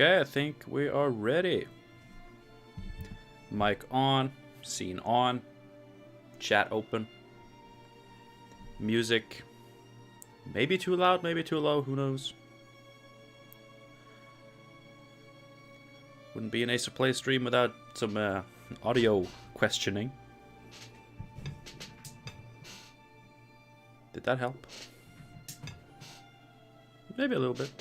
Okay, I think we are ready. Mic on, scene on, chat open. Music, maybe too loud, maybe too low, who knows. Wouldn't be an Ace of Play stream without some audio questioning. Did that help? Maybe a little bit.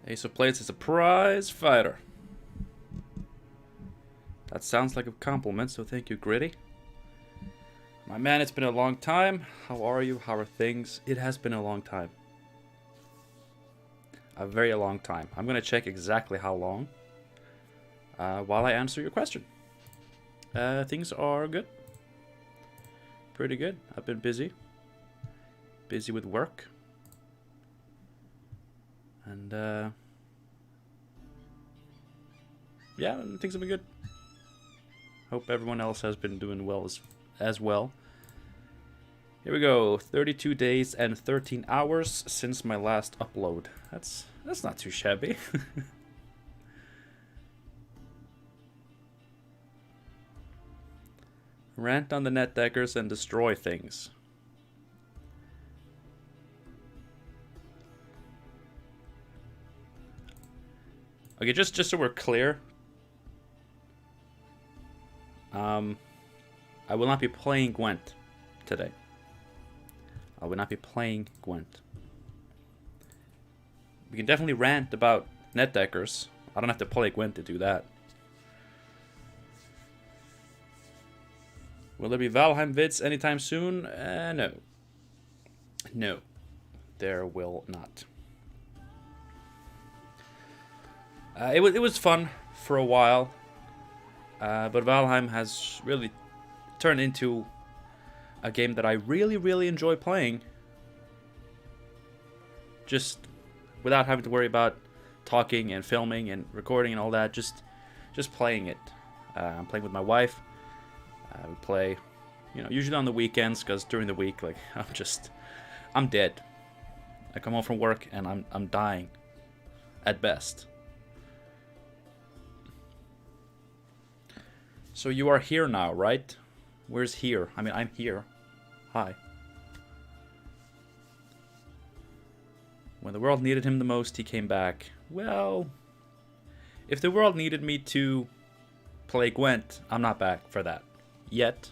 Ace of Plates is a prize fighter. That sounds like a compliment, so thank you, Gritty. My man, it's been a long time. How are you? How are things? It has been a long time. A very long time. I'm going to check exactly how long while I answer your question. Things are good. Pretty good. I've been busy. Busy with work. And, yeah, things have been good. Hope everyone else has been doing well as well. Here we go. 32 days and 13 hours since my last upload. That's not too shabby. Rant on the net deckers and destroy things. Okay, just so we're clear, I will not be playing Gwent today. I will not be playing Gwent. We can definitely rant about net deckers. I don't have to play Gwent to do that. Will there be Valheim vids anytime soon? No. No, there will not. It was fun for a while, but Valheim has really turned into a game that I really enjoy playing. Just without having to worry about talking and filming and recording and all that. Just playing it. I'm playing with my wife. We play, usually on the weekends, because during the week, like I'm dead. I come home from work and I'm dying, at best. So you are here now, right? Where's here? I mean, I'm here. Hi. When the world needed him the most, he came back. Well, if the world needed me to play Gwent, I'm not back for that. Yet.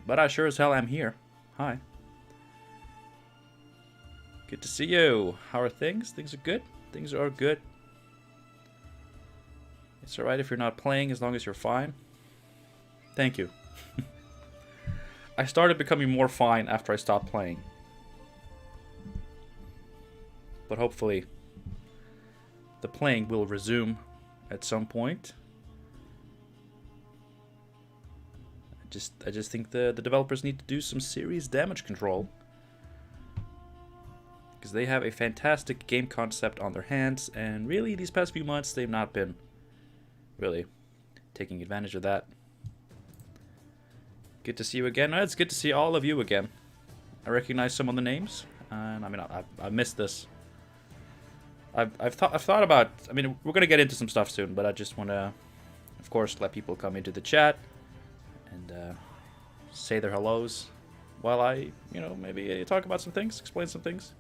But I sure as hell am here. Hi. Good to see you. How are things? Things are good? Things are good. It's alright if you're not playing as long as you're fine. Thank you. I started becoming more fine after I stopped playing. But hopefully the playing will resume at some point. I just think the developers need to do some serious damage control. Because they have a fantastic game concept on their hands, and really these past few months they've not been really taking advantage of that. Good to see you again. It's good to see all of you again. I recognize some of the names, and I mean I missed this. I've thought about. I mean, we're gonna get into some stuff soon, but I just want to, of course, let people come into the chat and say their hellos while I, maybe talk about some things, explain some things.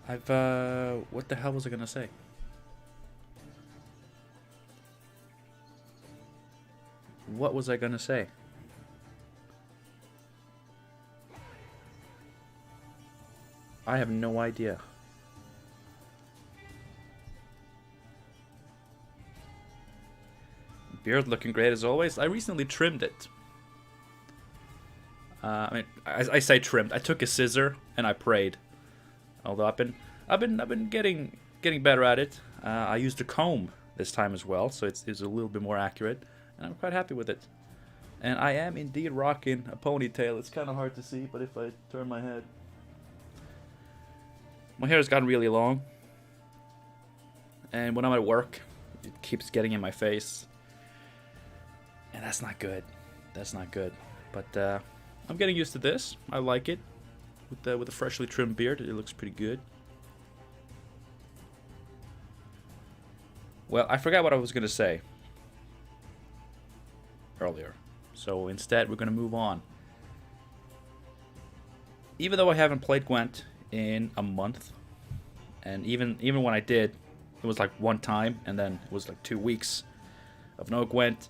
What the hell was I gonna say? What was I gonna say? I have no idea. Beard looking great as always. I recently trimmed it. I mean, I say trimmed. I took a scissor and I prayed. Although I've been getting better at it. I used a comb this time as well, so it's a little bit more accurate, and I'm quite happy with it. And I am indeed rocking a ponytail. It's kind of hard to see, but if I turn my head, my hair has gotten really long. And when I'm at work, it keeps getting in my face. And that's not good. That's not good. But I'm getting used to this. I like it. With a freshly trimmed beard, it looks pretty good. Well, I forgot what I was going to say earlier. So instead, we're going to move on. Even though I haven't played Gwent in a month, and even when I did, it was like one time, and then it was like 2 weeks of no Gwent,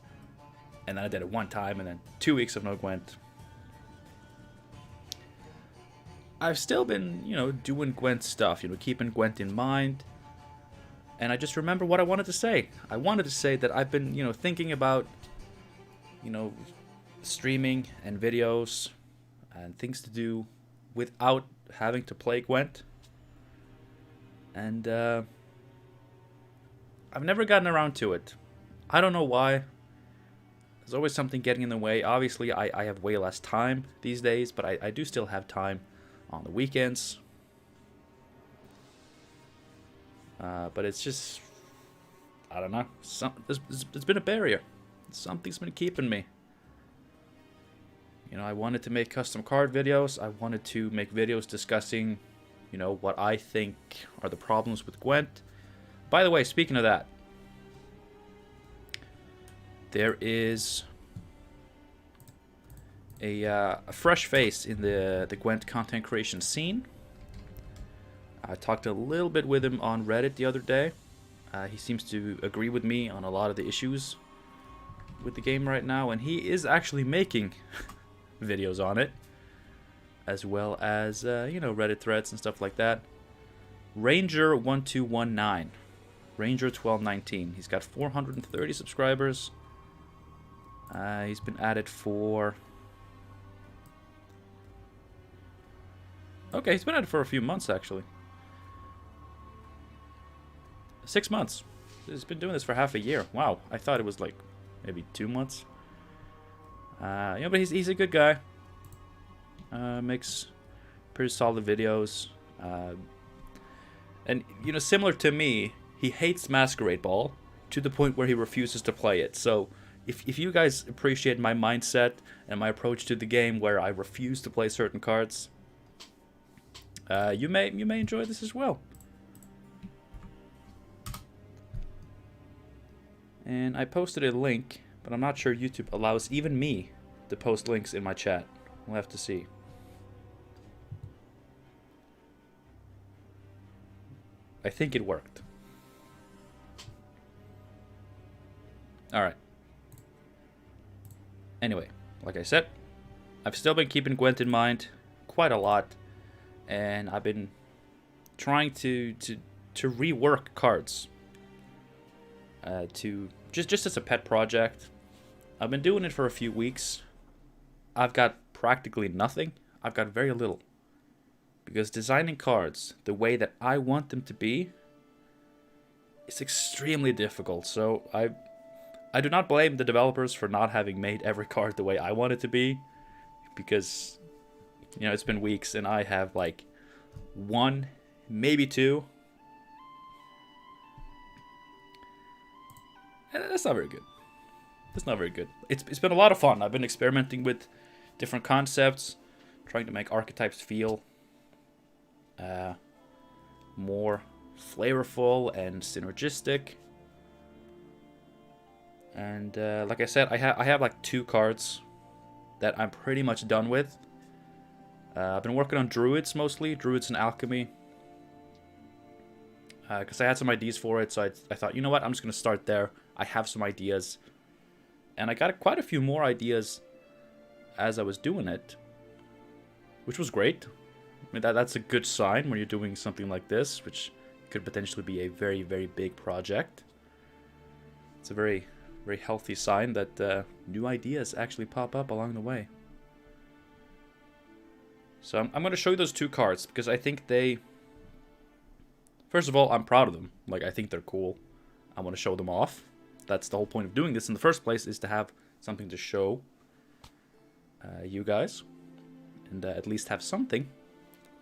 and then I did it one time, and then 2 weeks of no Gwent. I've still been, doing Gwent stuff, keeping Gwent in mind. And I just remember what I wanted to say. I wanted to say that I've been, thinking about, streaming and videos and things to do without having to play Gwent. And I've never gotten around to it. I don't know why. There's always something getting in the way. Obviously, I have way less time these days, but I do still have time on the weekends. But it's just, I don't know. There's been a barrier. Something's been keeping me. I wanted to make custom card videos. I wanted to make videos discussing, what I think are the problems with Gwent. By the way, speaking of that, there is a fresh face in the Gwent content creation scene. I talked a little bit with him on Reddit the other day. He seems to agree with me on a lot of the issues with the game right now, and he is actually making videos on it, as well as, Reddit threads and stuff like that. Ranger1219. Ranger1219. He's got 430 subscribers. He's been at it for... Okay, he's been at it for a few months, actually. 6 months. He's been doing this for half a year. Wow, I thought it was like maybe 2 months. But he's a good guy. Makes pretty solid videos. And similar to me, he hates Masquerade Ball to the point where he refuses to play it. So if you guys appreciate my mindset and my approach to the game, where I refuse to play certain cards, you may enjoy this as well. And I posted a link, but I'm not sure YouTube allows even me to post links in my chat. We'll have to see. I think it worked. Alright. Anyway, like I said, I've still been keeping Gwent in mind quite a lot. And I've been trying to rework cards. Just as a pet project. I've been doing it for a few weeks. I've got practically nothing. I've got very little. Because designing cards the way that I want them to be is extremely difficult. So I do not blame the developers for not having made every card the way I want it to be. Because, it's been weeks and I have like 1, maybe 2. And that's not very good. That's not very good. It's been a lot of fun. I've been experimenting with different concepts, trying to make archetypes feel more flavorful and synergistic. And like I said, I have like 2 cards that I'm pretty much done with. I've been working on Druids mostly, Druids and Alchemy. Because I had some ideas for it, so I thought, you know what, I'm just going to start there. I have some ideas. And I got quite a few more ideas as I was doing it, which was great. I mean, that's a good sign when you're doing something like this, which could potentially be a very, very big project. It's a very, very healthy sign that new ideas actually pop up along the way. So I'm going to show you those 2 cards, because I think they... First of all, I'm proud of them. Like, I think they're cool. I want to show them off. That's the whole point of doing this in the first place, is to have something to show you guys. And at least have something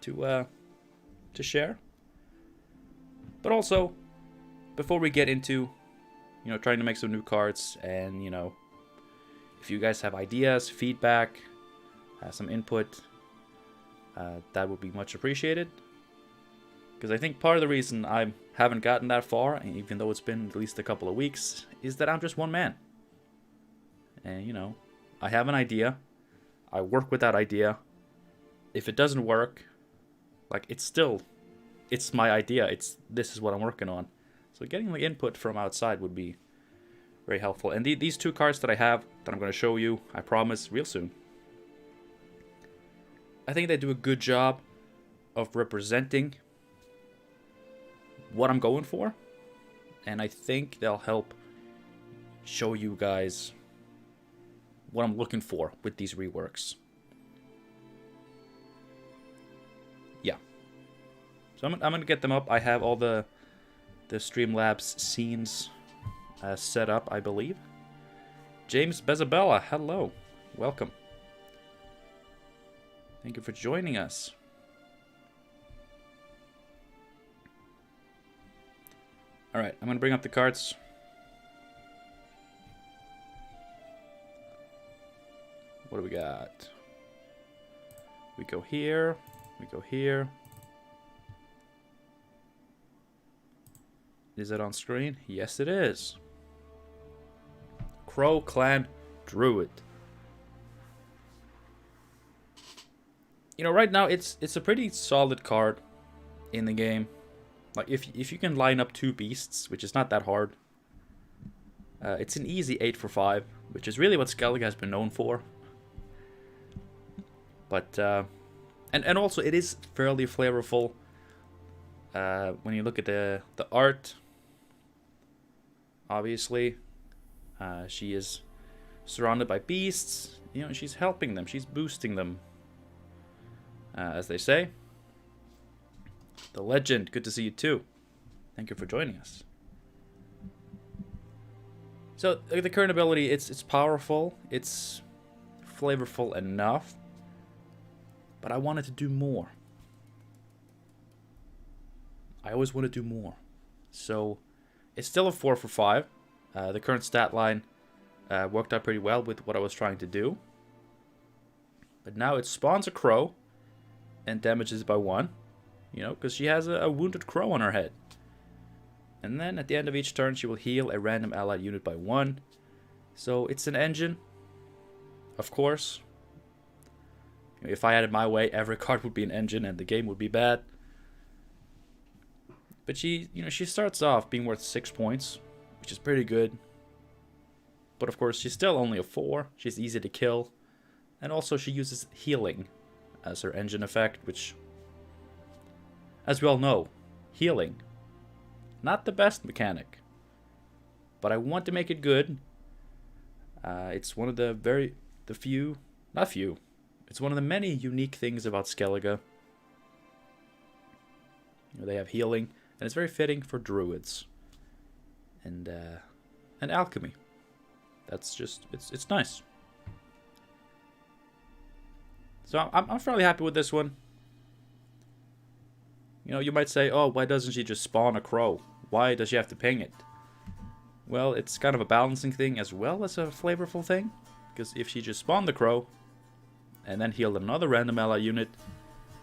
to share. But also, before we get into you know, trying to make some new cards, and, you know, if you guys have ideas, feedback, some input, that would be much appreciated. Because I think part of the reason I haven't gotten that far, even though it's been at least a couple of weeks, is that I'm just one man. And, you know, I have an idea. I work with that idea. If it doesn't work, like, it's my idea. This is what I'm working on. So getting the input from outside would be very helpful. And these two cards that I have, that I'm going to show you, I promise, real soon. I think they do a good job of representing what I'm going for. And I think they'll help show you guys what I'm looking for with these reworks. Yeah. So I'm going to get them up. I have all the Streamlabs scenes set up, I believe. James Bezabella, hello. Welcome. Thank you for joining us. Alright, I'm going to bring up the cards. What do we got? We go here. We go here. Is it on screen? Yes, it is. Crow Clan Druid. You know, right now it's a pretty solid card in the game. Like, if you can line up two beasts, which is not that hard, it's an easy 8 for 5, which is really what Skellige has been known for. But and also it is fairly flavorful. When you look at the art, obviously, she is surrounded by beasts. You know, she's helping them. She's boosting them, as they say. The Legend, good to see you too. Thank you for joining us. So the current ability, it's powerful. It's flavorful enough. But I wanted to do more. I always want to do more. So it's still a 4 for 5. The current stat line worked out pretty well with what I was trying to do. But now it spawns a crow and damages by 1. You know, because she has a wounded crow on her head. And then at the end of each turn, she will heal a random allied unit by 1. So it's an engine. Of course. If I had it my way, every card would be an engine and the game would be bad. But she starts off being worth 6 points, which is pretty good. But of course, she's still only a 4. She's easy to kill. And also she uses healing as her engine effect, which, as we all know, healing, not the best mechanic. But I want to make it good. It's one of it's one of the many unique things about Skellige. You know, they have healing, and it's very fitting for druids. And alchemy. That's just, it's nice. So I'm fairly happy with this one. You know, you might say, oh, why doesn't she just spawn a crow? Why does she have to ping it? Well, it's kind of a balancing thing as well as a flavorful thing. Because if she just spawned the crow, and then healed another random ally unit,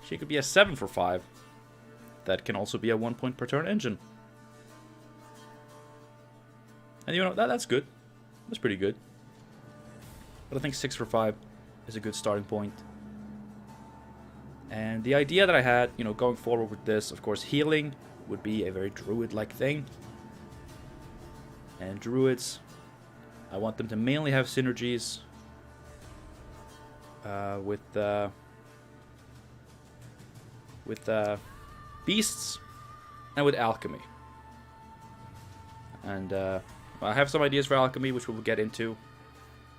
she could be a 7 for 5. That can also be a 1 point per turn engine. And you know, that's good. That's pretty good. But I think 6 for 5 is a good starting point. And the idea that I had, you know, going forward with this, of course, healing would be a very druid-like thing. And druids, I want them to mainly have synergies with beasts and with alchemy. And I have some ideas for alchemy, which we'll get into.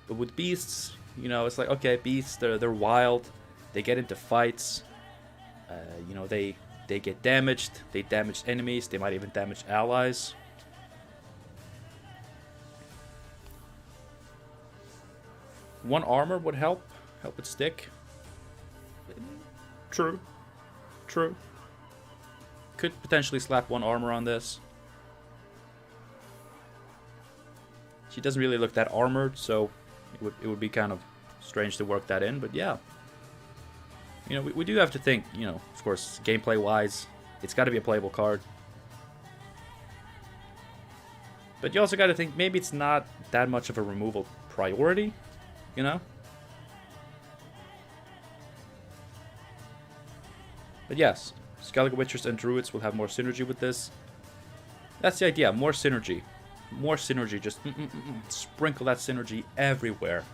But with beasts, you know, it's like, okay, beasts, they're wild. They get into fights. You know, they get damaged. They damage enemies. They might even damage allies. One armor would help it stick. True. Could potentially slap one armor on this. She doesn't really look that armored, so it would be kind of strange to work that in. But yeah, you know, we do have to think, you know, of course, gameplay-wise, it's got to be a playable card. But you also got to think maybe it's not that much of a removal priority, you know? But yes, Skellige Witchers and Druids will have more synergy with this. That's the idea, more synergy. More synergy, just sprinkle that synergy everywhere.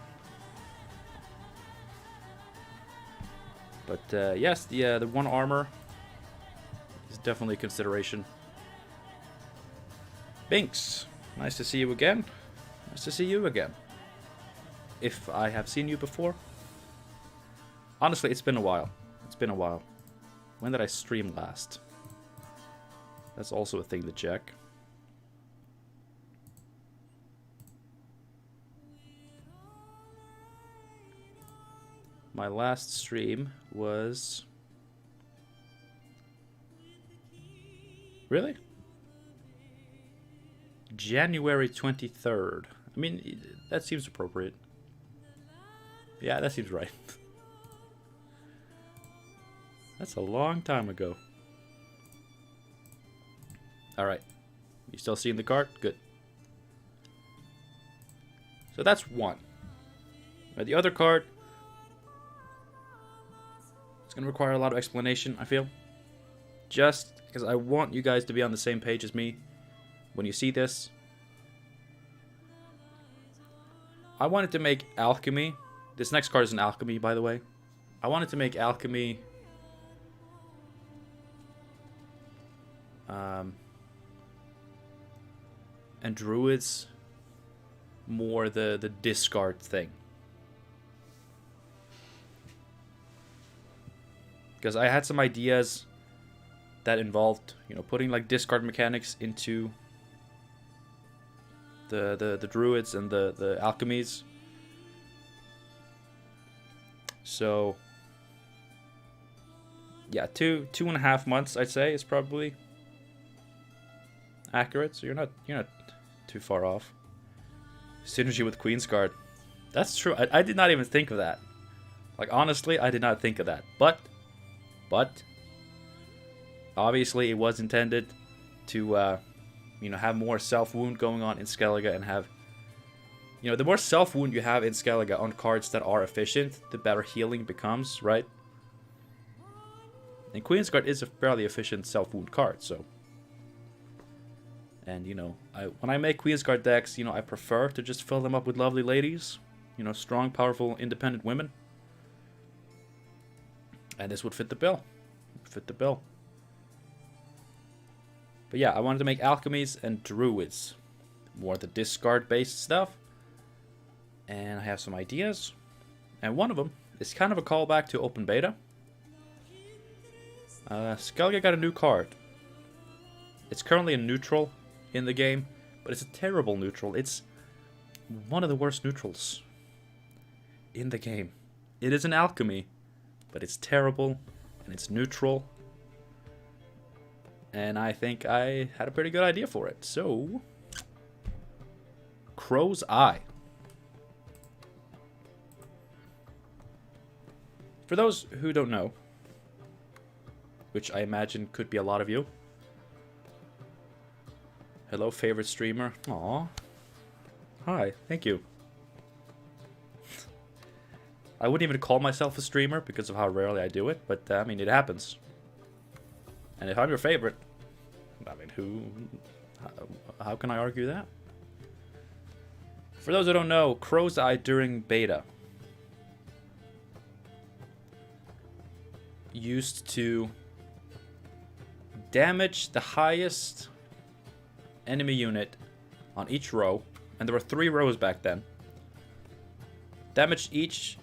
But yes, the 1 armor is definitely a consideration. Binks, nice to see you again. Nice to see you again. If I have seen you before. Honestly, it's been a while. It's been a while. When did I stream last? That's also a thing to check. My last stream was... Really? January 23rd. I mean, that seems appropriate. Yeah, that seems right. That's a long time ago. Alright. You still seeing the card? Good. So that's one. Now the other card... It's going to require a lot of explanation, I feel. Just because I want you guys to be on the same page as me when you see this. I wanted to make Alchemy. This next card is an Alchemy, by the way. I wanted to make Alchemy... and Druids more the discard thing. Because I had some ideas that involved, you know, putting like discard mechanics into the Druids and the Alchemies. So yeah, 2.5 months I'd say is probably accurate. So you're not too far off. Synergy with Queensguard. That's true. I did not even think of that. Like honestly, I did not think of that. But obviously it was intended to you know, have more self-wound going on in Skellige and have, you know, the more self-wound you have in Skellige on cards that are efficient, the better healing becomes, right? And Queensguard is a fairly efficient self-wound card, so. And, you know, when I make Queensguard decks, you know, I prefer to just fill them up with lovely ladies. You know, strong, powerful, independent women. And this would fit the bill. Fit the bill. But yeah, I wanted to make Alchemies and Druids. More the discard-based stuff. And I have some ideas. And one of them is kind of a callback to open beta. Skellige got a new card. It's currently a neutral in the game, but it's a terrible neutral. It's one of the worst neutrals in the game. It is an alchemy, but it's terrible, and it's neutral. And I think I had a pretty good idea for it. So, Crow's Eye. For those who don't know, which I imagine could be a lot of you. Hello, favorite streamer. Aw. Hi, thank you. I wouldn't even call myself a streamer because of how rarely I do it, but I mean, it happens. And if I'm your favorite, I mean, how can I argue that? For those who don't know, Crow's Eye during beta used to damage the highest enemy unit on each row, and there were 3 rows back then. Damaged each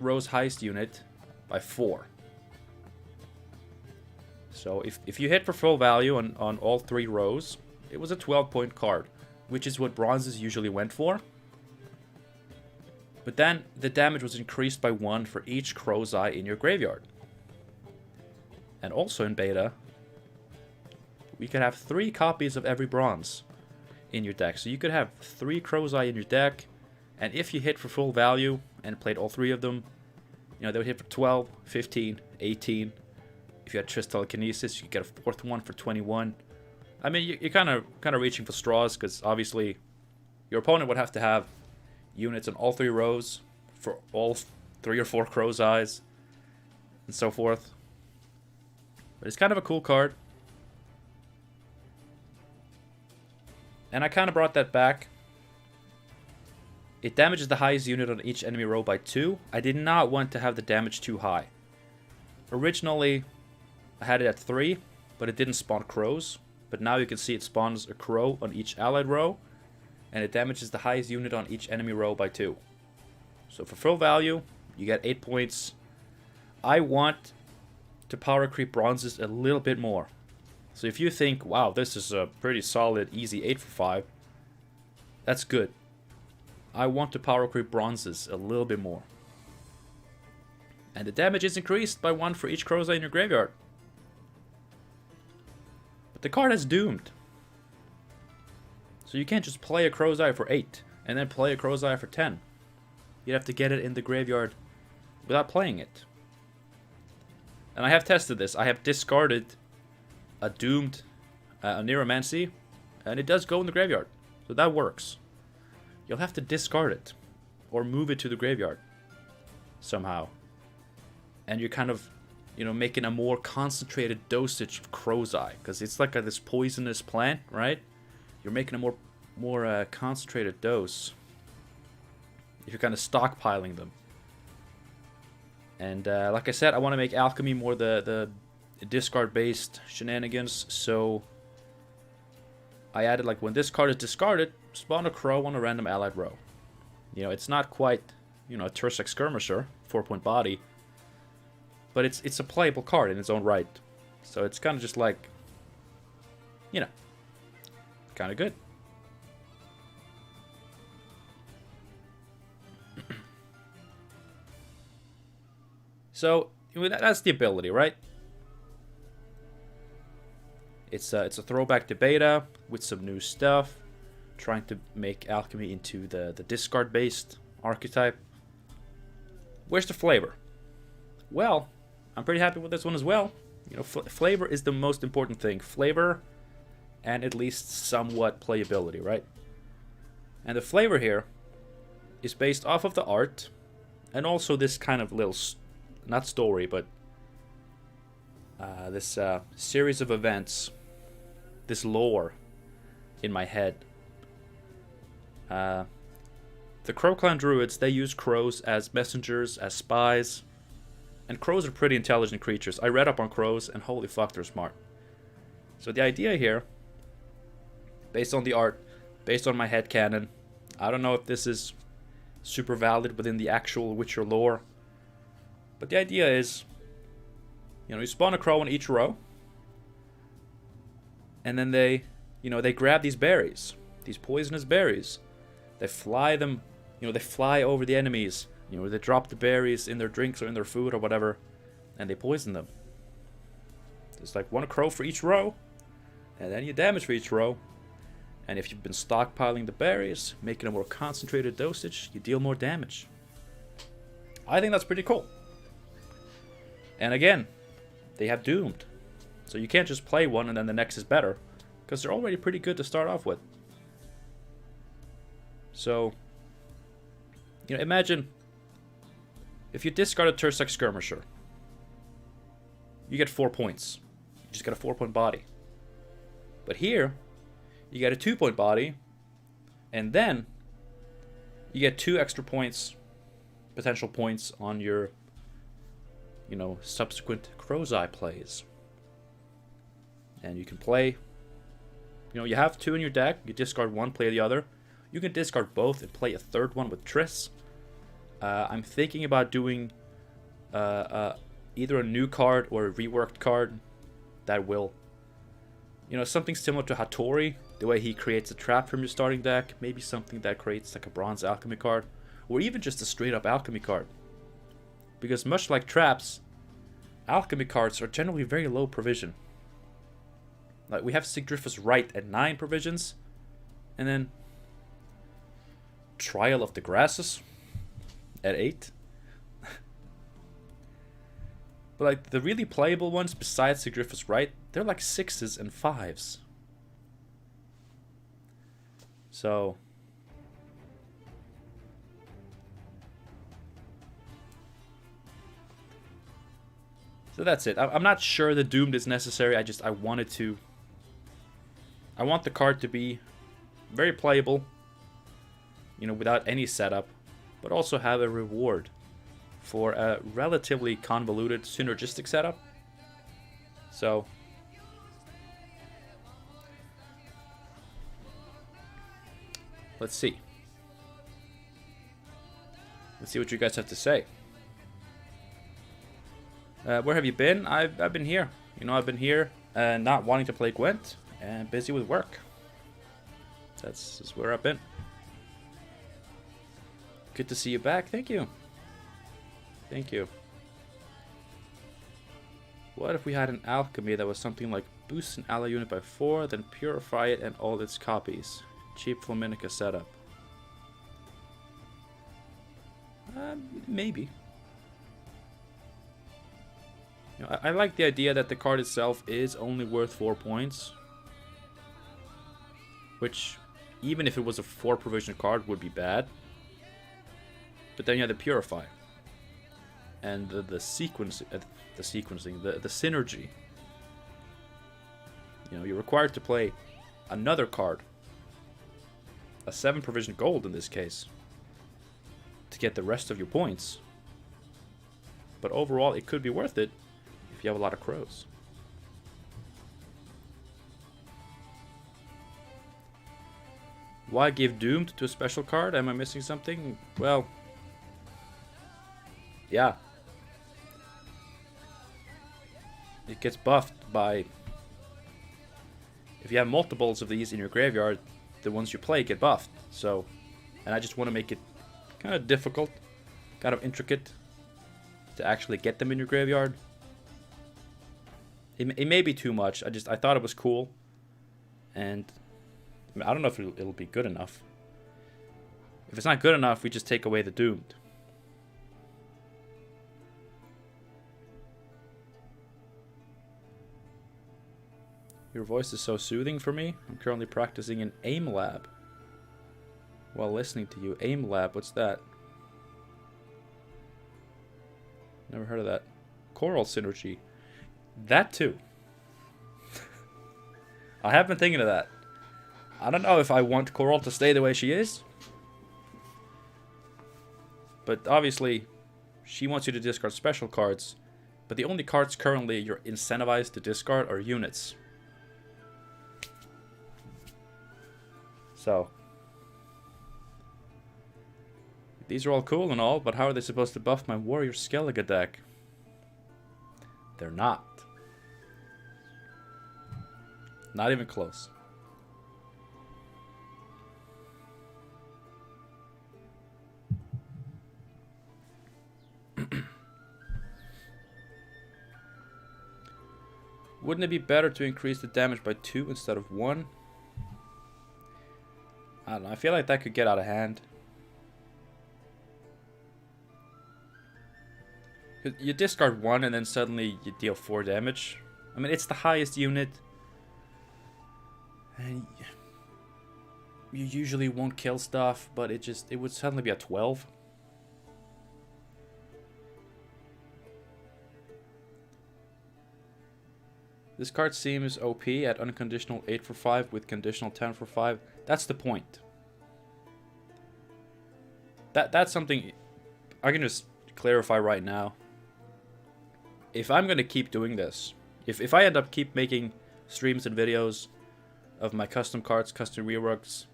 row's highest unit by 4. So if you hit for full value on all 3 rows, it was a 12-point card, which is what bronzes usually went for. But then the damage was increased by 1 for each Crow's Eye in your graveyard. And also in beta, we could have 3 copies of every bronze in your deck. So you could have 3 Crow's Eye in your deck, and if you hit for full value and played all 3 of them, you know, they would hit for 12, 15, 18. If you had Triss Telekinesis, you could get a 4th one for 21. I mean, you're kind of reaching for straws, because obviously your opponent would have to have units on all 3 rows for all 3 or 4 Crow's Eyes and so forth. But it's kind of a cool card. And I kind of brought that back. It damages the highest unit on each enemy row by 2. I did not want to have the damage too high. Originally, I had it at 3, but it didn't spawn crows. But now you can see it spawns a crow on each allied row, and it damages the highest unit on each enemy row by 2. So for full value, you get 8 points. I want to power creep bronzes a little bit more. So if you think, wow, this is a pretty solid, easy 8 for 5, that's good. I want to power creep bronzes a little bit more. And the damage is increased by 1 for each Crow's Eye in your graveyard. But the card has Doomed. So you can't just play a Crow's Eye for 8 and then play a Crow's Eye for 10. You'd have to get it in the graveyard without playing it. And I have tested this. I have discarded a Doomed Neuromancy, and it does go in the graveyard. So that works. You'll have to discard it or move it to the graveyard somehow. And you're kind of, you know, making a more concentrated dosage of Crow's Eye, because it's like this poisonous plant, right? You're making a more concentrated dose. You're kind of stockpiling them. And like I said, I want to make alchemy more the discard-based shenanigans. So I added, like, when this card is discarded, spawn a crow on a random allied row. You know, it's not quite, you know, a Tursek Skirmisher, 4-point body, but it's a playable card in its own right. So it's kind of just like, you know, kind of good. So that's the ability, right? It's a throwback to beta with some new stuff, trying to make alchemy into the discard-based archetype. Where's the flavor? Well, I'm pretty happy with this one as well. You know, flavor is the most important thing. Flavor and at least somewhat playability, right? And the flavor here is based off of the art, and also this kind of little, not story, but this series of events, this lore in my head. The Crow Clan Druids, they use crows as messengers, as spies. And crows are pretty intelligent creatures. I read up on crows, and holy fuck, they're smart. So the idea here, based on the art, based on my headcanon, I don't know if this is super valid within the actual Witcher lore, but the idea is, you know, you spawn a crow on each row, and then they grab these berries, these poisonous berries. They fly them, you know, they fly over the enemies. You know, they drop the berries in their drinks or in their food or whatever, and they poison them. There's like 1 crow for each row, and then you damage for each row. And if you've been stockpiling the berries, making a more concentrated dosage, you deal more damage. I think that's pretty cool. And again, they have Doomed. So you can't just play one and then the next is better, because they're already pretty good to start off with. So, you know, imagine if you discard a Tursek Skirmisher, you get 4 points. You just get a 4-point body. But here, you get a 2-point body, and then you get 2 extra points, potential points on your, you know, subsequent Crow's Eye plays. And you can play, you know, you have 2 in your deck, you discard 1, play the other. You can discard both and play a 3rd one with Triss. I'm thinking about doing either a new card or a reworked card that will, you know, something similar to Hattori, the way he creates a trap from your starting deck. Maybe something that creates like a bronze alchemy card, or even just a straight up alchemy card. Because much like traps, alchemy cards are generally very low provision. Like we have Sigdrifa's Right at 9 provisions, And then Trial of the Grasses at 8. But like the really playable ones besides the Griffith's Right, they're like 6s and 5s. So that's it. I'm not sure the Doomed is necessary. I want the card to be very playable, you know, without any setup, but also have a reward for a relatively convoluted synergistic setup. So let's see. Let's see what you guys have to say. Where have you been? I've been here. You know, I've been here not wanting to play Gwent and busy with work. That's where I've been. Good to see you back. Thank you. Thank you. What if we had an alchemy that was something like boost an ally unit by 4, then purify it and all its copies? Cheap Flaminica setup. Maybe. You know, I like the idea that the card itself is only worth 4 points. Which, even if it was a 4 provision card, would be bad. But then you have the Purify. And the sequencing, the synergy. You know, you're required to play another card. A 7 provision gold in this case. To get the rest of your points. But overall, it could be worth it if you have a lot of crows. Why give Doomed to a special card? Am I missing something? Well, yeah. It gets buffed by... If you have multiples of these in your graveyard, the ones you play get buffed. So, and I just want to make it kind of difficult, kind of intricate to actually get them in your graveyard. It may be too much. I thought it was cool, and I mean, I don't know if it'll be good enough. If it's not good enough, we just take away the Doomed. Your voice is so soothing for me. I'm currently practicing in AIM Lab while listening to you. AIM Lab, what's that? Never heard of that. Choral Synergy. That too. I have been thinking of that. I don't know if I want Coral to stay the way she is. But obviously, she wants you to discard special cards. But the only cards currently you're incentivized to discard are units. So, these are all cool and all, but how are they supposed to buff my Warrior Skellige deck? They're not. Not even close. Wouldn't it be better to increase the damage by 2 instead of 1? I don't know. I feel like that could get out of hand. You discard 1 and then suddenly you deal 4 damage. I mean, it's the highest unit. And you usually won't kill stuff, but it would suddenly be a 12. This card seems OP at unconditional 8 for 5 with conditional 10 for 5. That's the point. That's something I can just clarify right now. If I'm going to keep doing this, if I end up keep making streams and videos of my custom cards, custom reworks,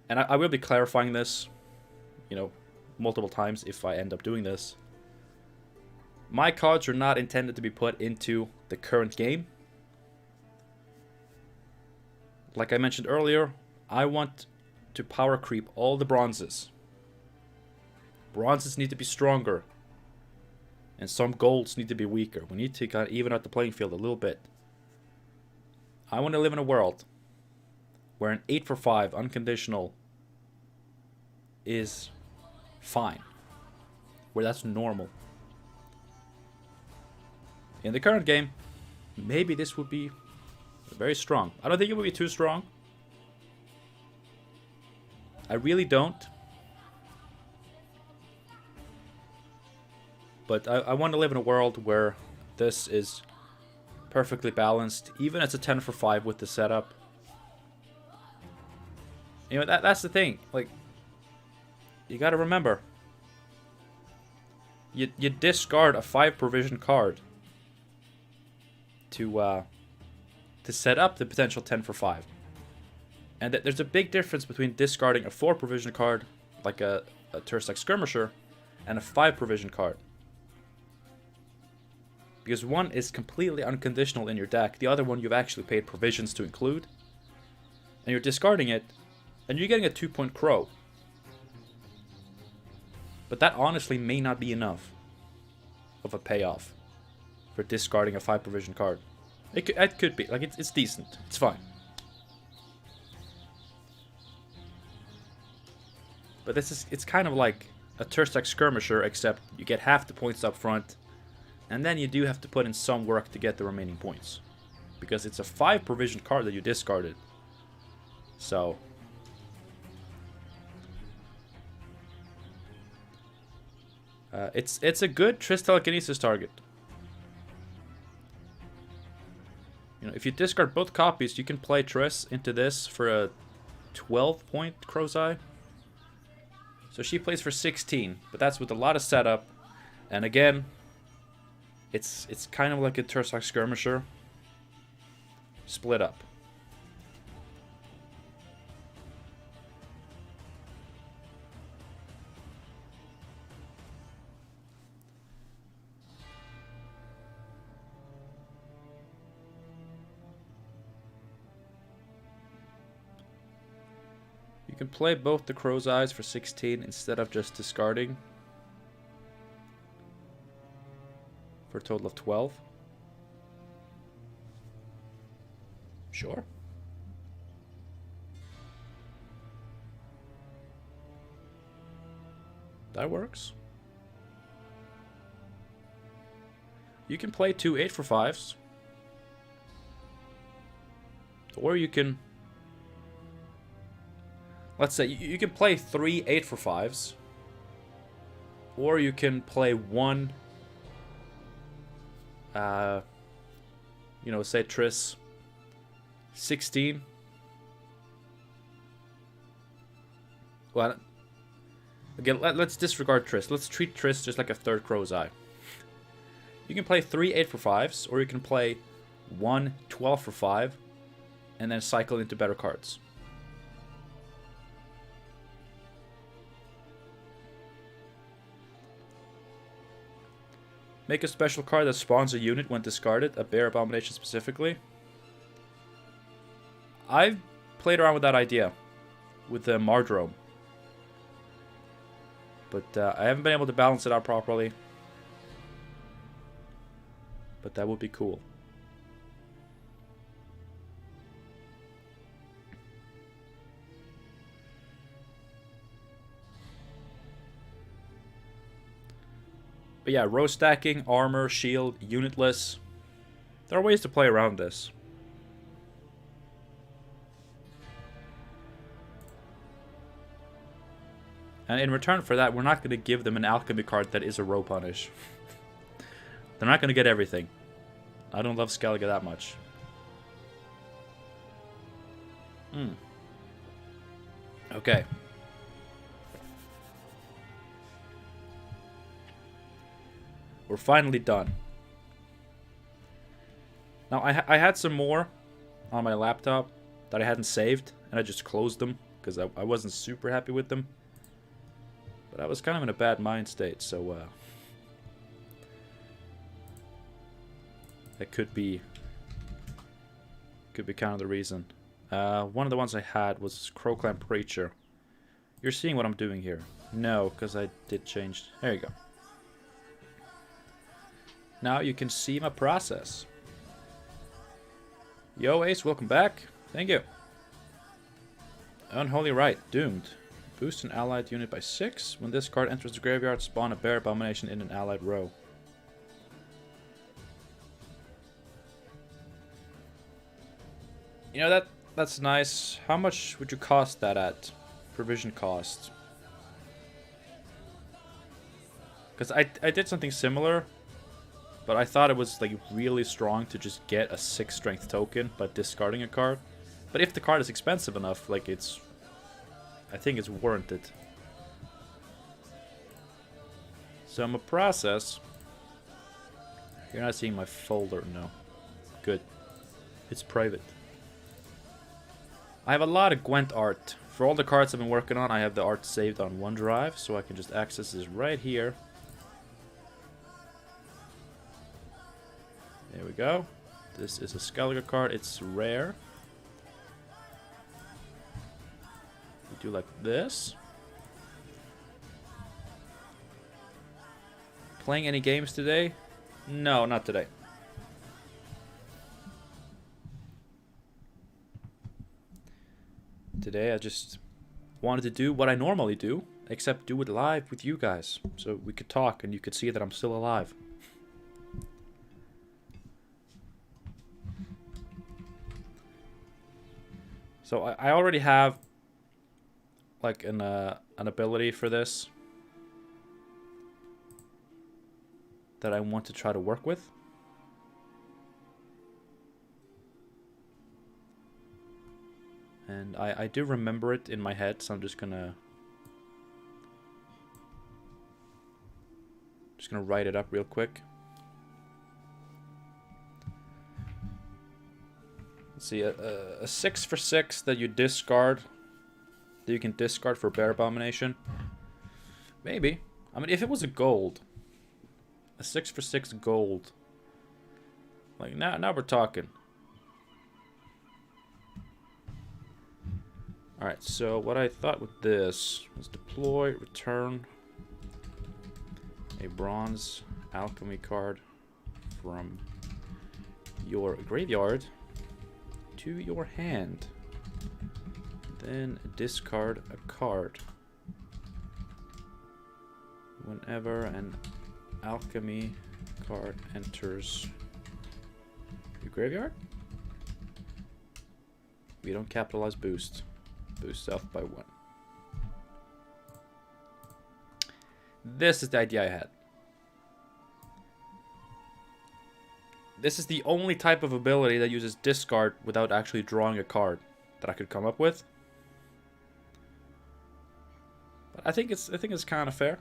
and I will be clarifying this, you know, multiple times if I end up doing this. My cards are not intended to be put into the current game. Like I mentioned earlier, I want to power creep all the bronzes. Bronzes need to be stronger. And some golds need to be weaker. We need to kind of even out the playing field a little bit. I want to live in a world where an 8 for 5 unconditional is fine, where that's normal. In the current game, maybe this would be very strong. I don't think it would be too strong. I really don't. But I want to live in a world where this is perfectly balanced, even as a 10 for 5 with the setup. You know, that's the thing. Like, you gotta remember, you discard a 5 provision card to set up the potential 10 for 5. And there's a big difference between discarding a 4 provision card, like a Tursag Skirmisher, and a 5 provision card. Because one is completely unconditional in your deck, the other one you've actually paid provisions to include. And you're discarding it, and you're getting a 2-point crow. But that honestly may not be enough of a payoff for discarding a 5 provision card. It could be. Like, it's decent. It's fine. But it's kind of like a Tursag Skirmisher, except you get half the points up front, and then you do have to put in some work to get the remaining points. Because it's a 5 provision card that you discarded. So... it's a good Triss Telekinesis target. You know, if you discard both copies, you can play Triss into this for a 12-point Crow's Eye. So she plays for 16, but that's with a lot of setup. And again, it's kind of like a Tursag Skirmisher split up. You can play both the Crow's Eyes for 16 instead of just discarding for a total of 12. Sure. That works. You can play 2 8 for 5s. Or you can... Let's say you can play 3 8 for 5s. Or you can play 1... you know, say Triss 16. Well, again, let's disregard Triss. Let's treat Triss just like a third Crow's Eye. You can play 3 8 for 5s, or you can play 1 12 for 5, and then cycle into better cards. Make a special card that spawns a unit when discarded, a bear abomination specifically. I've played around with that idea with the Mardrome, but I haven't been able to balance it out properly. But that would be cool. But yeah, row stacking, armor, shield, unitless. There are ways to play around this. And in return for that, we're not going to give them an alchemy card that is a row punish. They're not going to get everything. I don't love Skellige that much. Okay. We're finally done. Now, I had some more on my laptop that I hadn't saved, and I just closed them because I wasn't super happy with them. But I was kind of in a bad mind state, so that could be kind of the reason. One of the ones I had was Crowclan Preacher. You're seeing what I'm doing here? No, because I did change. There you go. Now you can see my process. Yo, Ace, welcome back. Thank you. Unholy Rite, Doomed. Boost an allied unit by 6. When this card enters the graveyard, spawn a bear abomination in an allied row. You know, that's nice. How much would you cost that at? Provision cost. Because I did something similar, but I thought it was like really strong to just get a 6 strength token by discarding a card. But if the card is expensive enough, like I think it's warranted. So I'm a process. You're not seeing my folder, no. Good. It's private. I have a lot of Gwent art. For all the cards I've been working on, I have the art saved on OneDrive, so I can just access this right here. There we go. This is a Skellige card. It's rare. We do like this. Playing any games today? No, not today. Today I just wanted to do what I normally do, except do it live with you guys, so we could talk and you could see that I'm still alive. So I already have like an ability for this that I want to try to work with. And I do remember it in my head, so I'm just gonna write it up real quick. Let's see, a 6 for 6 that you discard, that you can discard for Bear Abomination. Maybe. I mean, if it was a gold, a 6 for 6 gold. Like now we're talking. Alright, so what I thought with this was deploy, return a bronze alchemy card from your graveyard to your hand. Then discard a card. Whenever an alchemy card enters your graveyard, we don't capitalize boost. Boost self by 1. This is the idea I had. This is the only type of ability that uses discard without actually drawing a card that I could come up with. But I think it's kind of fair.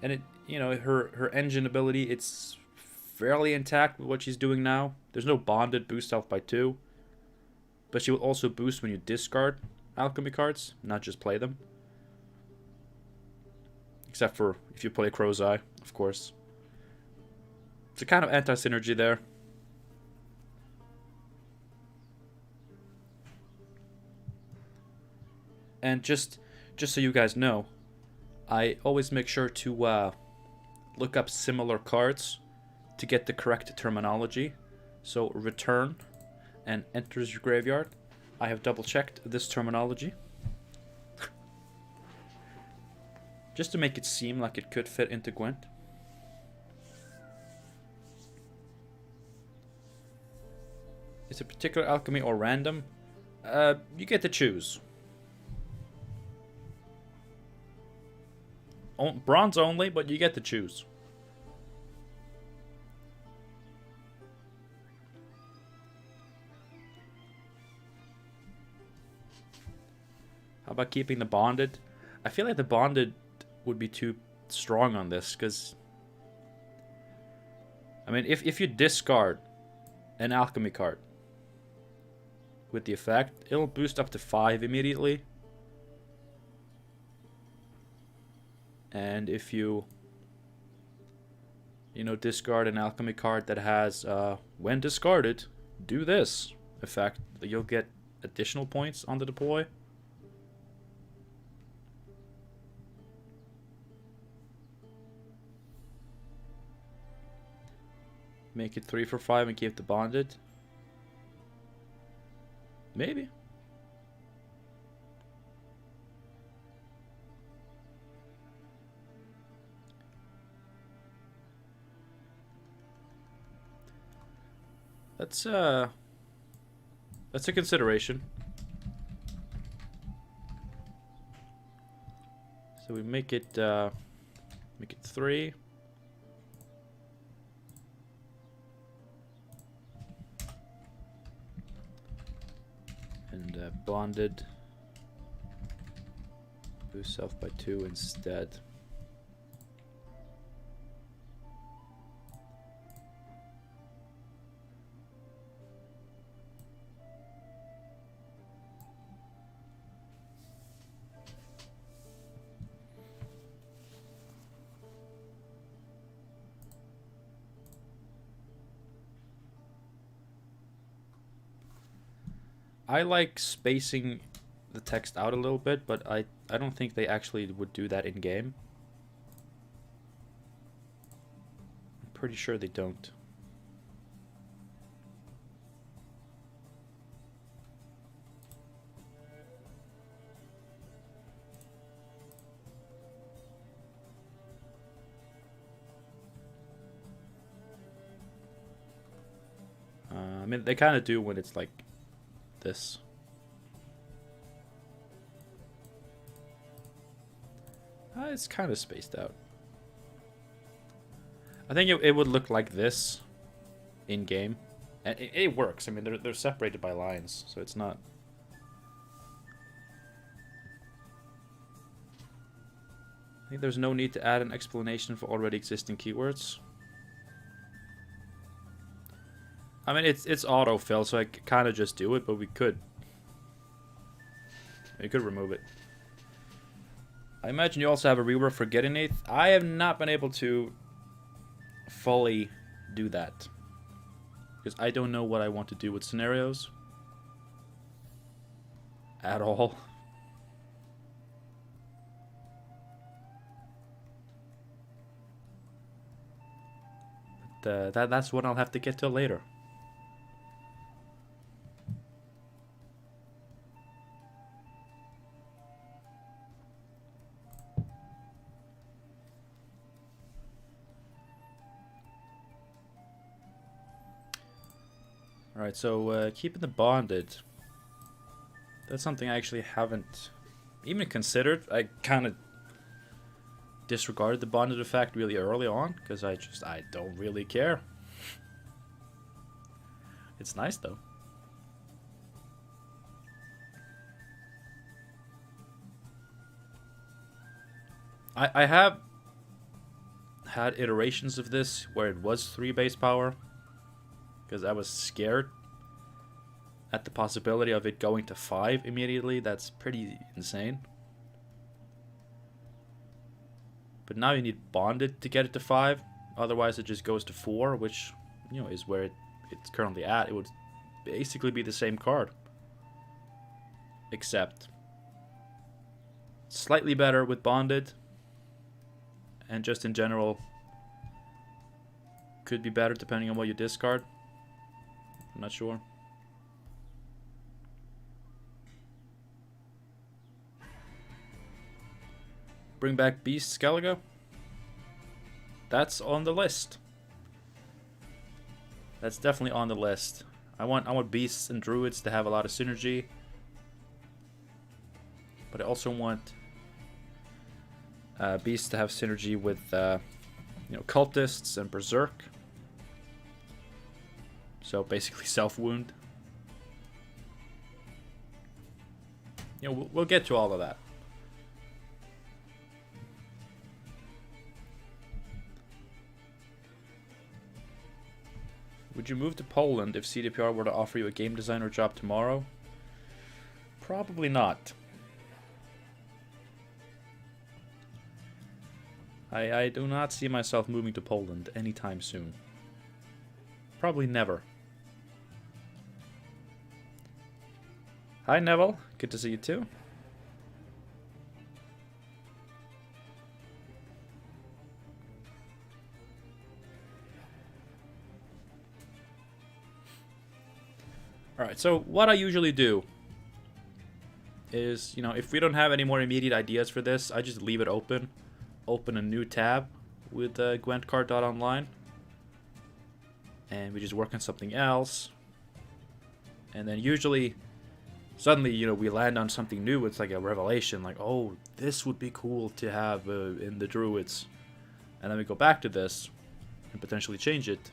And it, you know, her engine ability, it's fairly intact with what she's doing now. There's no bonded boost self by 2. But she will also boost when you discard alchemy cards, not just play them. Except for if you play Crow's Eye, of course. It's a kind of anti-synergy there. And just so you guys know, I always make sure to look up similar cards to get the correct terminology. So return and enters your graveyard. I have double checked this terminology. Just to make it seem like it could fit into Gwent. Is it particular alchemy or random? You get to choose. Bronze only, but you get to choose. How about keeping the bonded? I feel like the bonded would be too strong on this, because I mean, if you discard an alchemy card with the effect, it'll boost up to 5 immediately. And if you discard an alchemy card that has when discarded, do this effect, you'll get additional points on the deploy. Make it 3 for 5 and keep the bonded. Maybe. That's a consideration. So we make it 3. And bonded. Boost self by 2 instead. I like spacing the text out a little bit, but I don't think they actually would do that in game. I'm pretty sure they don't. I mean, they kind of do when it's like this. It's kind of spaced out. I think it would look like this in game, and it works. I mean, they're separated by lines, so it's not. I think there's no need to add an explanation for already existing keywords. I mean, it's autofill, so I kind of just do it, but we could remove it. I imagine you also have a rework for getting it. I have not been able to fully do that because I don't know what I want to do with scenarios at all. But that's what I'll have to get to later. Alright, so keeping the bonded. That's something I actually haven't even considered. I kind of disregarded the bonded effect really early on because I don't really care. It's nice though. I have had iterations of this where it was 3 base power because I was scared at the possibility of it going to 5 immediately. That's pretty insane. But now you need bonded to get it to 5. Otherwise it just goes to 4, which, you know, is where it's currently at. It would basically be the same card. Except slightly better with bonded. And just in general could be better depending on what you discard. I'm not sure. Bring back Beast Skellige. That's on the list. That's definitely on the list. I want Beasts and Druids to have a lot of synergy. But I also want Beasts to have synergy with you know, Cultists and Berserk. So basically self-wound. You know, we'll get to all of that. Would you move to Poland if CDPR were to offer you a game designer job tomorrow? Probably not. I do not see myself moving to Poland anytime soon. Probably never. Hi Neville, good to see you too. Alright, so what I usually do is, you know, if we don't have any more immediate ideas for this, I just leave it open. Open a new tab with gwentcard.online. And we just work on something else. And then usually, suddenly, you know, we land on something new. It's like a revelation, like, oh, this would be cool to have in the Druids. And then we go back to this and potentially change it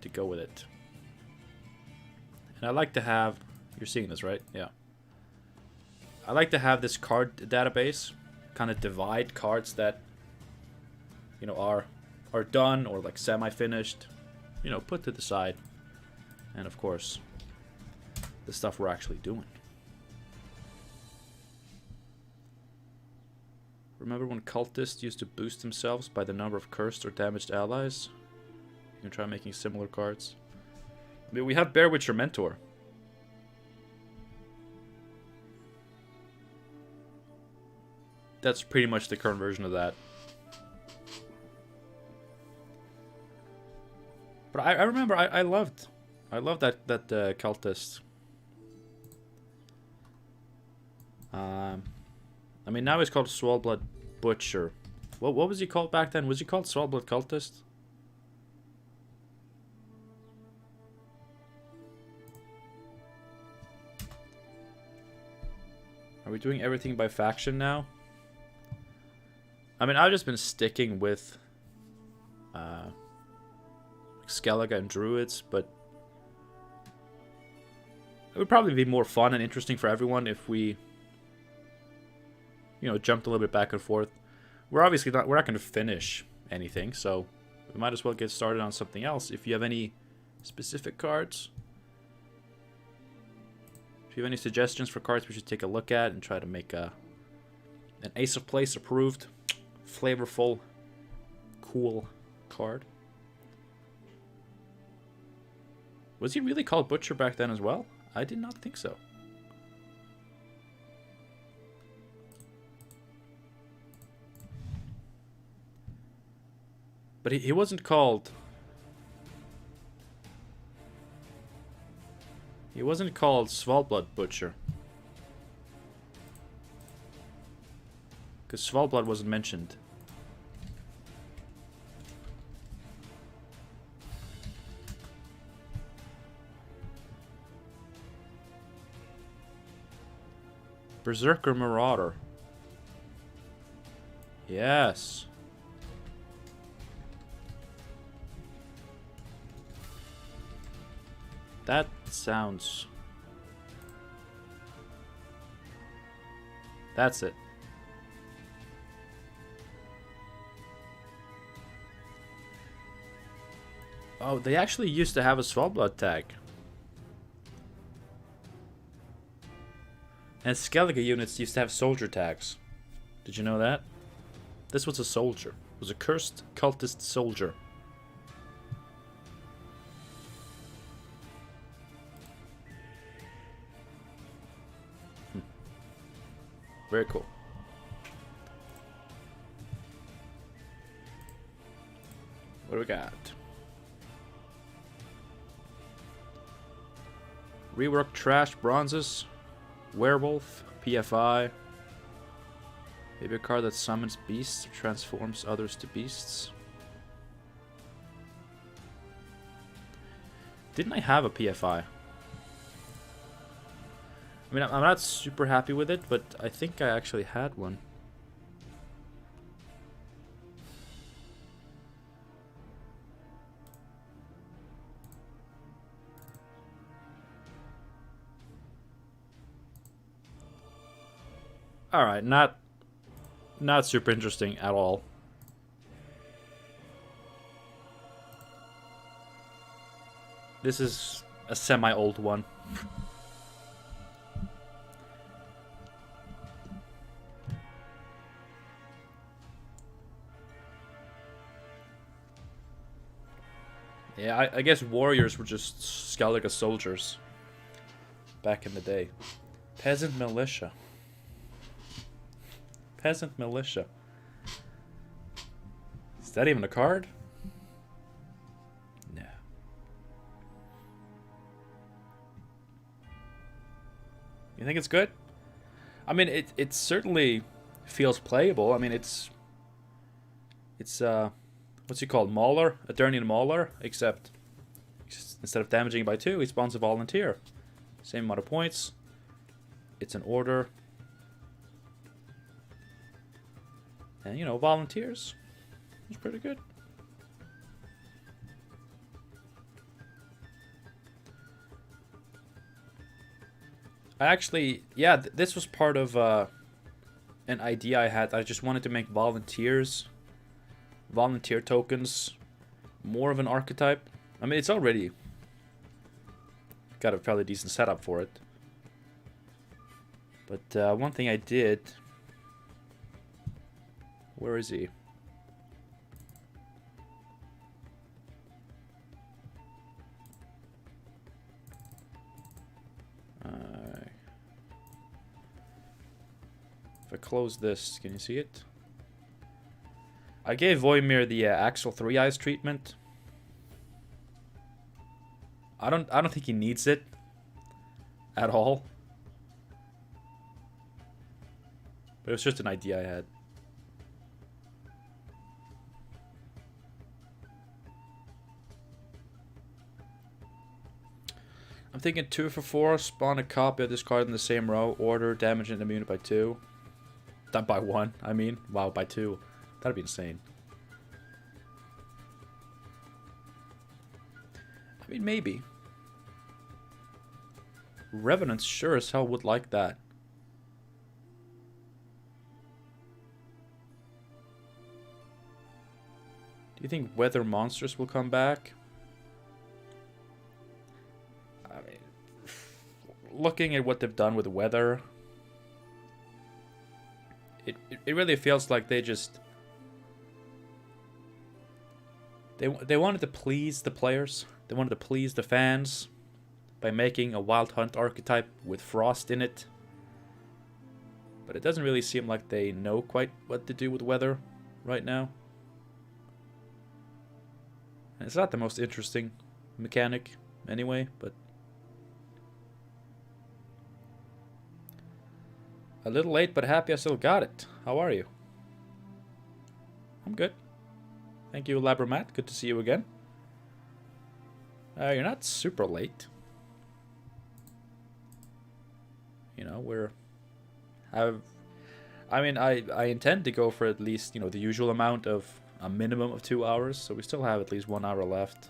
to go with it. And I like to have, you're seeing this, right? Yeah. I like to have this card database kind of divide cards that, you know, are done or like semi-finished, you know, put to the side. And of course, the stuff we're actually doing. Remember when cultists used to boost themselves by the number of cursed or damaged allies? You can try making similar cards. I mean, we have Bear Witcher Mentor. That's pretty much the current version of that. But I remember I loved that cultist. I mean, now he's called Swallblood Butcher. What was he called back then? Was he called Swallblood Cultist? Are we doing everything by faction now? I mean, I've just been sticking with Skellige and Druids, but it would probably be more fun and interesting for everyone if we, you know, jumped a little bit back and forth. We're not going to finish anything, so we might as well get started on something else. If you have any specific cards, if you have any suggestions for cards we should take a look at and try to make an Ace of Place approved, flavorful, cool card. Was he really called Butcher back then as well? I did not think so. But he wasn't called... He wasn't called Svalblood Butcher. Because Svalblood wasn't mentioned. Berserker Marauder. Yes. That sounds... That's it. Oh, they actually used to have a Svalblood tag. And Skellige units used to have soldier tags. Did you know that? This was a soldier. It was a cursed cultist soldier. Very cool. What do we got? Rework trash bronzes. Werewolf. PFI. Maybe a card that summons beasts or transforms others to beasts. Didn't I have a PFI? I mean, I'm not super happy with it, but I think I actually had one. Alright, not super interesting at all. This is a semi-old one. Yeah, I guess warriors were just Skellige soldiers back in the day. Peasant militia. Peasant militia. Is that even a card? No. think it's good? I mean, it certainly feels playable. I mean, it's what's he called? Mauler, Eternian Mauler, except instead of damaging by 2, he spawns a volunteer. Same amount of points. It's an order. And, you know, volunteers. It's pretty good. I actually, yeah, this was part of an idea I had. I just wanted to make volunteer tokens, more of an archetype. I mean, it's already got a fairly decent setup for it. But one thing I did... Where is he? If I close this, can you see it? I gave Voimir the Axel 3 Eyes treatment. I don't think he needs it at all. But it was just an idea I had. I'm thinking 2 for 4, spawn a copy of this card in the same row, order, damage and immune by 2. Not by 1, I mean. Wow, by 2. That'd be insane. I mean, maybe. Revenants sure as hell would like that. Do you think weather monsters will come back? I mean, looking at what they've done with weather, it really feels like they just... They wanted to please the players. They wanted to please the fans by making a Wild Hunt archetype with frost in it. But it doesn't really seem like they know quite what to do with weather right now. And it's not the most interesting mechanic anyway, but... A little late, but happy I still got it. How are you? I'm good. Thank you, Labramat. Good to see you again. You're not super late. You know, I intend to go for at least, you know, the usual amount of a minimum of 2 hours, so we still have at least 1 hour left.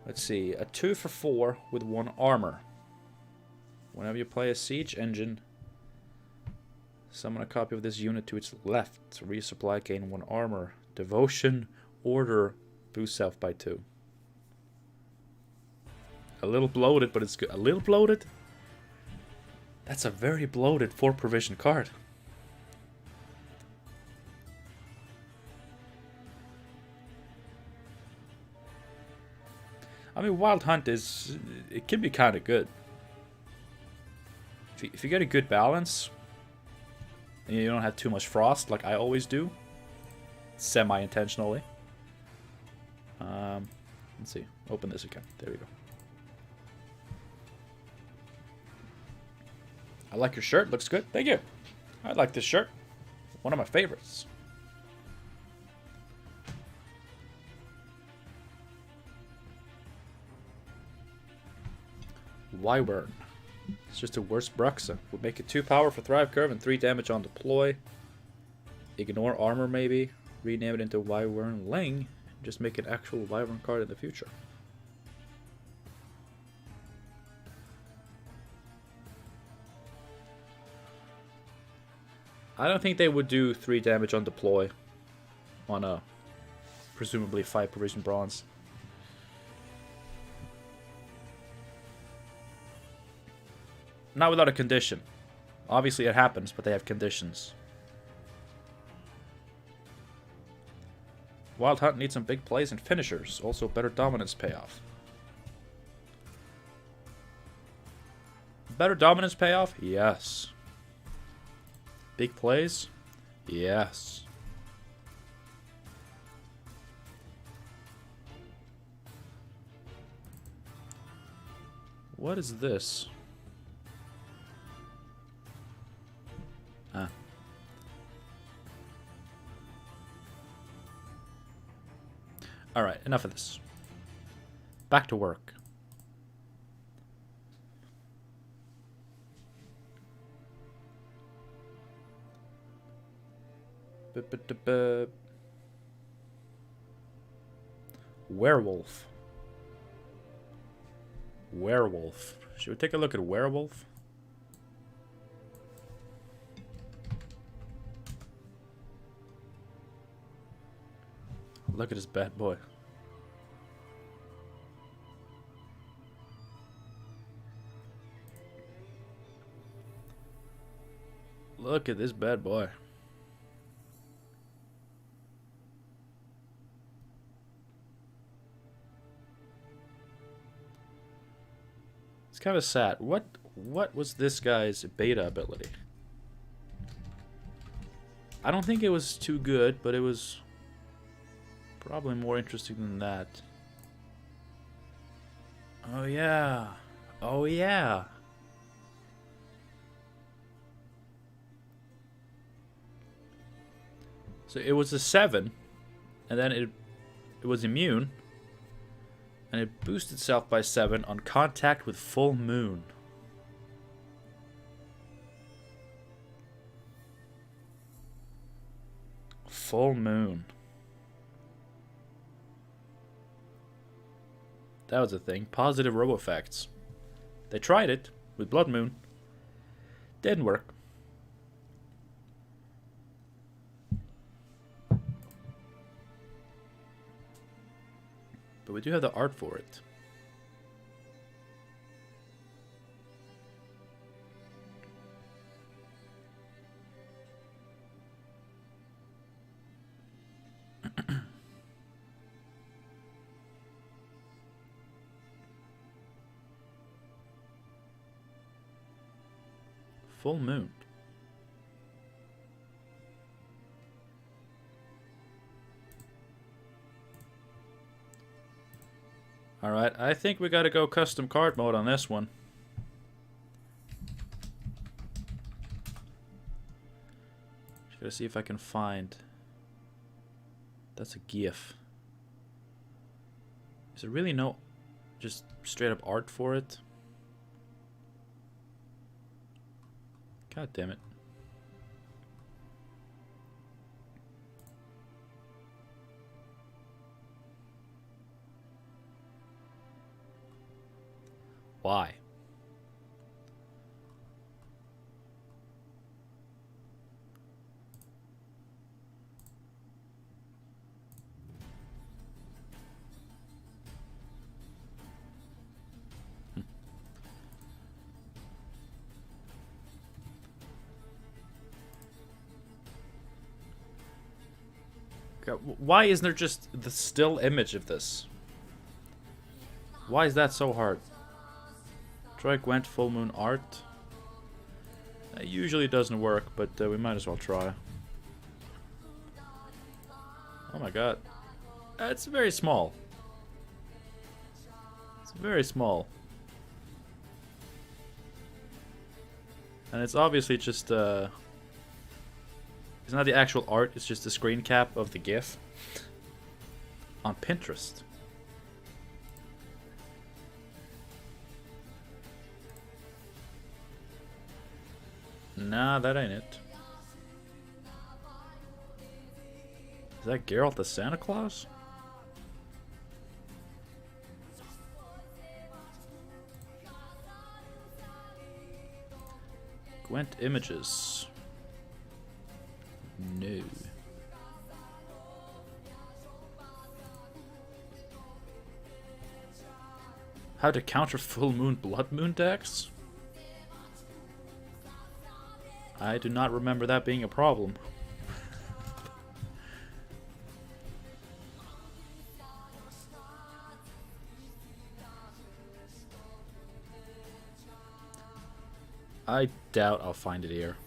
Let's see, a 2 for 4 with 1 armor. Whenever you play a siege engine, summon a copy of this unit to its left. Resupply, gain 1 armor. Devotion, order, boost self by 2. A little bloated, but it's good. A little bloated? That's a very bloated 4 provision card. I mean, Wild Hunt it can be kind of good. If you get a good balance, and you don't have too much frost, like I always do, semi-intentionally. Let's see, open this again. There we go. I like your shirt, looks good. Thank you. I like this shirt. One of my favorites. Wyvern. It's just a worse Bruxa. Would make it 2 power for Thrive Curve and 3 damage on deploy. Ignore armor maybe. Rename it into Wyvern Ling. Just make an actual Wyvern card in the future. I don't think they would do 3 damage on deploy on a presumably 5 provision bronze. Not without a condition. Obviously it happens, but they have conditions. Wild Hunt needs some big plays and finishers. Also better dominance payoff. Better dominance payoff? Yes. Big plays? Yes. What is this? Ah. Alright, enough of this. Back to work. Werewolf. Werewolf. Should we take a look at Werewolf? Look at this bad boy. Look at this bad boy. It's kind of sad. What was this guy's beta ability? I don't think it was too good, but it was probably more interesting than that. Oh yeah. Oh yeah. So it was a 7, and then it was immune, and it boosted itself by 7 on contact with full moon. Full moon. That was a thing. Positive robo effects. They tried it with Blood Moon. Didn't work. But we do have the art for it. Full moon. Alright, I think we gotta go custom card mode on this one. Just gotta see if I can find... That's a GIF. Is there really no just straight up art for it? God damn it. Why? Why isn't there just the still image of this? Why is that so hard? Try Gwent full moon art. It usually doesn't work, but we might as well try. Oh my god. It's very small. It's very small. And it's obviously just it's not the actual art, it's just the screen cap of the GIF on Pinterest. Nah, that ain't it. Is that Geralt the Santa Claus? Gwent images. No. How to counter full moon blood moon decks? I do not remember that being a problem. I doubt I'll find it here.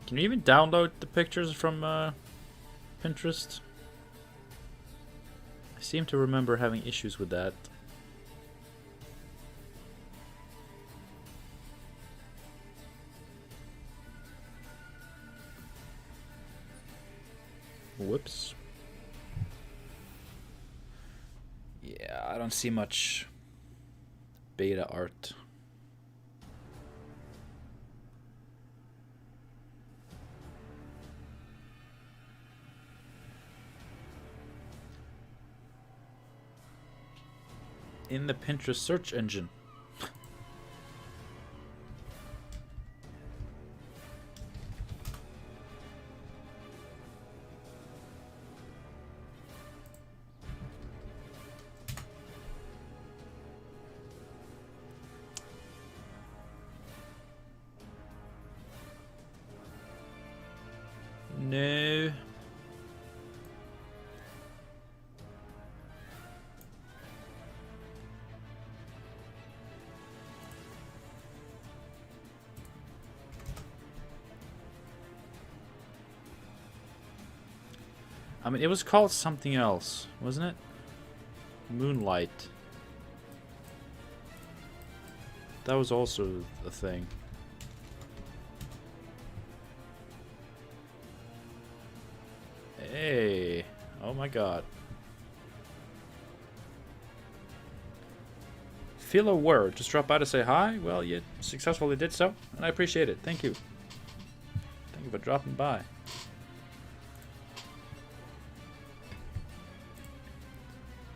Can you even download the pictures from Pinterest? seem to remember having issues with that. Whoops. Yeah, I don't see much beta art. In the Pinterest search engine. No. I mean, it was called something else, wasn't it? Moonlight. That was also a thing. Hey. Oh my god. Feel a word. Just drop by to say hi. Well, you successfully did so, and I appreciate it. Thank you. Thank you for dropping by.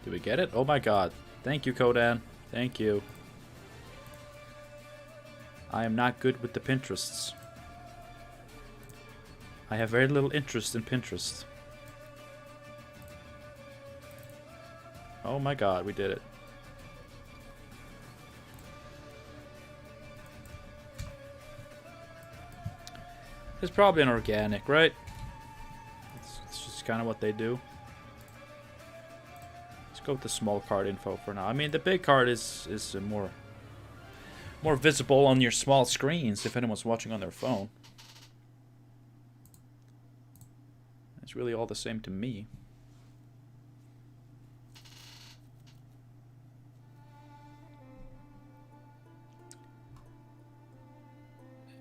Did we get it? Oh my god. Thank you, Kodan. Thank you. I am not good with the Pinterests. I have very little interest in Pinterest. Oh my god, we did it. It's probably an organic, right? It's just kind of what they do. Let's go with the small card info for now. I mean, the big card is more visible on your small screens if anyone's watching on their phone. It's really all the same to me.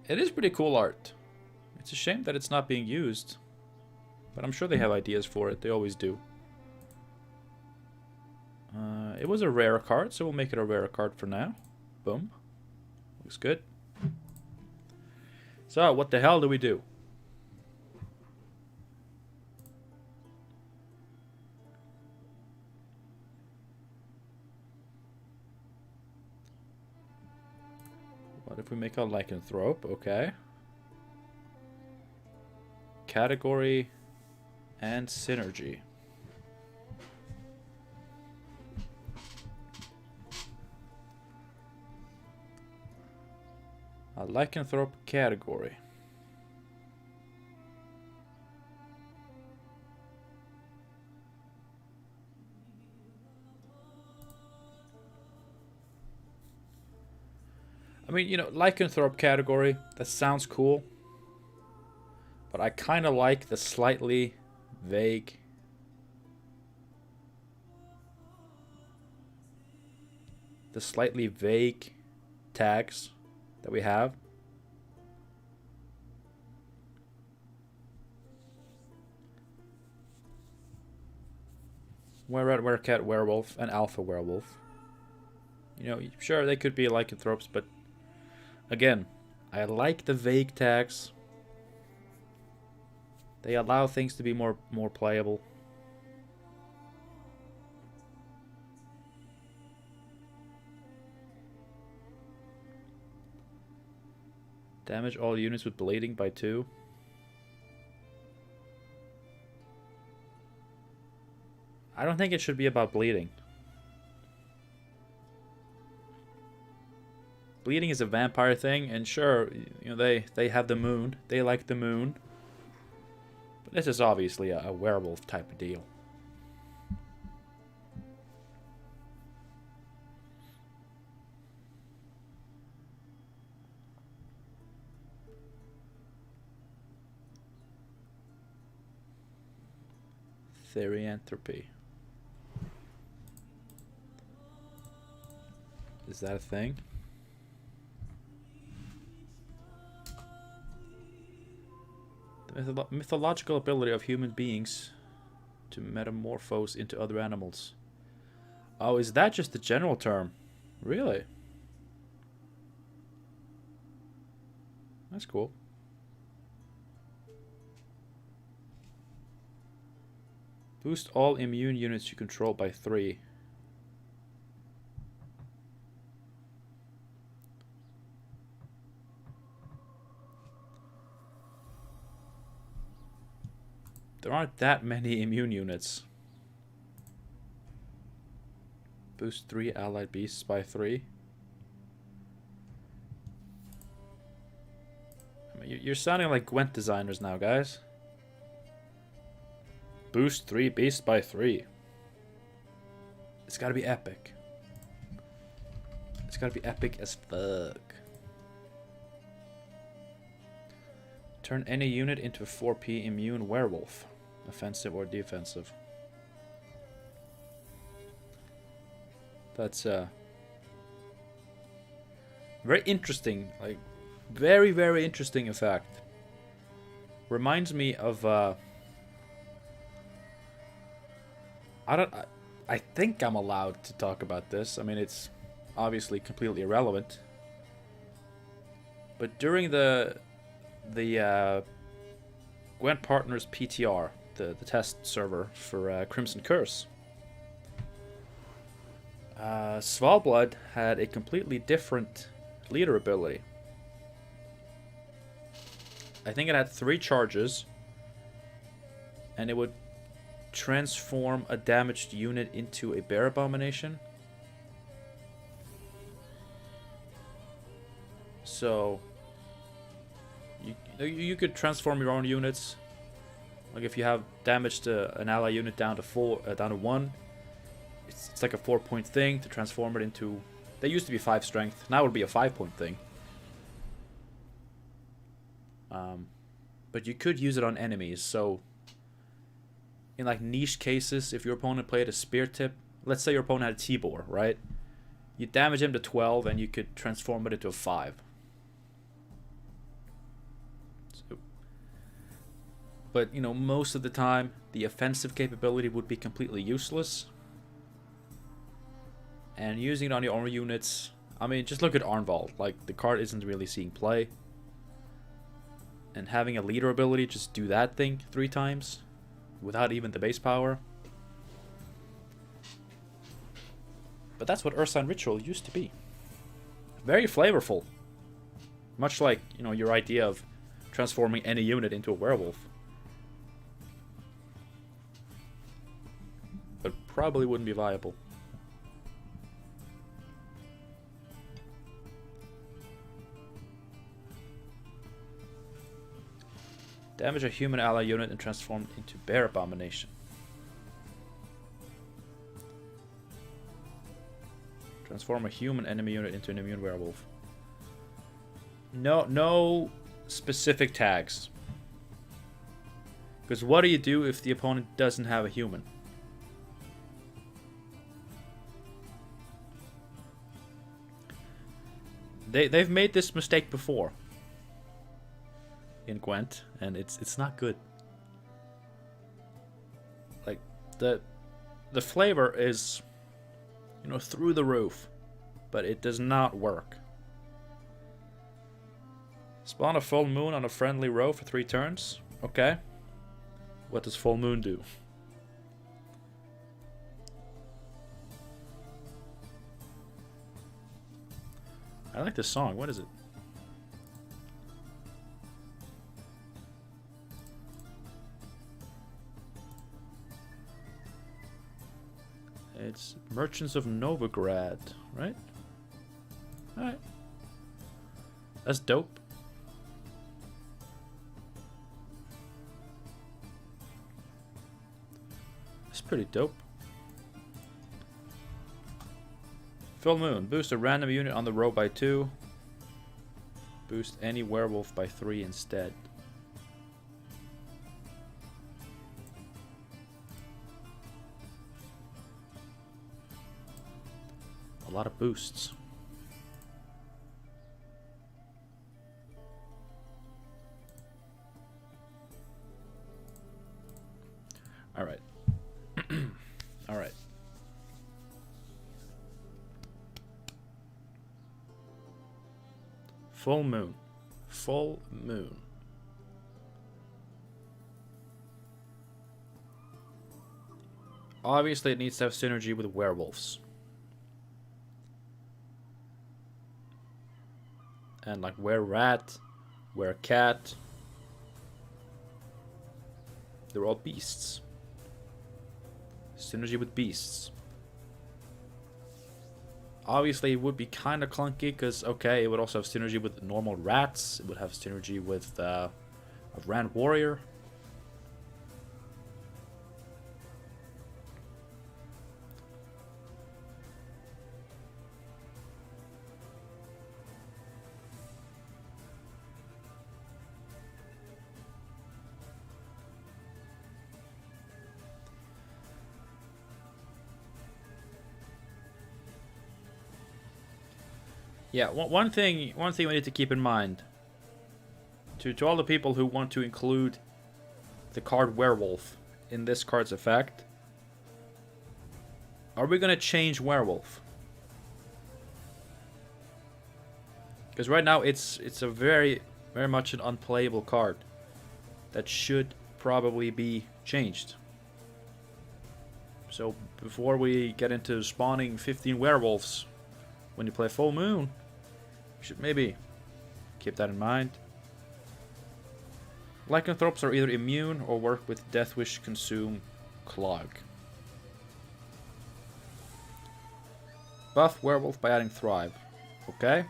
It is pretty cool art. It's a shame that it's not being used, but I'm sure they have ideas for it. They always do. It was a rare card, so we'll make it a rare card for now. Boom. Looks good. So, what the hell do we do? What if we make a lycanthrope? Okay. Category and synergy. A lycanthrope category. I mean, you know, lycanthrope category, that sounds cool. But I kind of like the slightly vague tags that we have. Werecat Werewolf and Alpha Werewolf. You know, sure, they could be lycanthropes, but again, I like the vague tags. They allow things to be more playable. Damage all units with bleeding by 2. I don't think it should be about bleeding. Bleeding is a vampire thing, and sure, you know, they have the moon. They like the moon. But this is obviously a werewolf type of deal. Therianthropy. Is that a thing? The mythological ability of human beings to metamorphose into other animals. Oh, is that just the general term? Really? That's cool. Boost all immune units you control by 3. There aren't that many immune units. Boost 3 allied beasts by 3. I mean, you're sounding like Gwent designers now, guys. Boost 3 beasts by 3. It's gotta be epic. It's gotta be epic as fuck. Turn any unit into a 4p immune werewolf. Offensive or defensive. That's very interesting. Like, very, very interesting effect. Reminds me of I think I'm allowed to talk about this. I mean, it's obviously completely irrelevant. But during the Gwent Partners PTR, the test server for Crimson Curse, Svalblood had a completely different leader ability. I think it had 3 charges, and it would transform a damaged unit into a bear abomination. So you could transform your own units. Like if you have damaged an ally unit down to 1, it's like a 4-point thing to transform it into. They used to be 5 strength. Now it would be a 5-point thing. But you could use it on enemies. So in like niche cases, if your opponent played a spear tip, let's say your opponent had a T-Bor, right? You damage him to 12 and you could transform it into a 5. So, but you know, most of the time the offensive capability would be completely useless. And using it on your own units, I mean, just look at Arnvald. Like, the card isn't really seeing play. And having a leader ability, just do that thing 3 times without even the base power. But that's what Ursine Ritual used to be. Very flavorful. Much like, you know, your idea of transforming any unit into a werewolf. But probably wouldn't be viable. Damage a human ally unit and transform it into bear abomination. Transform a human enemy unit into an immune werewolf. No specific tags. Because what do you do if the opponent doesn't have a human? They've made this mistake before in Gwent, and it's not good. Like, the flavor is, you know, through the roof, but it does not work. Spawn a full moon on a friendly row for 3 turns. Okay. What does full moon do? I like this song. What is it? It's Merchants of Novigrad, right? Alright. That's dope. That's pretty dope. Full Moon. Boost a random unit on the row by 2. Boost any werewolf by 3 instead. A lot of boosts. Alright. Full moon. Full moon. Obviously, it needs to have synergy with werewolves. And like were-rat, were-cat. They're all beasts. Synergy with beasts. Obviously, it would be kind of clunky because, okay, it would also have synergy with normal rats. It would have synergy with a Rand Warrior. Yeah, one thing we need to keep in mind to all the people who want to include the card Werewolf in this card's effect. Are we going to change Werewolf? Because right now it's a very much an unplayable card that should probably be changed. So before we get into spawning 15 werewolves when you play Full Moon, you should maybe keep that in mind. Lycanthropes are either immune or work with Deathwish, Consume, Clog. Buff Werewolf by adding Thrive. Okay.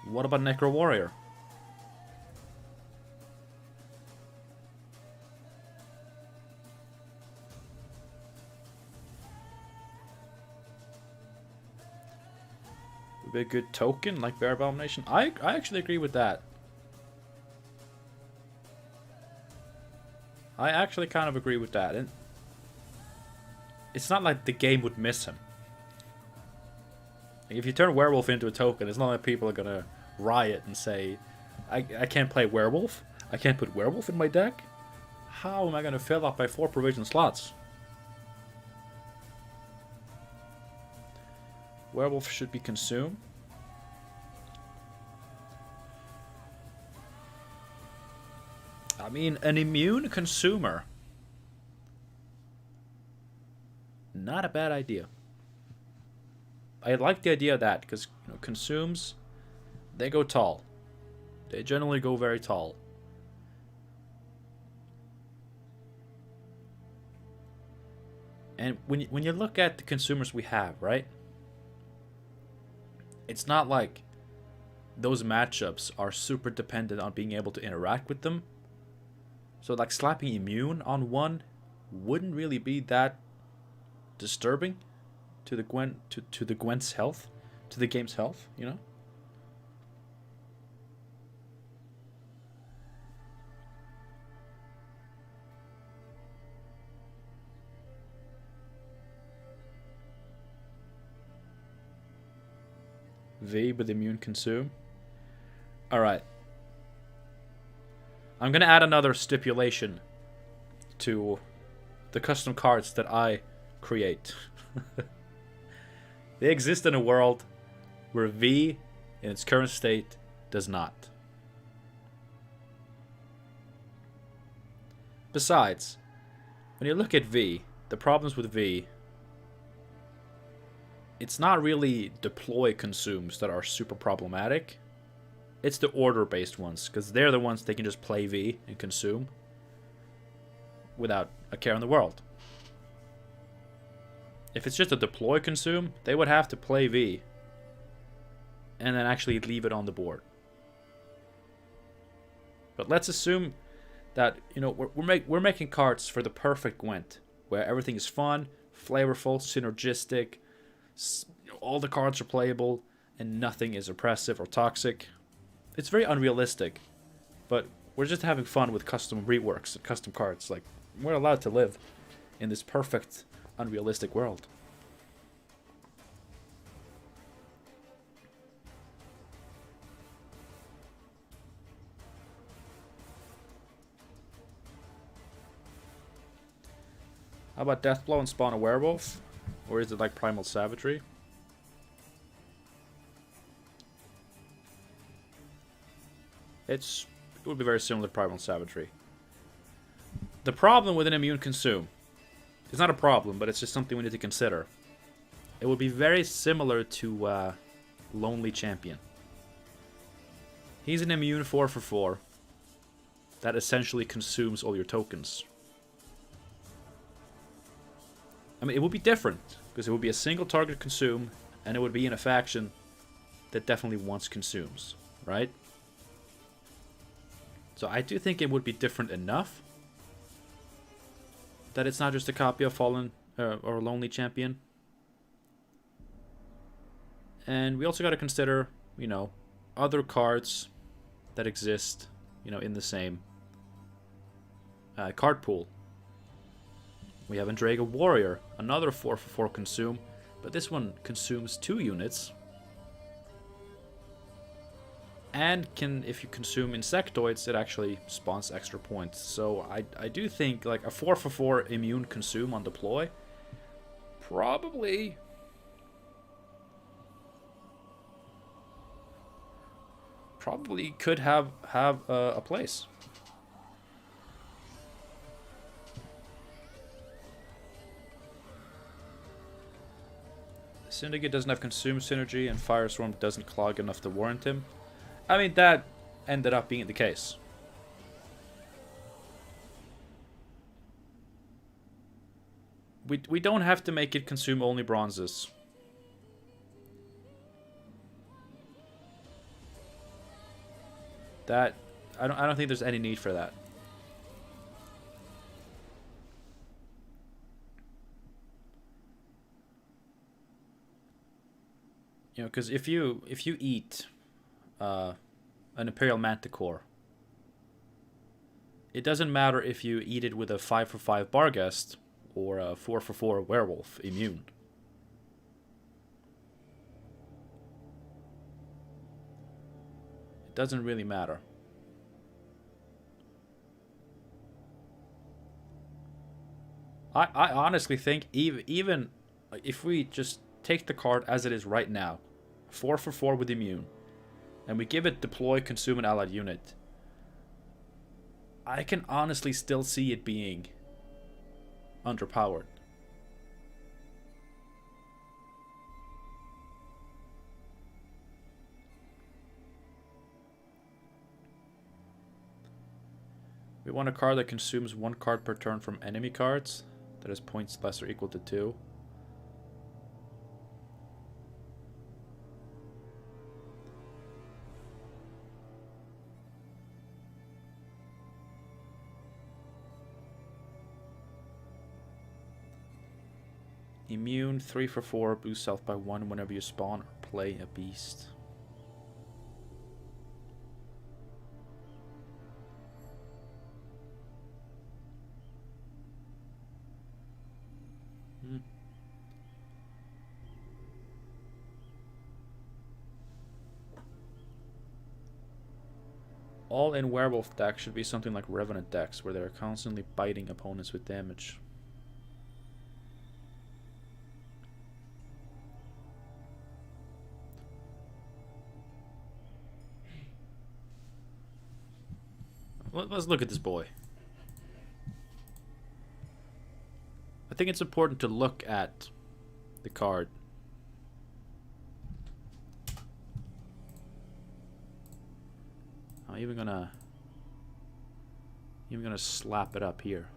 What about Necro Warrior? Would be a good token like Bear Abomination. I actually agree with that. I actually kind of agree with that. And it's not like the game would miss him. Like if you turn Werewolf into a token, it's not like people are gonna riot and say, I can't play Werewolf? I can't put Werewolf in my deck? How am I gonna fill up my 4 provision slots? Werewolf should be Consume. I mean, an immune consumer. Not a bad idea. I like the idea of that, because consumes, they go tall. They generally go very tall. And when you look at the consumers we have, right? It's not like those matchups are super dependent on being able to interact with them. So like slapping immune on one wouldn't really be that disturbing to the to the Gwent's health, to the game's health, you know? V with immune consume. Alright. I'm going to add another stipulation to the custom cards that I create. They exist in a world where V, in its current state, does not. Besides, when you look at V, the problems with V, it's not really deploy consumes that are super problematic. It's the order-based ones, because they're the ones they can just play V and consume without a care in the world. If it's just a deploy consume, they would have to play V and then actually leave it on the board. But let's assume that we're making cards for the perfect Gwent, where everything is fun, flavorful, synergistic, all the cards are playable, and nothing is oppressive or toxic. It's very unrealistic, but we're just having fun with custom reworks and custom cards. Like, we're allowed to live in this perfect, unrealistic world. How about Deathblow and spawn a werewolf? Or is it like Primal Savagery? It would be very similar to Primal Savagery. The problem with an immune consume, it's not a problem, but it's just something we need to consider. It would be very similar to Lonely Champion. He's an immune 4/4 that essentially consumes all your tokens. I mean, it would be different, because it would be a single target consume, and it would be in a faction that definitely once consumes, right? So I do think it would be different enough that it's not just a copy of Fallen or Lonely Champion. And we also got to consider, you know, other cards that exist, you know, in the same card pool. We have Andrega Warrior, another 4/4 consume, but this one consumes 2 units. And can, if you consume insectoids, it actually spawns extra points. So I do think like a 4/4 immune consume on deploy probably could have a place. Syndicate doesn't have consume synergy, and Firestorm doesn't clog enough to warrant him. I mean, that ended up being the case. We don't have to make it consume only bronzes. That I don't think there's any need for that. You know, because if you eat an Imperial Manticore, it doesn't matter if you eat it with a 5/5 Barghest or a 4/4 Werewolf immune. It doesn't really matter. I honestly think even if we just take the card as it is right now, 4/4 with immune, and we give it deploy, consume an allied unit, I can honestly still see it being underpowered. We want a card that consumes 1 card per turn from enemy cards that has points less or equal to 2. Immune 3/4, boost health by 1 whenever you spawn or play a beast. All in Werewolf decks should be something like Revenant decks, where they're constantly biting opponents with damage. Let's look at this boy. I think it's important to look at the card. I'm even gonna slap it up here.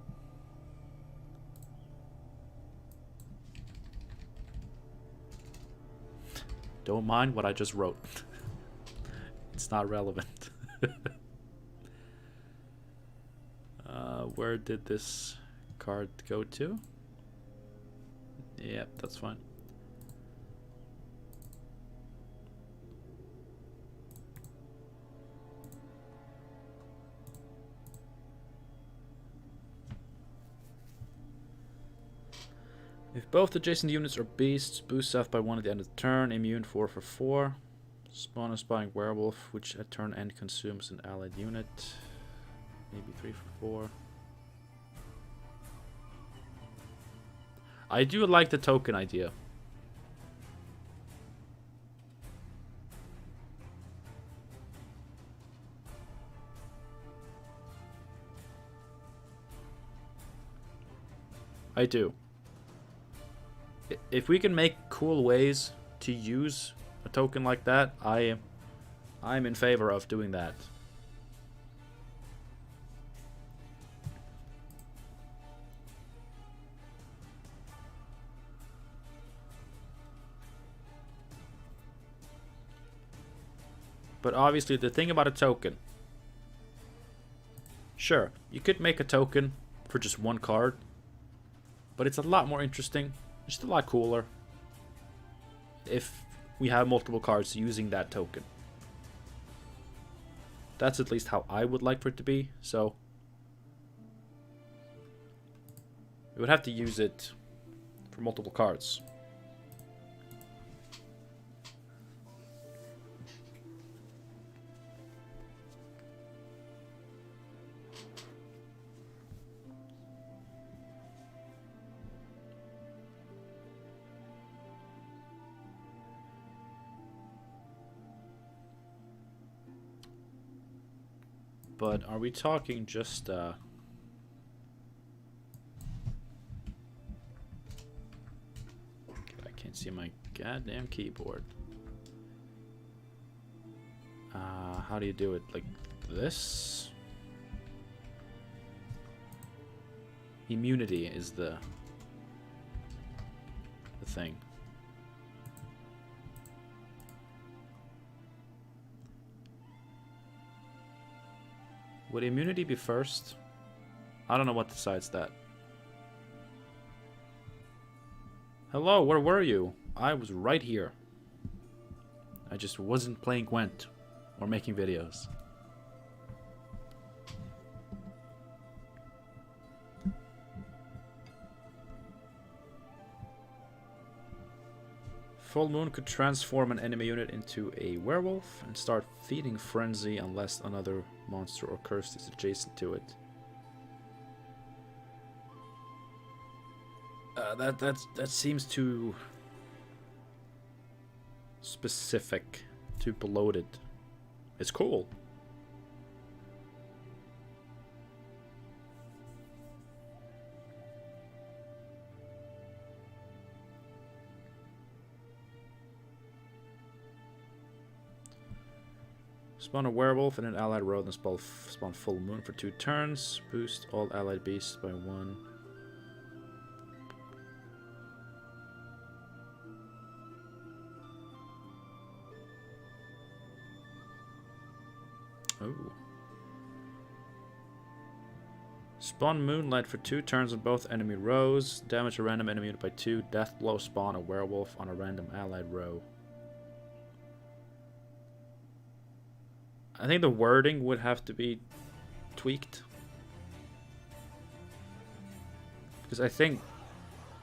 Don't mind what I just wrote. It's not relevant. Where did this card go to? Yep, that's fine. If both adjacent units are beasts, boost health by 1 at the end of the turn, immune 4/4. Spawn a spawning werewolf, which at turn end consumes an allied unit. Maybe 3/4. I do like the token idea. I do. If we can make cool ways to use a token like that, I'm in favor of doing that. But obviously the thing about a token, sure, you could make a token for just one card, but it's a lot more interesting, just a lot cooler, if we have multiple cards using that token. That's at least how I would like for it to be, so we would have to use it for multiple cards. But are we talking just I can't see my goddamn keyboard. How do you do it? Like this? Immunity is the thing. Would immunity be first? I don't know what decides that. Hello, where were you? I was right here. I just wasn't playing Gwent or making videos. Full Moon could transform an enemy unit into a werewolf and start feeding frenzy unless another monster or curse is adjacent to it. That seems too specific, too bloated. It's cool. Spawn a werewolf and an allied rogue and spawn Full Moon for 2 turns. Boost all allied beasts by 1. Oh. Spawn Moonlight for 2 turns on both enemy rows. Damage a random enemy unit by 2. Death blow spawn a werewolf on a random allied row. I think the wording would have to be tweaked. Because I think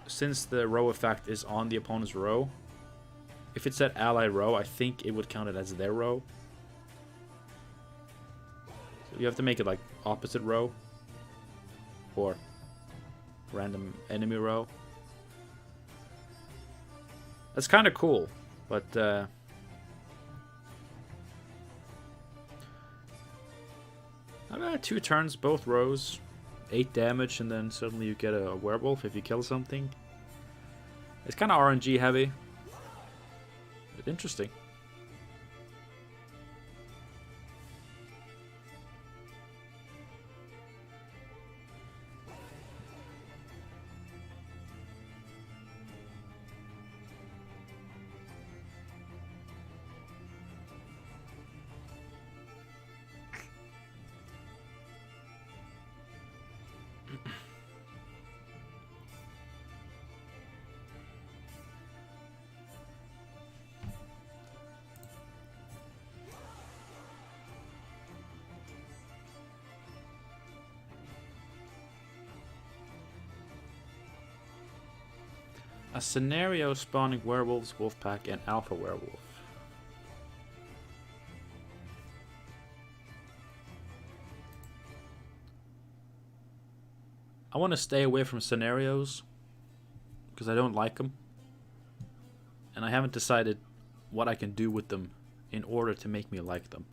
since the row effect is on the opponent's row, if it said allied row, I think it would count it as their row. So you have to make it like opposite row or random enemy row. That's kind of cool, but I got 2 turns, both rows, 8 damage, and then suddenly you get a werewolf if you kill something. It's kind of RNG heavy, but interesting. A scenario spawning werewolves, wolfpack, and alpha werewolf. I want to stay away from scenarios because I don't like them. And I haven't decided what I can do with them in order to make me like them.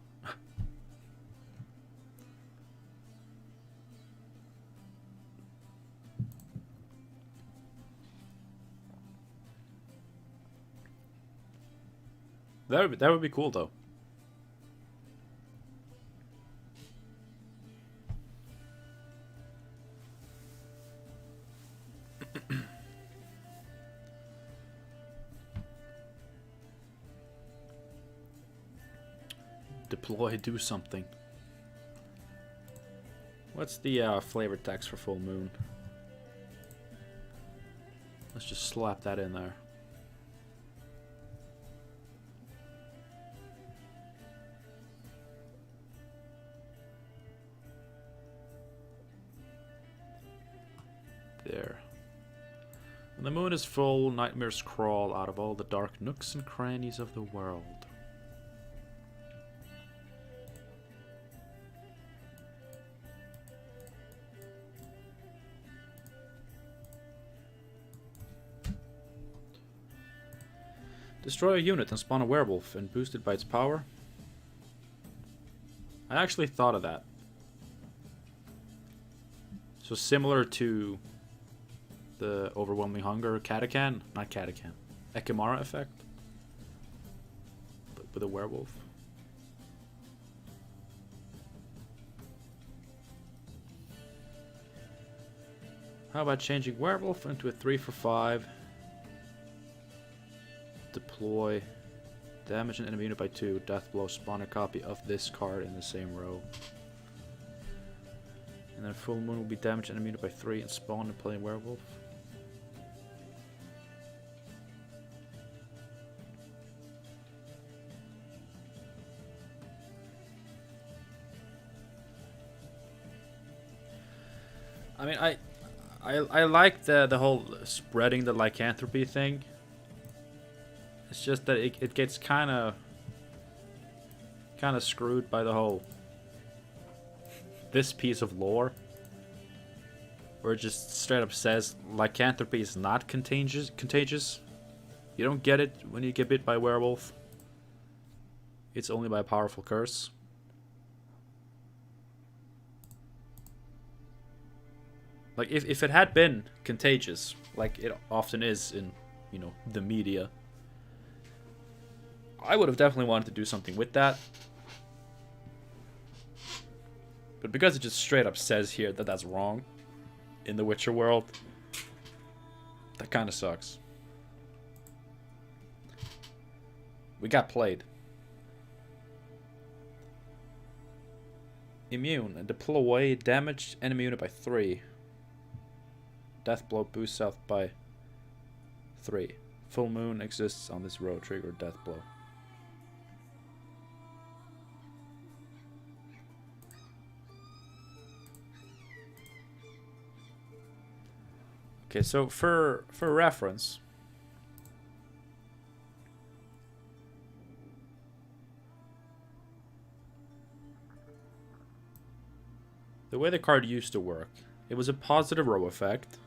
That would be cool though. Deploy, do something. What's the flavor text for full moon? Let's just slap that in there. There. When the moon is full, nightmares crawl out of all the dark nooks and crannies of the world. Destroy a unit and spawn a werewolf and boost it by its power. I actually thought of that. So similar to the Overwhelming Hunger Katakan, not Katakan, Ekimara effect, but with a werewolf. How about changing werewolf into a 3 for 5? Deploy, damage an enemy unit by 2, death blow, spawn a copy of this card in the same row. And then full moon will be damage enemy unit by 3 and spawn and play werewolf. I mean, I like the whole spreading the lycanthropy thing. It's just that it gets kind of screwed by the whole this piece of lore, where it just straight up says lycanthropy is not contagious. You don't get it when you get bit by a werewolf. It's only by a powerful curse. Like if it had been contagious, like it often is in, you know, the media, I would have definitely wanted to do something with that. But because it just straight up says here that that's wrong in the Witcher world, that kind of sucks. We got played. Immune. Deploy, damage enemy unit by 3. Death blow boosts health by 3. Full moon exists on this row. Trigger death blow. Okay, so for reference, the way the card used to work, it was a positive row effect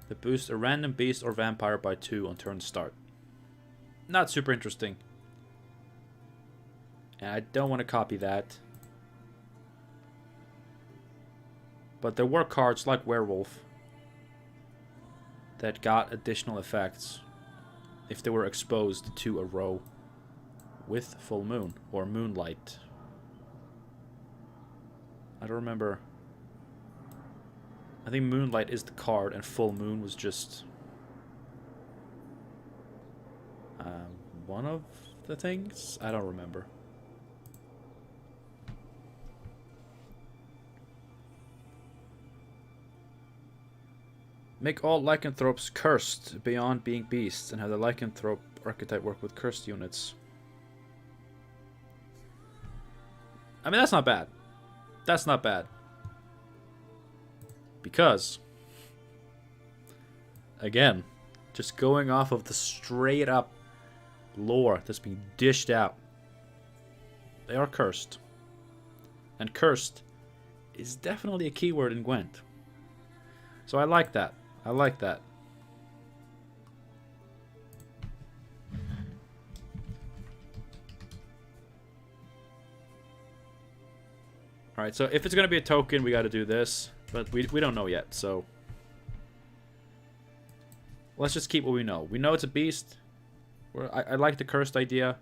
that boosts a random beast or vampire by 2 on turn start. Not super interesting. And I don't want to copy that. But there were cards like Werewolf that got additional effects if they were exposed to a row with full moon or moonlight. I don't remember. I think moonlight is the card and full moon was just one of the things. I don't remember. Make all lycanthropes cursed beyond being beasts and have the lycanthrope archetype work with cursed units. I mean, that's not bad. That's not bad. Because, again, just going off of the straight up lore that's being dished out, they are cursed. And cursed is definitely a keyword in Gwent. So I like that. I like that. Alright, so if it's going to be a token, we got to do this. But we don't know yet, so... Let's just keep what we know. We know it's a beast. I like the cursed idea.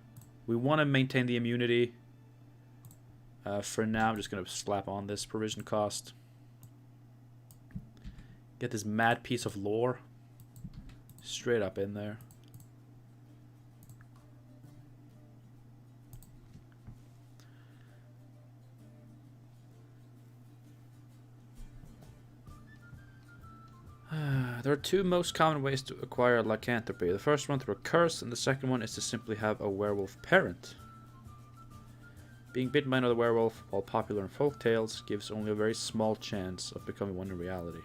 We want to maintain the immunity. For now, I'm just going to slap on this provision cost. Get this mad piece of lore. Straight up in there. There are two most common ways to acquire lycanthropy. The first one through a curse, and the second one is to simply have a werewolf parent. Being bitten by another werewolf, while popular in folk tales, gives only a very small chance of becoming one in reality.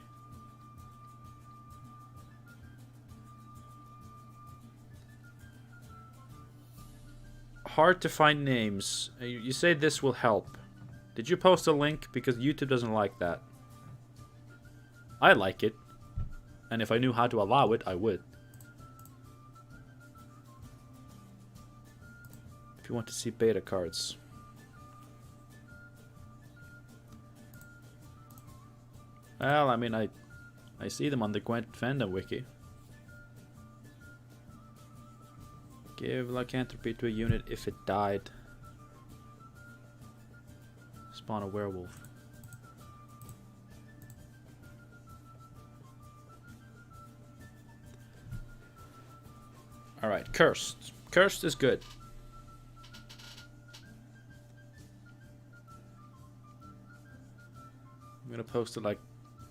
Hard to find names. You say this will help. Did you post a link? Because YouTube doesn't like that. I like it. And if I knew how to allow it, I would. If you want to see beta cards. Well, I mean, I see them on the Gwent Fandom wiki. Give lycanthropy to a unit if it died. Spawn a werewolf. Alright, cursed. Cursed is good. I'm gonna post it like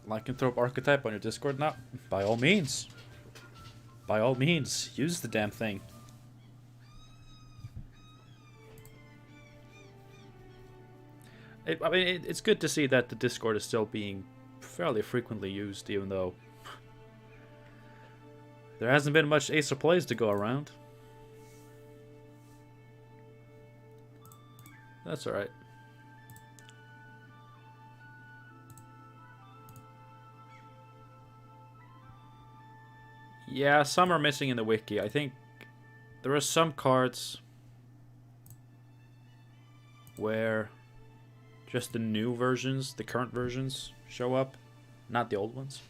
lycanthrope archetype on your Discord now. By all means. By all means, use the damn thing. I mean, it's good to see that the Discord is still being fairly frequently used, even though there hasn't been much Ace of Plays to go around. That's alright. Yeah, some are missing in the wiki. I think there are some cards where just the new versions, the current versions, show up, not the old ones.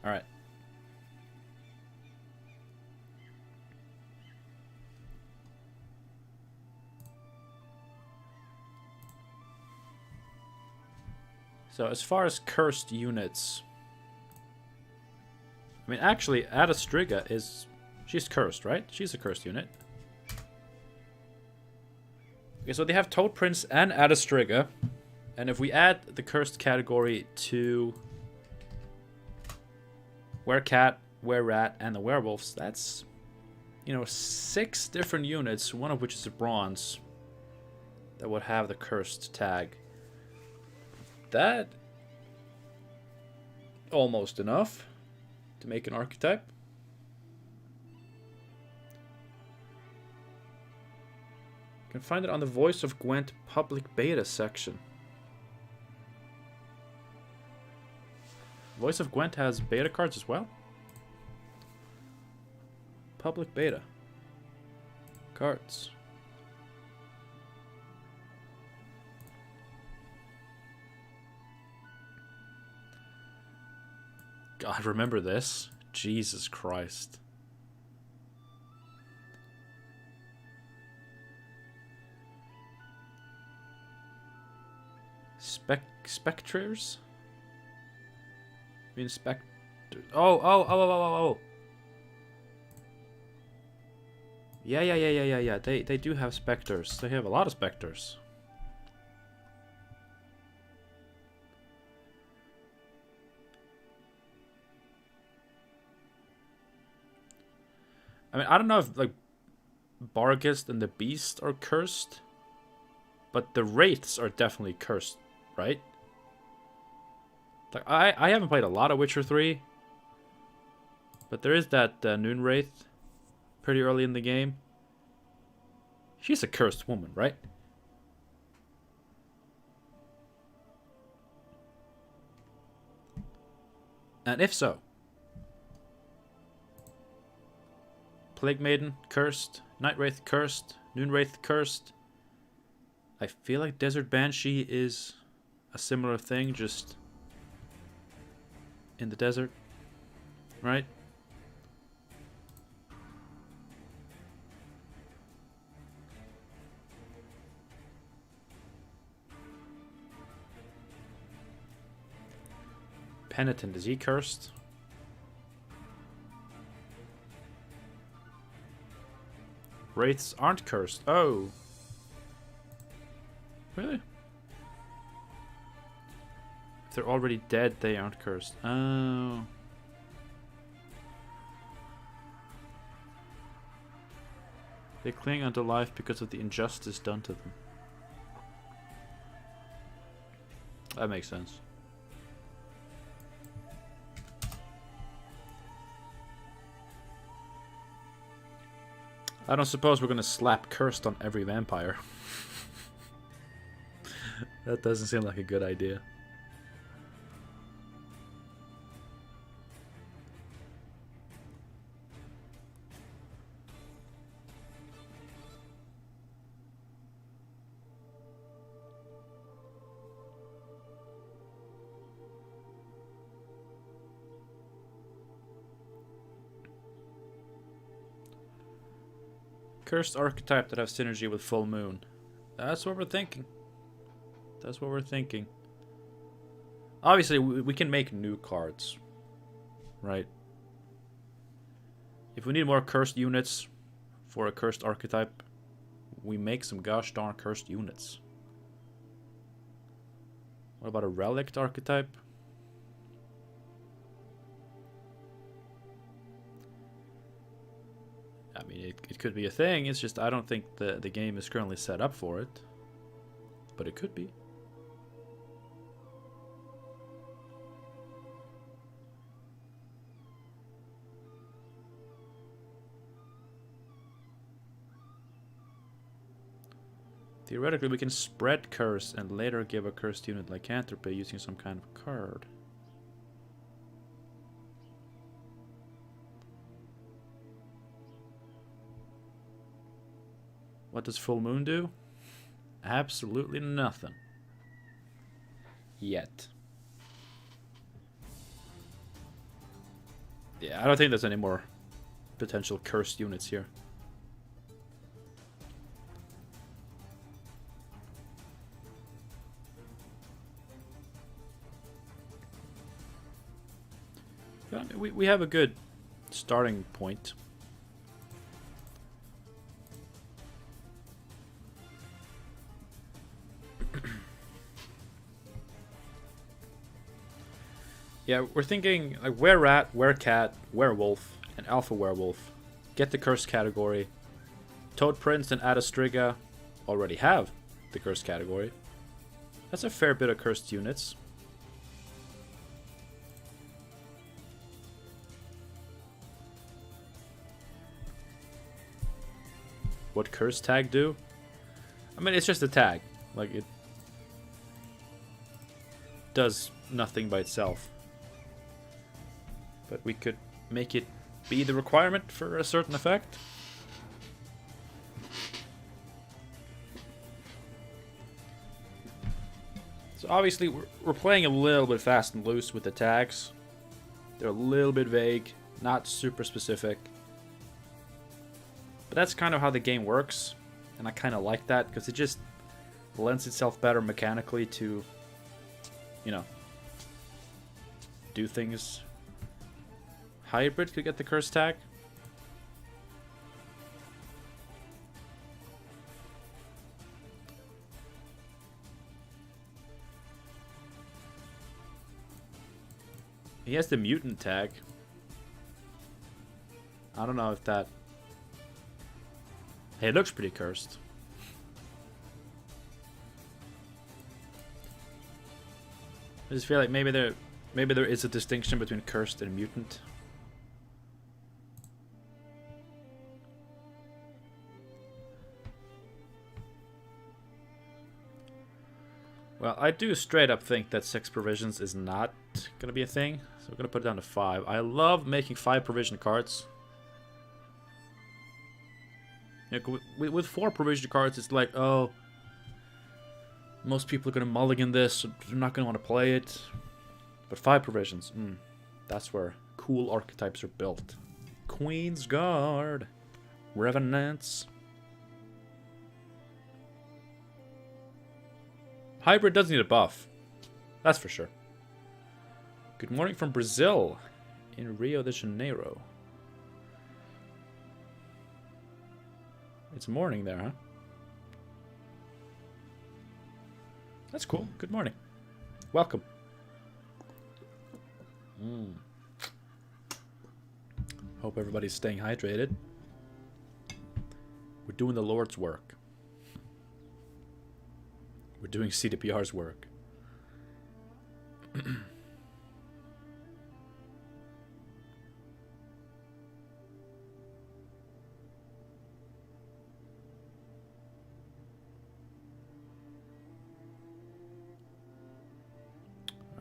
Alright. So as far as cursed units, I mean, actually, Adastriga is... She's cursed, right? She's a cursed unit. Okay, so they have Toad Prince and Adastriga. And if we add the cursed category to Werecat, Wererat, and the werewolves, that's, you know, 6 different units, one of which is a bronze, that would have the cursed tag. That almost enough to make an archetype. You can find it on the Voice of Gwent public beta section. Voice of Gwent has beta cards as well. Public beta. Cards. God, remember this? Jesus Christ. Spectres? I mean, oh. Yeah. They do have specters. They have a lot of specters. I mean, I don't know if, like, Barghest and the Beast are cursed, but the Wraiths are definitely cursed, right? Like, I haven't played a lot of Witcher 3, but there is that Noon Wraith pretty early in the game. She's a cursed woman, right? And if so, Plague Maiden, cursed. Night Wraith, cursed. Noonwraith Cursed. I feel like Desert Banshee is a similar thing, just in the desert, right? Penitent, is he cursed? Wraiths aren't cursed. Oh. Really? If they're already dead, they aren't cursed. Oh. They cling onto life because of the injustice done to them. That makes sense. I don't suppose we're gonna slap cursed on every vampire. That doesn't seem like a good idea. Cursed archetype that have synergy with full moon. That's what we're thinking. That's what we're thinking. Obviously, we can make new cards, right? If we need more cursed units for a cursed archetype, we make some gosh darn cursed units. What about a relict archetype? I mean, it could be a thing. It's just I don't think the game is currently set up for it. But it could be. Theoretically, we can spread curse and later give a cursed unit lycanthropy using some kind of card. What does full moon do? Absolutely nothing. Yet. Yeah, I don't think there's any more potential cursed units here. We have a good starting point. Yeah, we're thinking like were-rat, were-cat, werewolf, and alpha werewolf. Get the curse category. Toad Prince and Adastriga already have the curse category. That's a fair bit of cursed units. What curse tag do? I mean, it's just a tag. Like, it does nothing by itself. But we could make it be the requirement for a certain effect. So obviously we're playing a little bit fast and loose with the tags. They're a little bit vague, not super specific. But that's kind of how the game works, and I kind of like that because it just lends itself better mechanically to, you know, do things. Hybrid could get the curse tag. He has the mutant tag. I don't know if that... Hey, it looks pretty cursed. I just feel like maybe there is a distinction between cursed and mutant. Well, I do straight up think that 6 provisions is not going to be a thing. So we're going to put it down to 5. I love making 5 provision cards. You know, with 4 provision cards, it's like, oh, most people are going to mulligan this, so they're not going to want to play it. But 5 provisions, that's where cool archetypes are built. Queen's Guard, Revenants. Hybrid does need a buff, that's for sure. Good morning from Brazil, in Rio de Janeiro. It's morning there, huh? That's cool. Good morning. Welcome. Hope everybody's staying hydrated. We're doing the Lord's work. We're doing CDPR's work.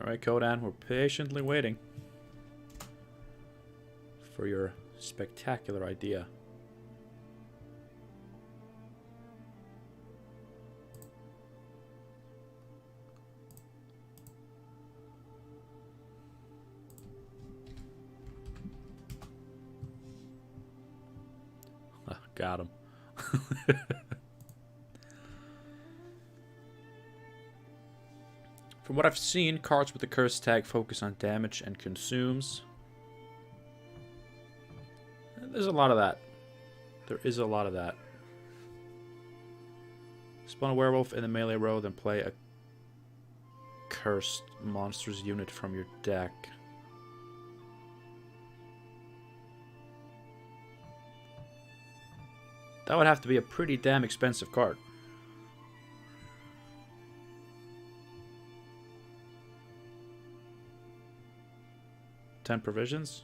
Alright, Kodan, we're patiently waiting for your spectacular idea. Got him. From what I've seen, cards with the curse tag focus on damage and consumes. There's a lot of that. There is a lot of that. Spawn a werewolf in the melee row, then play a cursed monsters unit from your deck. That would have to be a pretty damn expensive card. Ten provisions.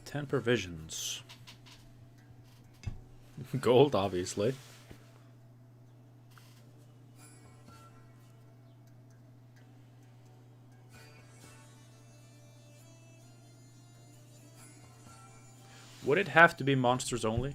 Ten provisions. Gold, obviously. Would it have to be monsters only?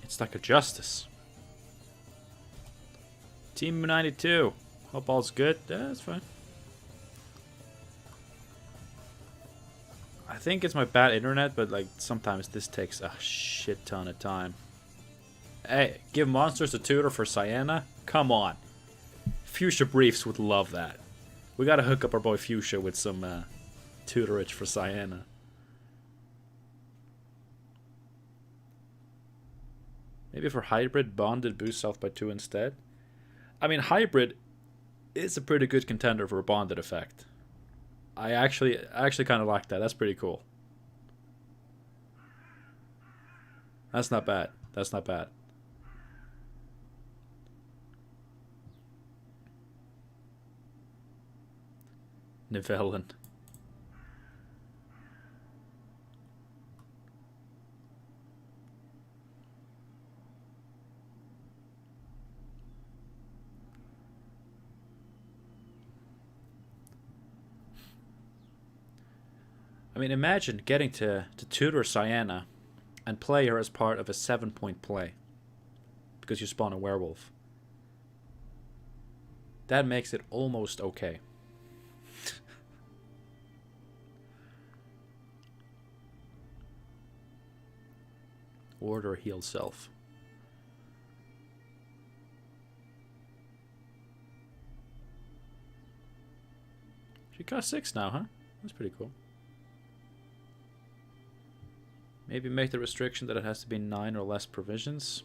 It's like a justice. Team 92. Hope all's good. Yeah, that's fine. I think it's my bad internet, but like sometimes this takes a shit ton of time. Hey, give monsters a tutor for Sienna? Come on. Fuchsia Briefs would love that. We gotta hook up our boy Fuchsia with some tutorage for Sienna. Maybe for hybrid, bonded boost self by 2 instead. I mean, hybrid is a pretty good contender for a bonded effect. I actually kind of like that. That's pretty cool. That's not bad. That's not bad. Nivellen. I mean, imagine getting to tutor Sienna and play her as part of a 7-point play because you spawn a werewolf. That makes it almost okay. Order heal self. She costs 6 now, huh? That's pretty cool. Maybe make the restriction that it has to be 9 or less provisions.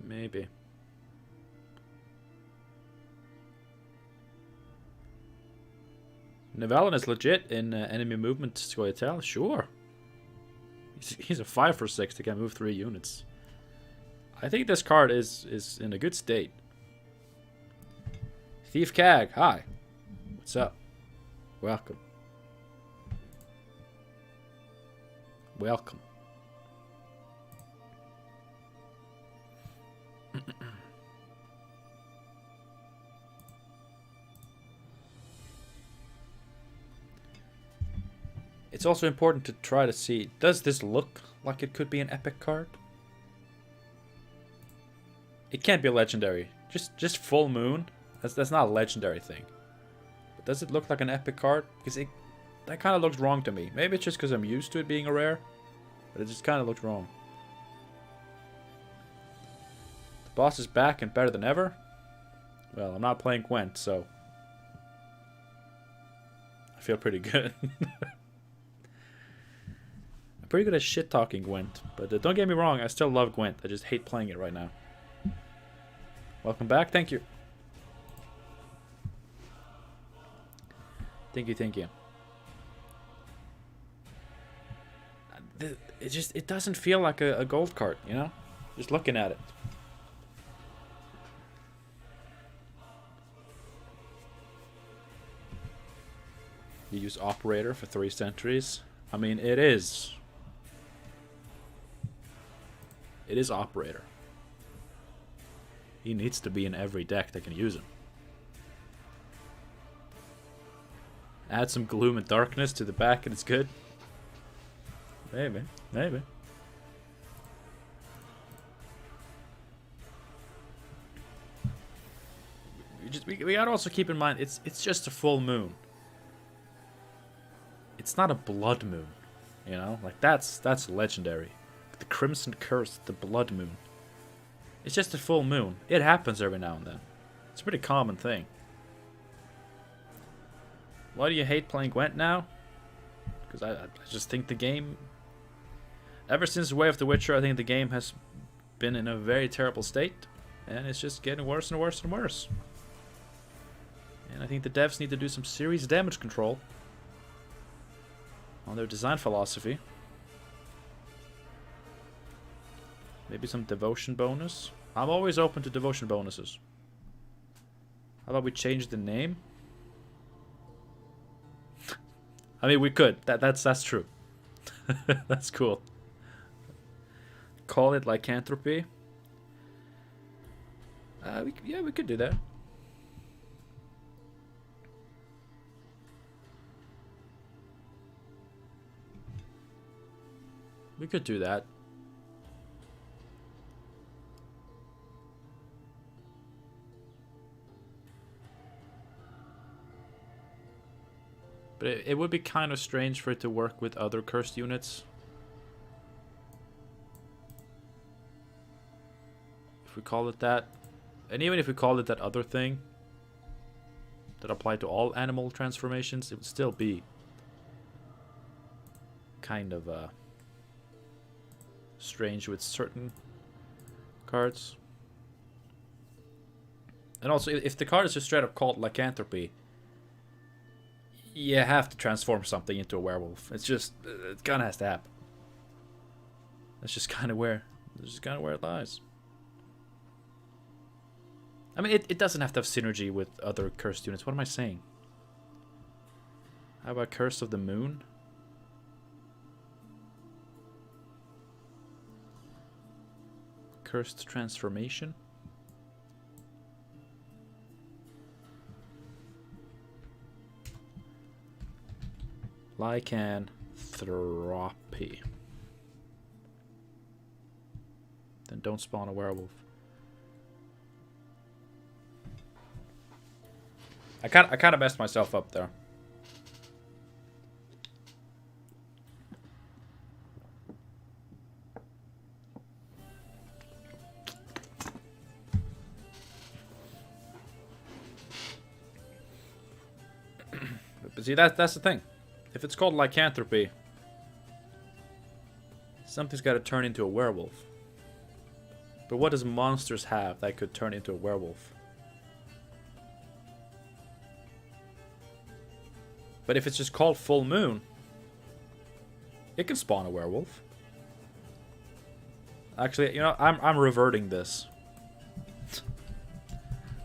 Maybe. Nevalin is legit in enemy movement Scoia'tael, sure. He's a 5 for 6 that can move 3 units. I think this card is in a good state. Thief Cag, hi. What's up? Welcome. Welcome. It's also important to try to see, does this look like it could be an epic card? It can't be a legendary. Just full moon. That's not a legendary thing. But does it look like an epic card? Because that kind of looks wrong to me. Maybe it's just because I'm used to it being a rare, but it just kind of looks wrong. The boss is back and better than ever. Well, I'm not playing Gwent, so I feel pretty good. I'm pretty good at shit-talking Gwent, but don't get me wrong, I still love Gwent. I just hate playing it right now. Welcome back, thank you. Thank you, thank you. It doesn't feel like a gold card, you know? Just looking at it. You use Operator for 3 centuries. I mean, it is. It is Operator. He needs to be in every deck that can use him. Add some Gloom and Darkness to the back and it's good. Maybe, maybe. We gotta also keep in mind it's just a full moon. It's not a blood moon, you know? Like that's legendary. The Crimson Curse, the blood moon. It's just a full moon. It happens every now and then. It's a pretty common thing. Why do you hate playing Gwent now? Because I just think the game... Ever since Way of the Witcher, I think the game has been in a very terrible state. And it's just getting worse and worse and worse. And I think the devs need to do some serious damage control on their design philosophy. Maybe some devotion bonus. I'm always open to devotion bonuses. How about we change the name? I mean, we could. That's true. That's cool. Call it lycanthropy. Yeah, we could do that. We could do that. But it would be kind of strange for it to work with other cursed units. If we call it that. And even if we call it that other thing that applied to all animal transformations, it would still be kind of strange with certain cards. And also, if the card is just straight up called lycanthropy, you have to transform something into a werewolf. It's just, it kind of has to happen. That's just kind of where it lies. I mean, it doesn't have to have synergy with other cursed units. What am I saying? How about Curse of the Moon? Cursed Transformation? Lycanthropy. Then don't spawn a werewolf. I kind of messed myself up there. But see, that's the thing. If it's called lycanthropy, something's got to turn into a werewolf. But what does monsters have that could turn into a werewolf? But if it's just called full moon, it can spawn a werewolf. Actually, you know, I'm reverting this.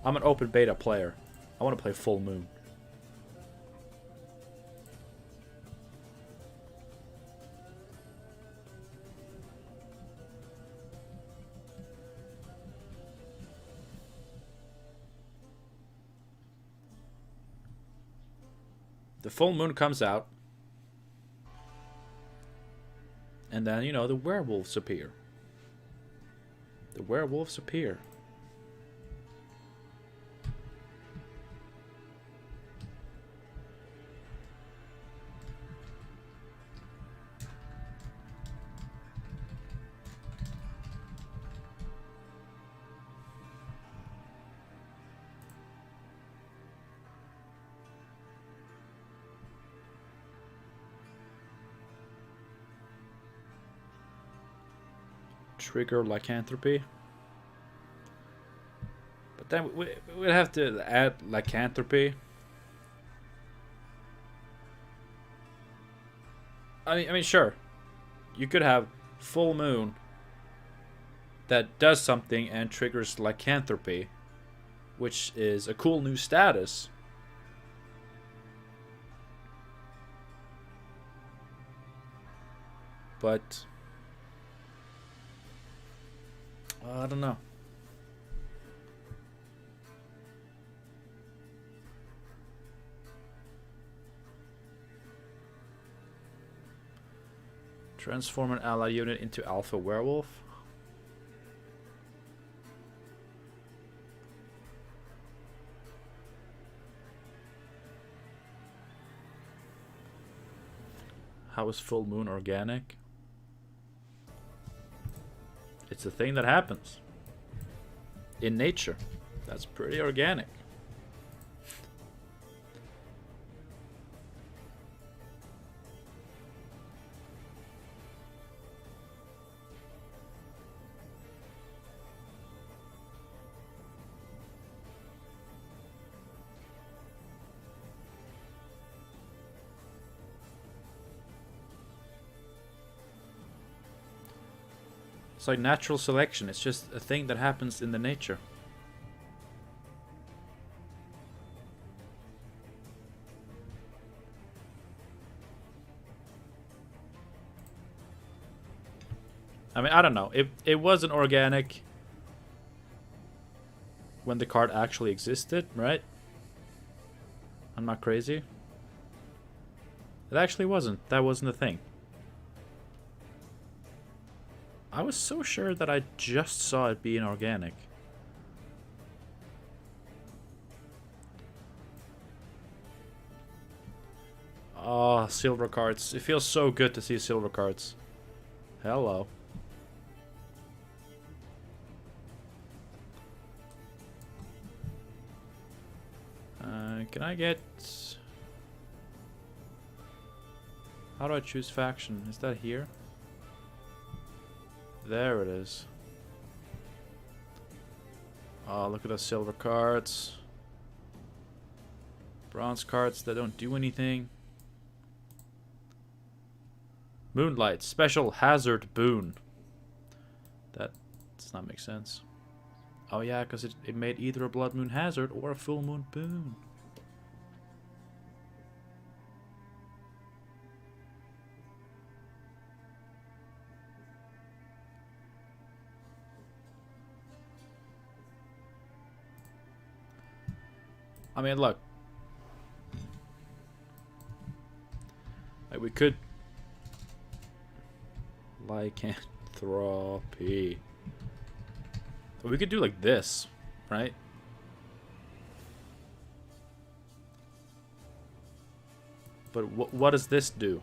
I'm an open beta player. I want to play full moon. The full moon comes out. And then, you know, the werewolves appear. The werewolves appear. Trigger lycanthropy. But then we'd have to add lycanthropy. I mean, sure. You could have full moon that does something and triggers lycanthropy, which is a cool new status. But I don't know. Transform an ally unit into alpha werewolf. How is full moon organic? It's a thing that happens in nature. That's pretty organic. It's like natural selection. It's just a thing that happens in the nature. I mean, I don't know. It wasn't organic when the card actually existed, right? I'm not crazy. It actually wasn't. That wasn't a thing. I was so sure that I just saw it being organic. Oh, silver cards. It feels so good to see silver cards. Hello. Can I get... How do I choose faction? Is that here? There it is. Oh, look at those silver cards. Bronze cards that don't do anything. Moonlight. Special hazard boon. That does not make sense. Oh yeah, because it made either a blood moon hazard or a full moon boon. I mean, look. Like, we could... Lycanthropy. We could do like this, right? But what does this do?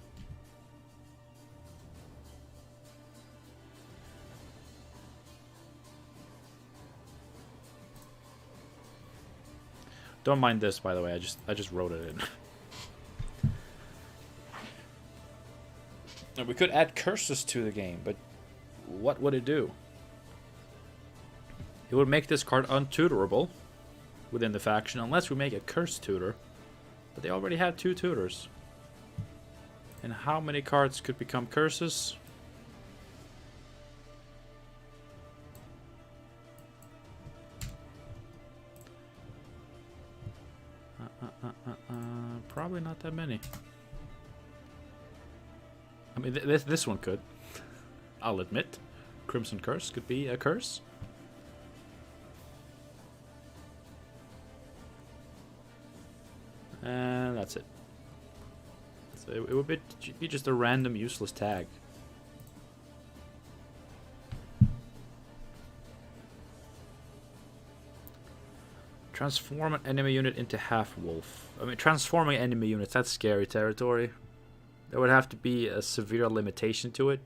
Don't mind this, by the way. I just wrote it in. And we could add curses to the game, but what would it do? It would make this card untutorable within the faction, unless we make a curse tutor. But they already had 2 tutors. And how many cards could become curses? Probably not that many. I mean, this one could. I'll admit. Crimson Curse could be a curse. And that's it. So it would be just a random useless tag. Transform an enemy unit into half-wolf. I mean, transforming enemy units, that's scary territory. There would have to be a severe limitation to it.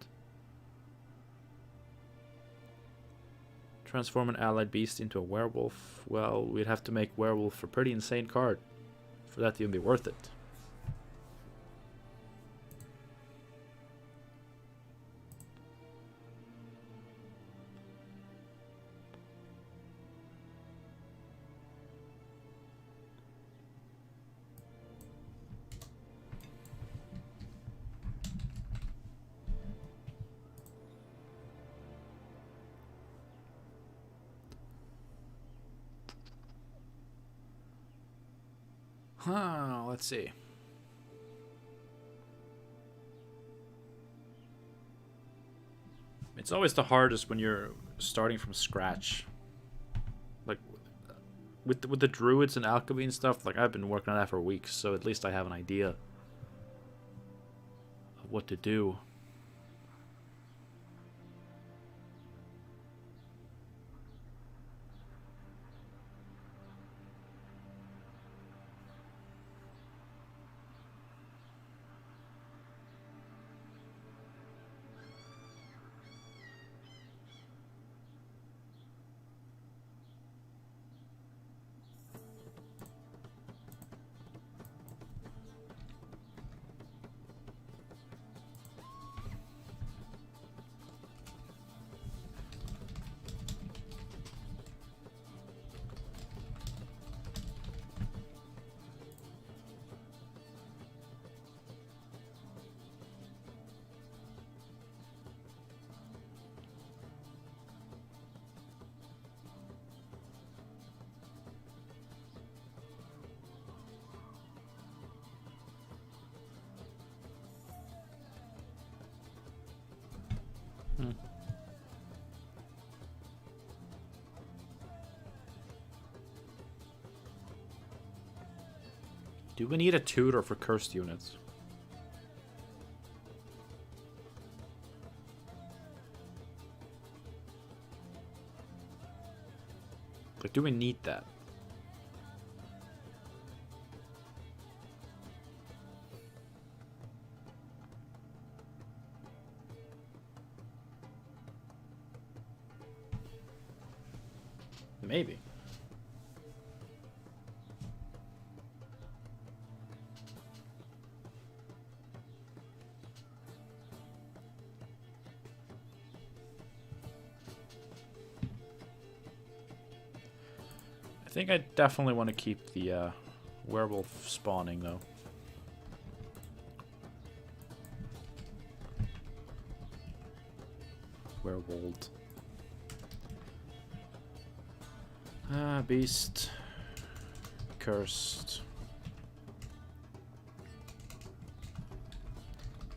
Transform an allied beast into a werewolf. Well, we'd have to make werewolf a pretty insane card for that to even be worth it. Let's see. It's always the hardest when you're starting from scratch. Like with the druids and alchemy and stuff, like I've been working on that for weeks, so at least I have an idea of what to do. Do we need a tutor for cursed units? Like, do we need that? Maybe. I think I definitely want to keep the werewolf spawning, though. Werewolf. Beast. Cursed.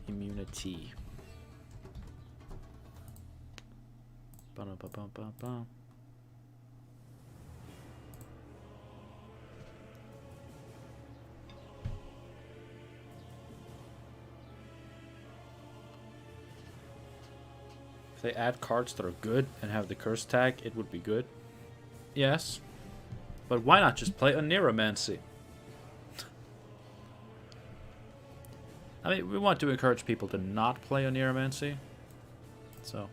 Immunity. Ba-da-ba-ba-ba-ba. If they add cards that are good and have the curse tag, it would be good. Yes. But why not just play a Neuromancy? I mean, we want to encourage people to not play a Neuromancy. So.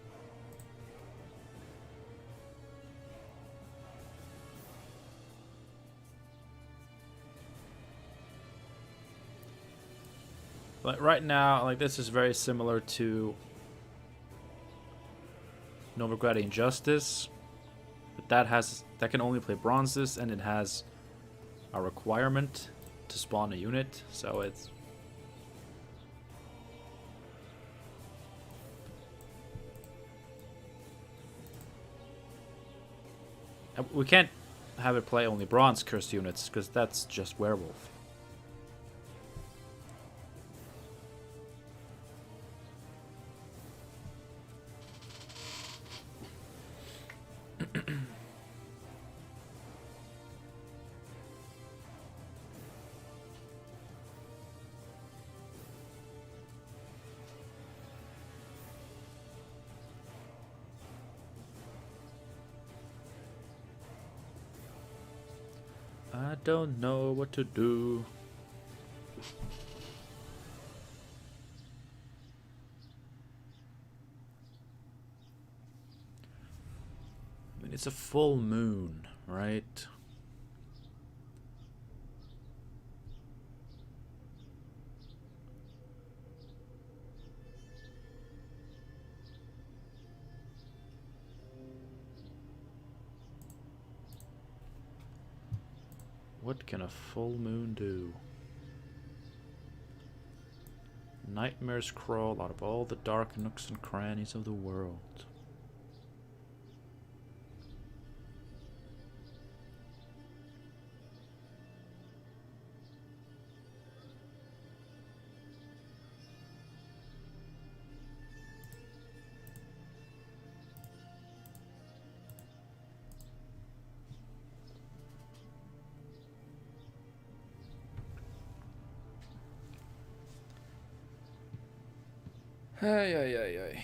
But right now, like, this is very similar to Novigrad Injustice. But that can only play bronzes, and it has a requirement to spawn a unit, so it's... We can't have it play only bronze cursed units, because that's just Werewolf. I don't know what to do. I mean, it's a full moon, right? What can a full moon do? Nightmares crawl out of all the dark nooks and crannies of the world. Ay, ay, ay, ay.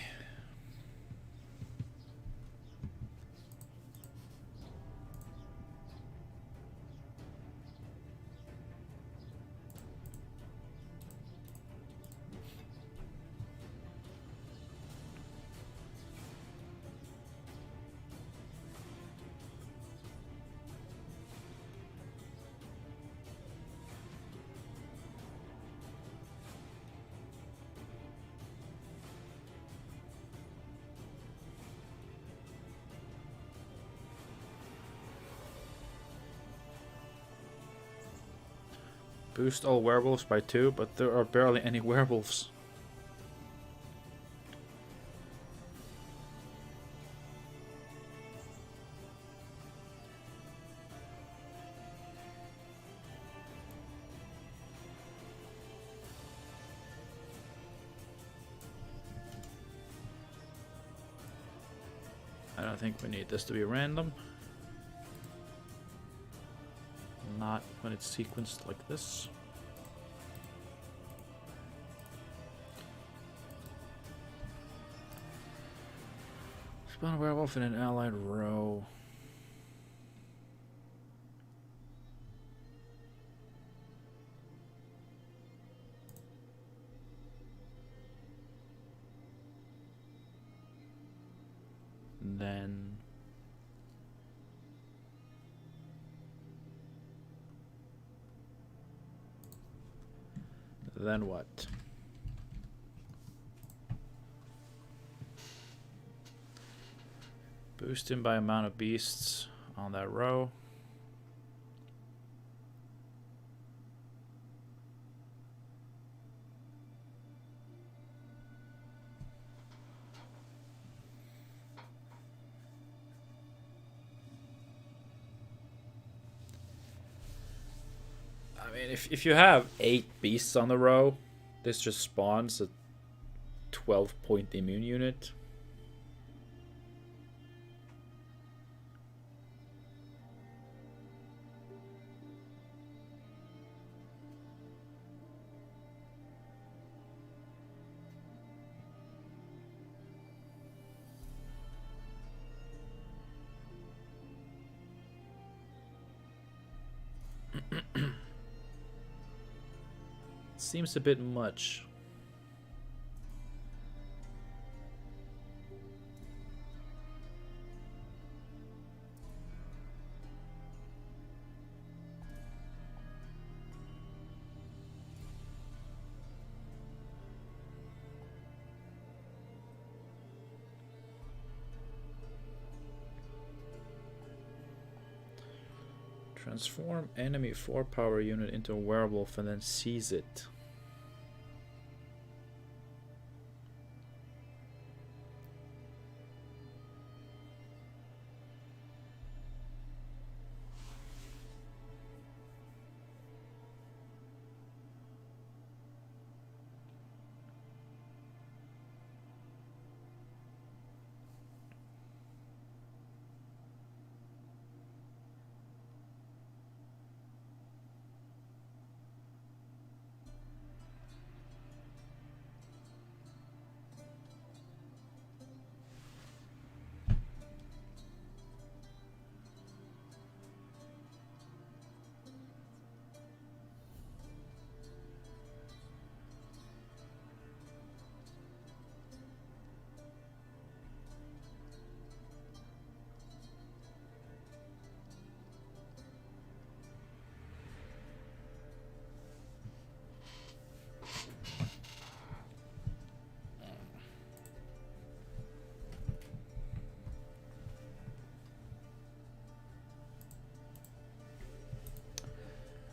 Boost all werewolves by 2, but there are barely any werewolves. I don't think we need this to be random. Not when it's sequenced like this. Spawn a werewolf in an allied row. Then what? Boost him by amount of beasts on that row. I mean, if you have 8 beasts on the row, this just spawns a 12-point immune unit. Seems a bit much. Transform enemy 4 power unit into a werewolf and then seize it.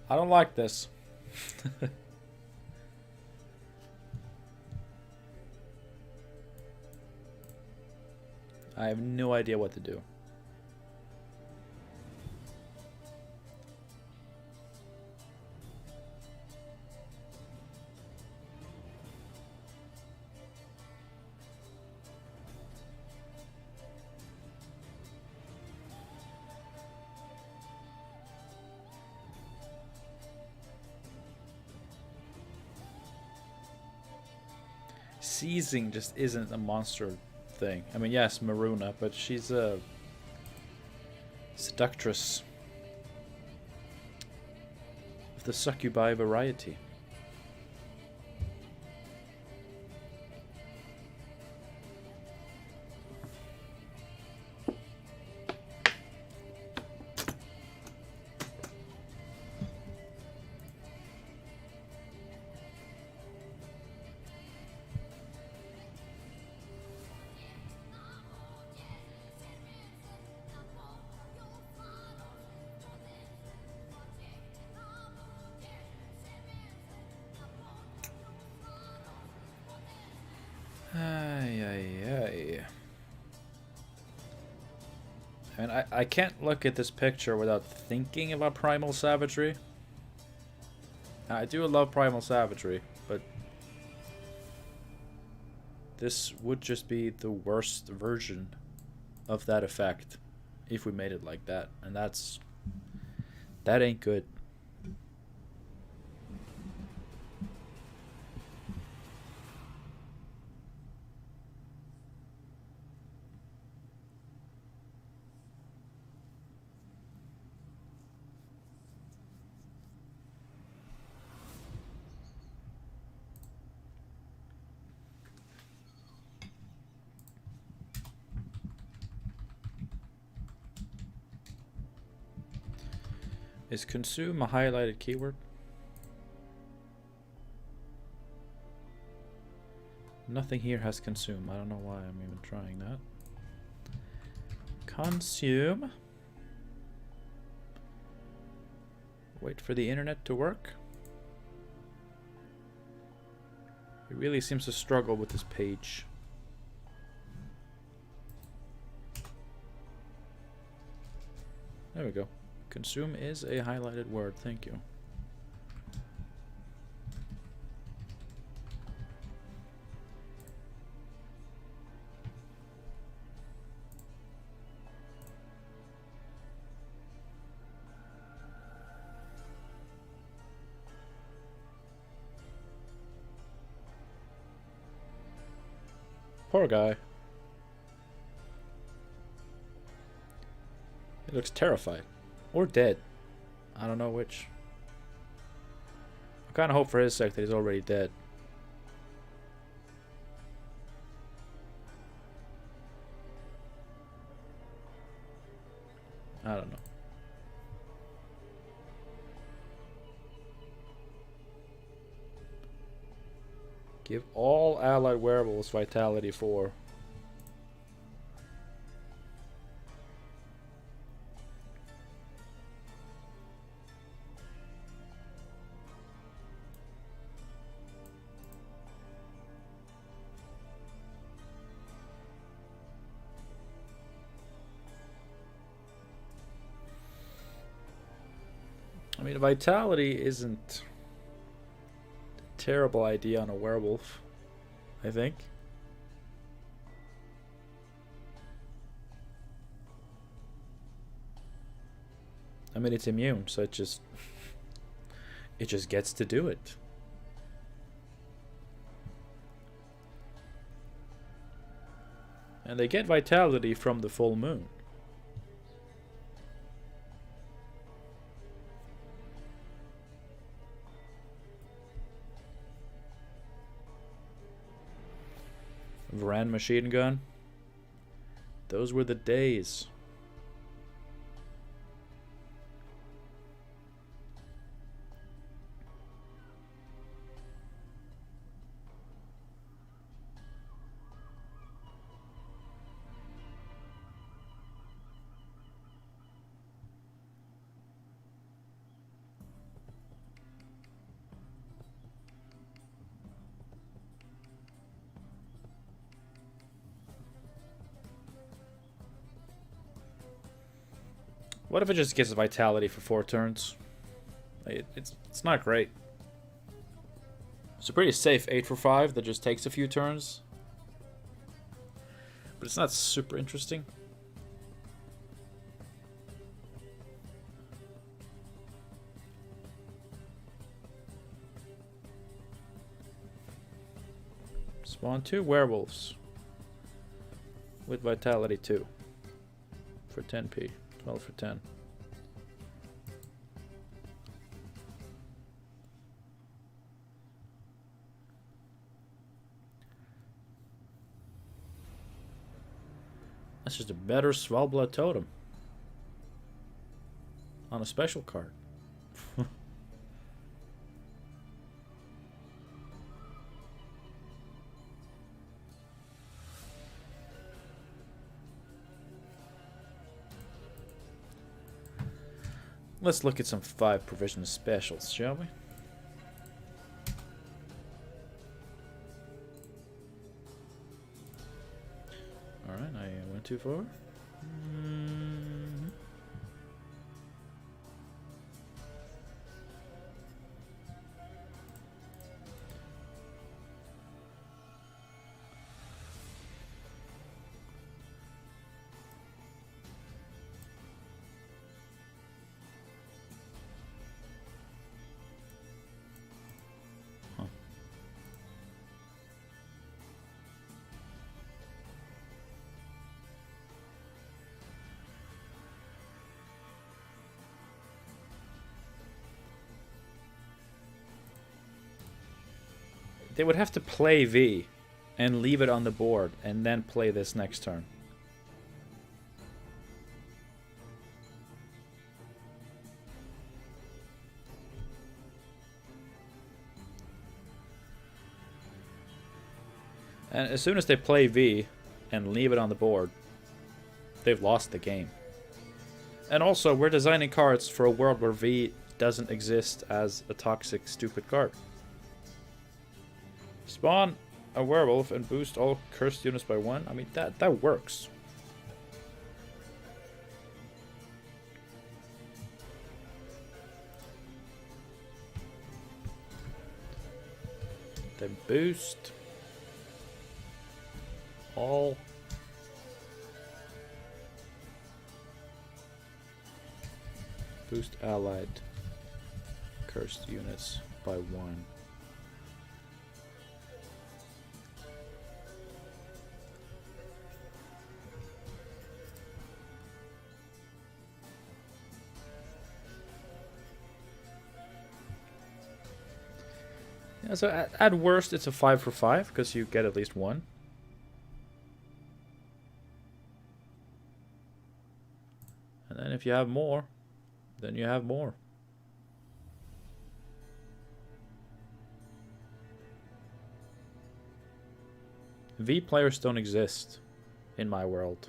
I don't like this. I have no idea what to do. Seizing just isn't a monster thing. I mean, yes, Maruna, but she's a seductress of the succubi variety. I mean, I can't look at this picture without thinking about primal savagery. I do love primal savagery, but this would just be the worst version of that effect if we made it like that, and that ain't good. Is consume a highlighted keyword? Nothing here has consume. I don't know why I'm even trying that. Consume. Wait for the internet to work. It really seems to struggle with this page. There we go. Consume is a highlighted word, thank you. Poor guy. He looks terrified. Or dead. I don't know which. I kind of hope for his sake that he's already dead. I don't know. Give all allied werewolves vitality 4. I mean, vitality isn't a terrible idea on a werewolf, I think. I mean, it's immune, so it just gets to do it. And they get vitality from the full moon. Varan machine gun. Those were the days. What if it just gets vitality for 4 turns? It's not great. It's a pretty safe 8 for 5 that just takes a few turns. But it's not super interesting. Spawn 2 werewolves. With vitality 2. For 10p. 12 for 10. That's just a better Svalbard totem. On a special card. Let's look at some 5 provision specials, shall we? Alright, I went too far. They would have to play V and leave it on the board and then play this next turn. And as soon as they play V and leave it on the board, they've lost the game. And also, we're designing cards for a world where V doesn't exist as a toxic, stupid card. Spawn a werewolf and boost all cursed units by 1. I mean, that works. Then boost all boost allied cursed units by 1. Yeah, so at worst it's a 5 for 5 because you get at least 1. And then if you have more, then you have more. V players don't exist in my world.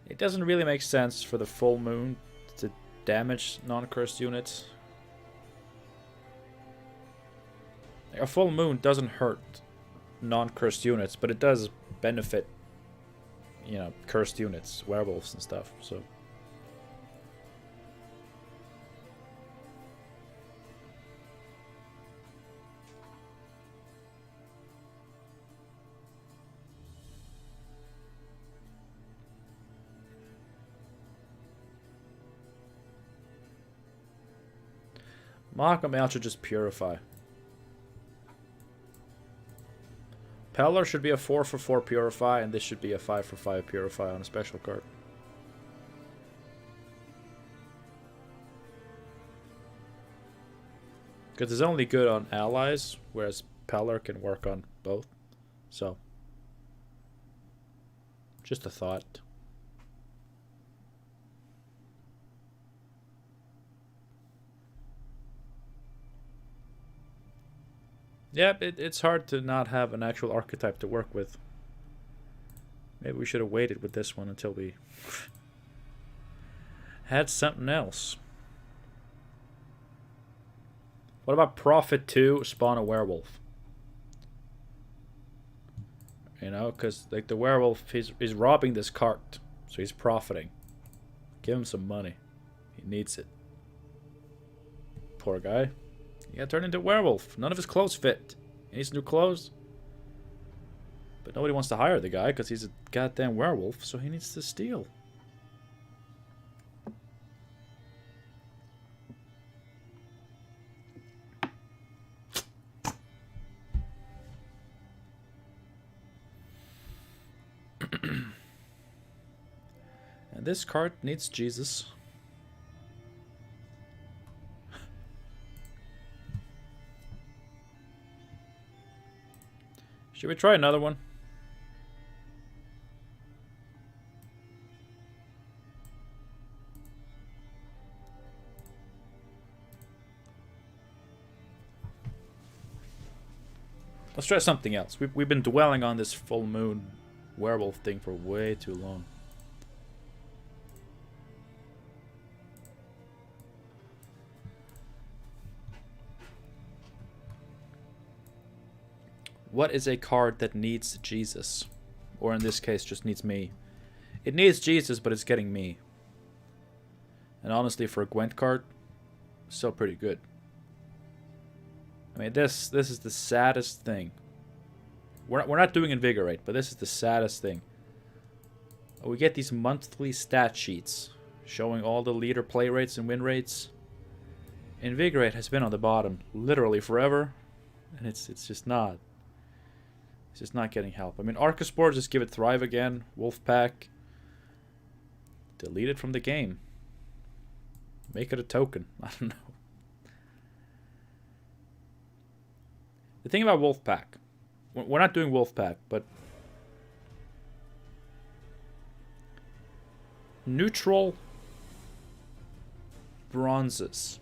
It doesn't really make sense for the full moon to damage non-cursed units. Like, a full moon doesn't hurt non-cursed units, but it does benefit, you know, cursed units, werewolves and stuff, so... Markham L should just purify. Peller should be a 4/4 purify, and this should be a 5/5 purify on a special card. Because it's only good on allies, whereas Peller can work on both. So, just a thought. Yep, it's hard to not have an actual archetype to work with. Maybe we should have waited with this one until we had something else. What about Profit 2, spawn a werewolf? You know, because like the werewolf, he's robbing this cart, so he's profiting. Give him some money. He needs it. Poor guy. He got turned into a werewolf. None of his clothes fit. He needs new clothes. But nobody wants to hire the guy because he's a goddamn werewolf, so he needs to steal. And this card needs Jesus. Should we try another one? Let's try something else. We've been dwelling on this full moon werewolf thing for way too long. What is a card that needs Jesus? Or in this case, just needs me. It needs Jesus, but it's getting me. And honestly, for a Gwent card, still pretty good. I mean, this is the saddest thing. We're not doing Invigorate, but this is the saddest thing. We get these monthly stat sheets showing all the leader play rates and win rates. Invigorate has been on the bottom literally forever, and it's just not. It's just not getting help. I mean, Archospore, just give it Thrive again. Wolfpack, delete it from the game. Make it a token. I don't know. The thing about Wolfpack, we're not doing Wolfpack, but neutral bronzes,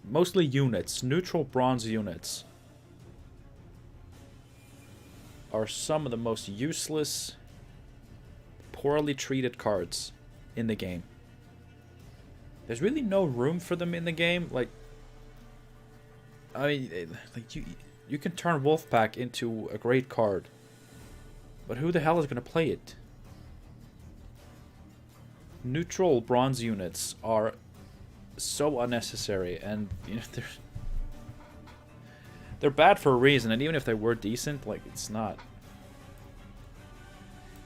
mostly units, neutral bronze units, are some of the most useless, poorly treated cards in the game. There's really no room for them in the game. Like, I mean, like you can turn Wolfpack into a great card, but who the hell is gonna play it? Neutral bronze units are so unnecessary, and you know they're bad for a reason, and even if they were decent, like, it's not.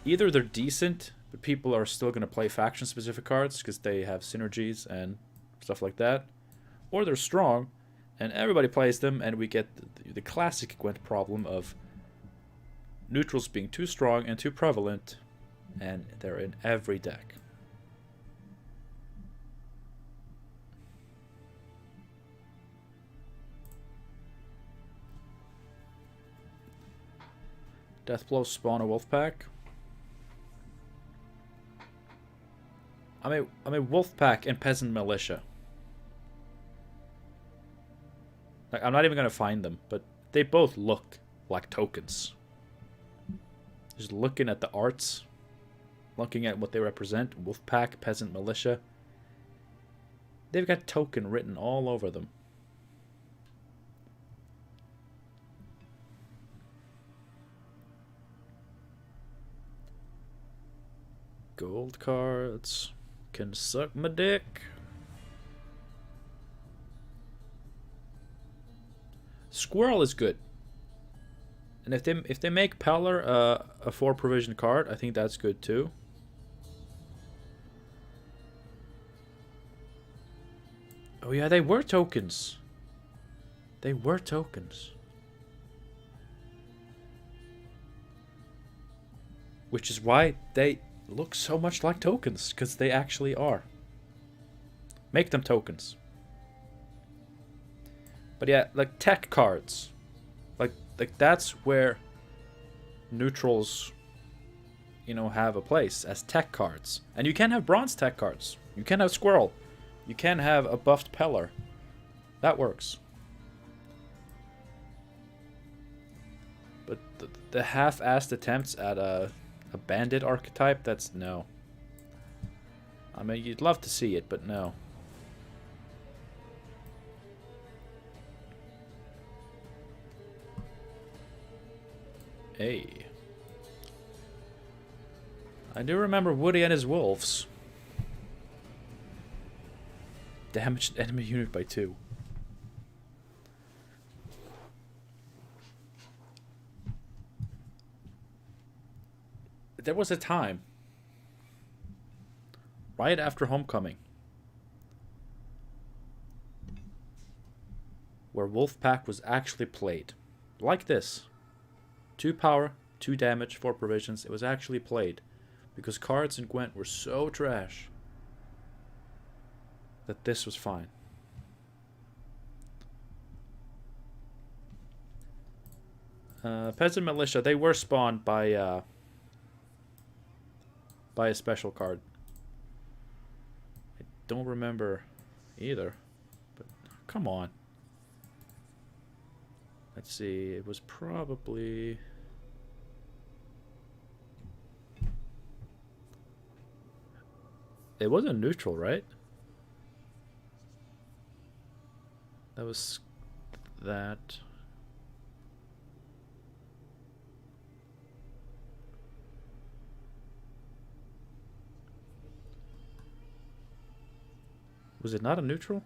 Either they're decent, but people are still going to play faction-specific cards because they have synergies and stuff like that, or they're strong, and everybody plays them, and we get the classic Gwent problem of neutrals being too strong and too prevalent, and they're in every deck. Deathblow spawn a Wolfpack. I mean Wolfpack and Peasant Militia. Like, I'm not even gonna find them, but they both look like tokens. Just looking at the arts, looking at what they represent, Wolfpack, Peasant Militia, they've got token written all over them. Gold cards can suck my dick. Squirrel is good. And if they make Peller a 4 provision card, I think that's good too. Oh yeah, they were tokens. They were tokens. Which is why they look so much like tokens, because they actually are. Make them tokens. But yeah, like tech cards. Like that's where neutrals, you know, have a place as tech cards. And you can have bronze tech cards. You can have Squirrel. You can have a buffed Peller. That works. But the half-assed attempts at a bandit archetype, that's no. I mean, you'd love to see it, but no. Hey. I do remember Woody and his wolves. Damaged enemy unit by 2. There was a time, right after Homecoming, where Wolfpack was actually played. Like this. 2 power, 2 damage, 4 provisions. It was actually played. Because cards in Gwent were so trash that this was fine. Peasant Militia, they were spawned by a special card. I don't remember either. But come on. Let's see, it was probably... It wasn't neutral, right? That was that. Was it not a neutral?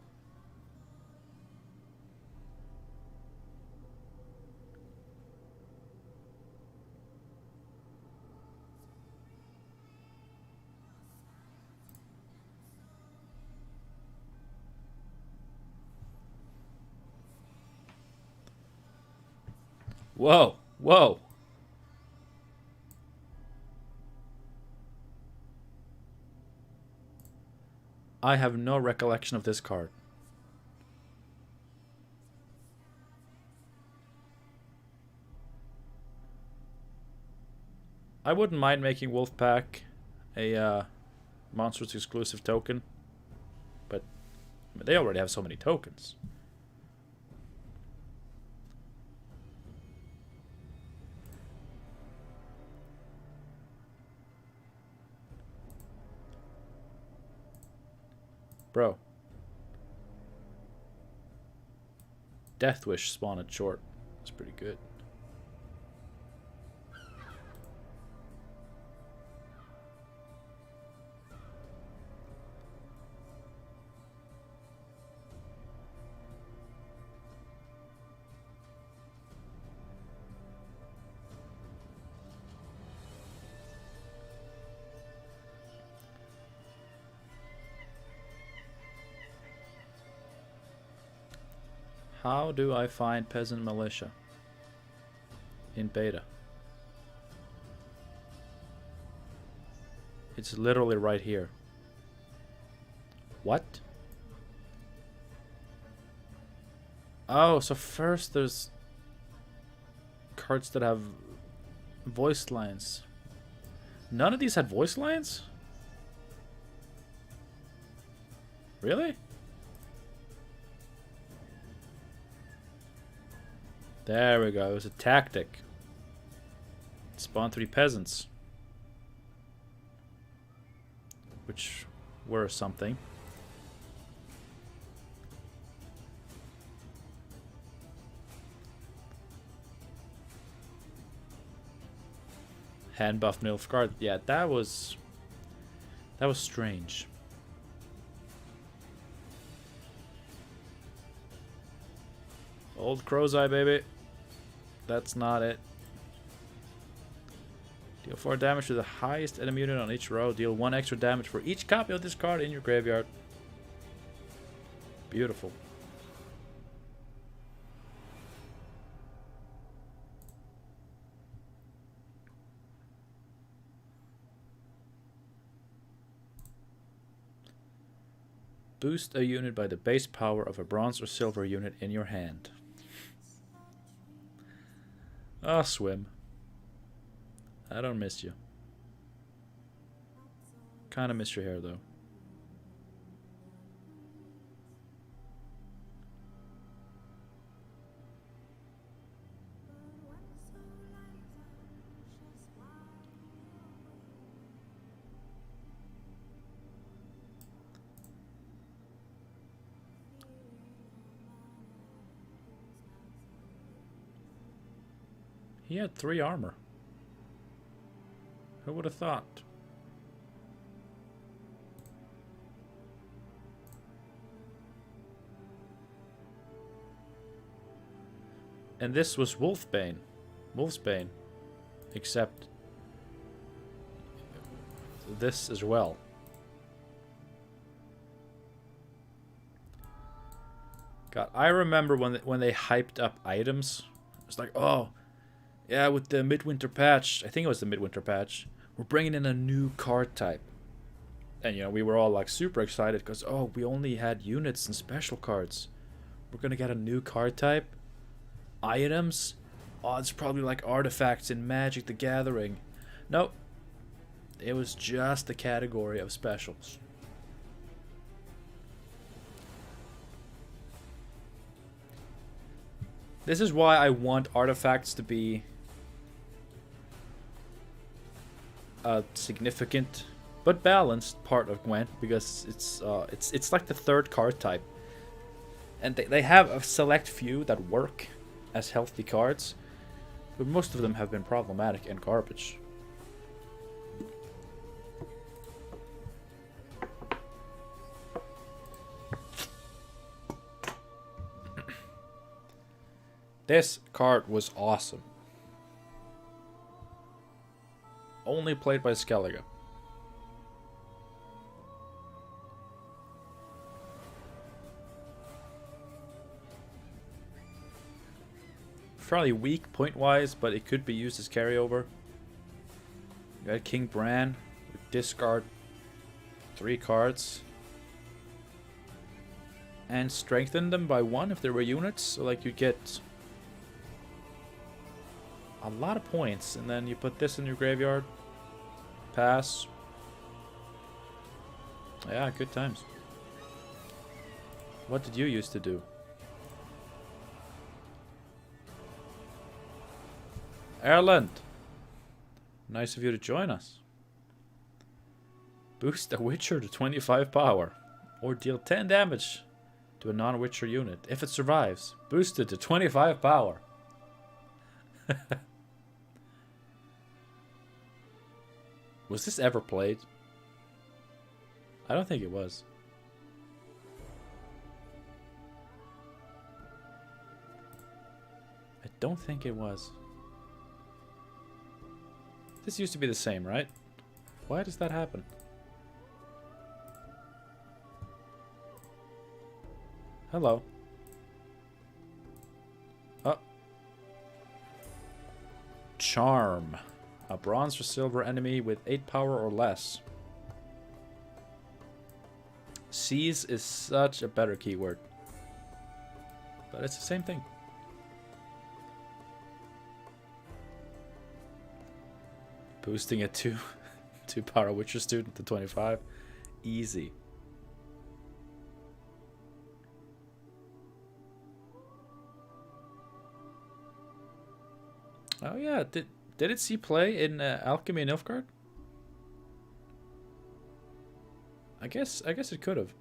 Whoa, whoa. I have no recollection of this card. I wouldn't mind making Wolfpack a Monsters exclusive token, but they already have so many tokens. Bro. Deathwish spawned at short. That's pretty good. How do I find Peasant Militia in beta? It's literally right here. What? Oh, so first there's cards that have voice lines. None of these had voice lines? Really? There we go. It was a tactic. Spawn 3 peasants. which were something. Hand buff Nilfgaard. Yeah, that was strange. Old Crow's Eye, baby. That's not it. Deal 4 damage to the highest enemy unit on each row. Deal 1 extra damage for each copy of this card in your graveyard. Beautiful. Boost a unit by the base power of a bronze or silver unit in your hand. Ah, swim. I don't miss you. Kinda miss your hair though. He had 3 armor. Who would have thought? And this was Wolfbane. Wolfsbane. Except this as well. God, I remember when they hyped up items. It was like, oh, yeah, with the midwinter patch, I think it was the midwinter patch, we're bringing in a new card type. And, you know, we were all like super excited because, oh, we only had units and special cards. We're going to get a new card type. Items. Oh, it's probably like artifacts in Magic the Gathering. Nope. It was just the category of specials. This is why I want artifacts to be a significant but balanced part of Gwent, because it's like the 3rd card type, and they have a select few that work as healthy cards, but most of them have been problematic and garbage. This card was awesome. Only played by Skellige. Fairly weak point-wise, but it could be used as carryover. You got King Bran. Discard 3 cards. And strengthen them by 1 if there were units. So like you get a lot of points, and then you put this in your graveyard. Pass. Yeah, good times. What did you used to do? Erland! Nice of you to join us. Boost a Witcher to 25 power. Or deal 10 damage to a non-Witcher unit. If it survives, boost it to 25 power. Was this ever played? I don't think it was. I don't think it was. This used to be the same, right? Why does that happen? Hello. Oh. Charm. A bronze or silver enemy with 8 power or less. Seize is such a better keyword. But it's the same thing. Boosting a 2 power Witcher student to 25. Easy. Oh yeah, did it see play in Alchemy Nilfgaard? I guess it could have.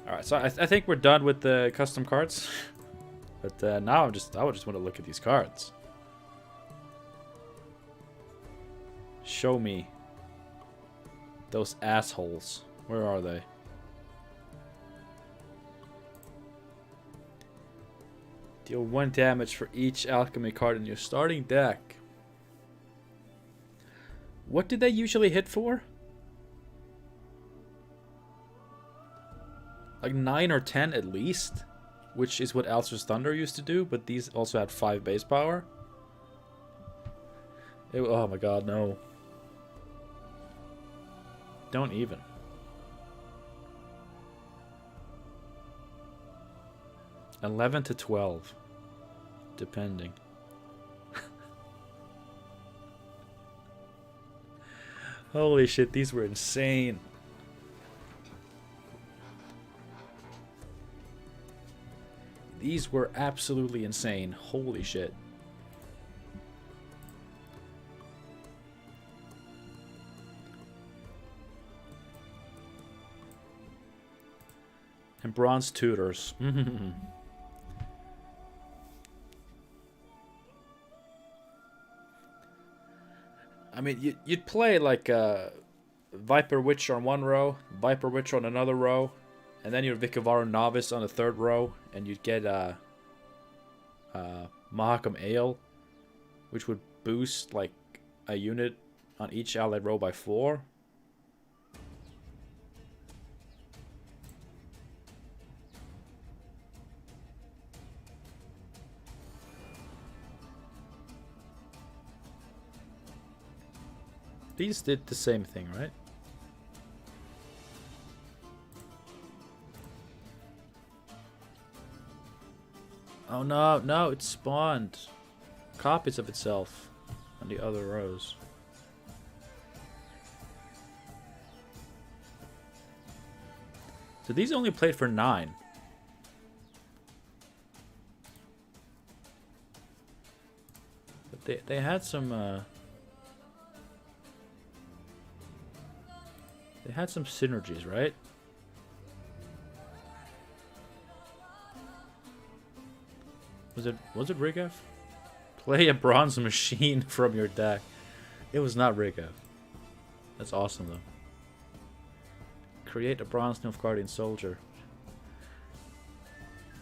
Alright, so I think we're done with the custom cards. But now I would just want to look at these cards. Show me those assholes. Where are they? Deal 1 damage for each alchemy card in your starting deck. What did they usually hit for? Like 9 or 10 at least, which is what Alcer's Thunder used to do, but these also had 5 base power. Oh my god, no. Don't even. $11 to $12, depending. Holy shit, these were insane. These were absolutely insane. Holy shit. And bronze tutors. I mean, you'd play like Viper Witch on one row, Viper Witch on another row, and then your Vikavaru Novice on the third row, and you'd get Mahakam Ale, which would boost like a unit on each allied row by 4. These did the same thing, right? Oh no, no, it spawned copies of itself on the other rows. So these only played for 9. But they had some they had some synergies, right? Was it Rigev? Play a bronze machine from your deck. It was not Rigev. That's awesome though. Create a bronze Nilfgaardian soldier.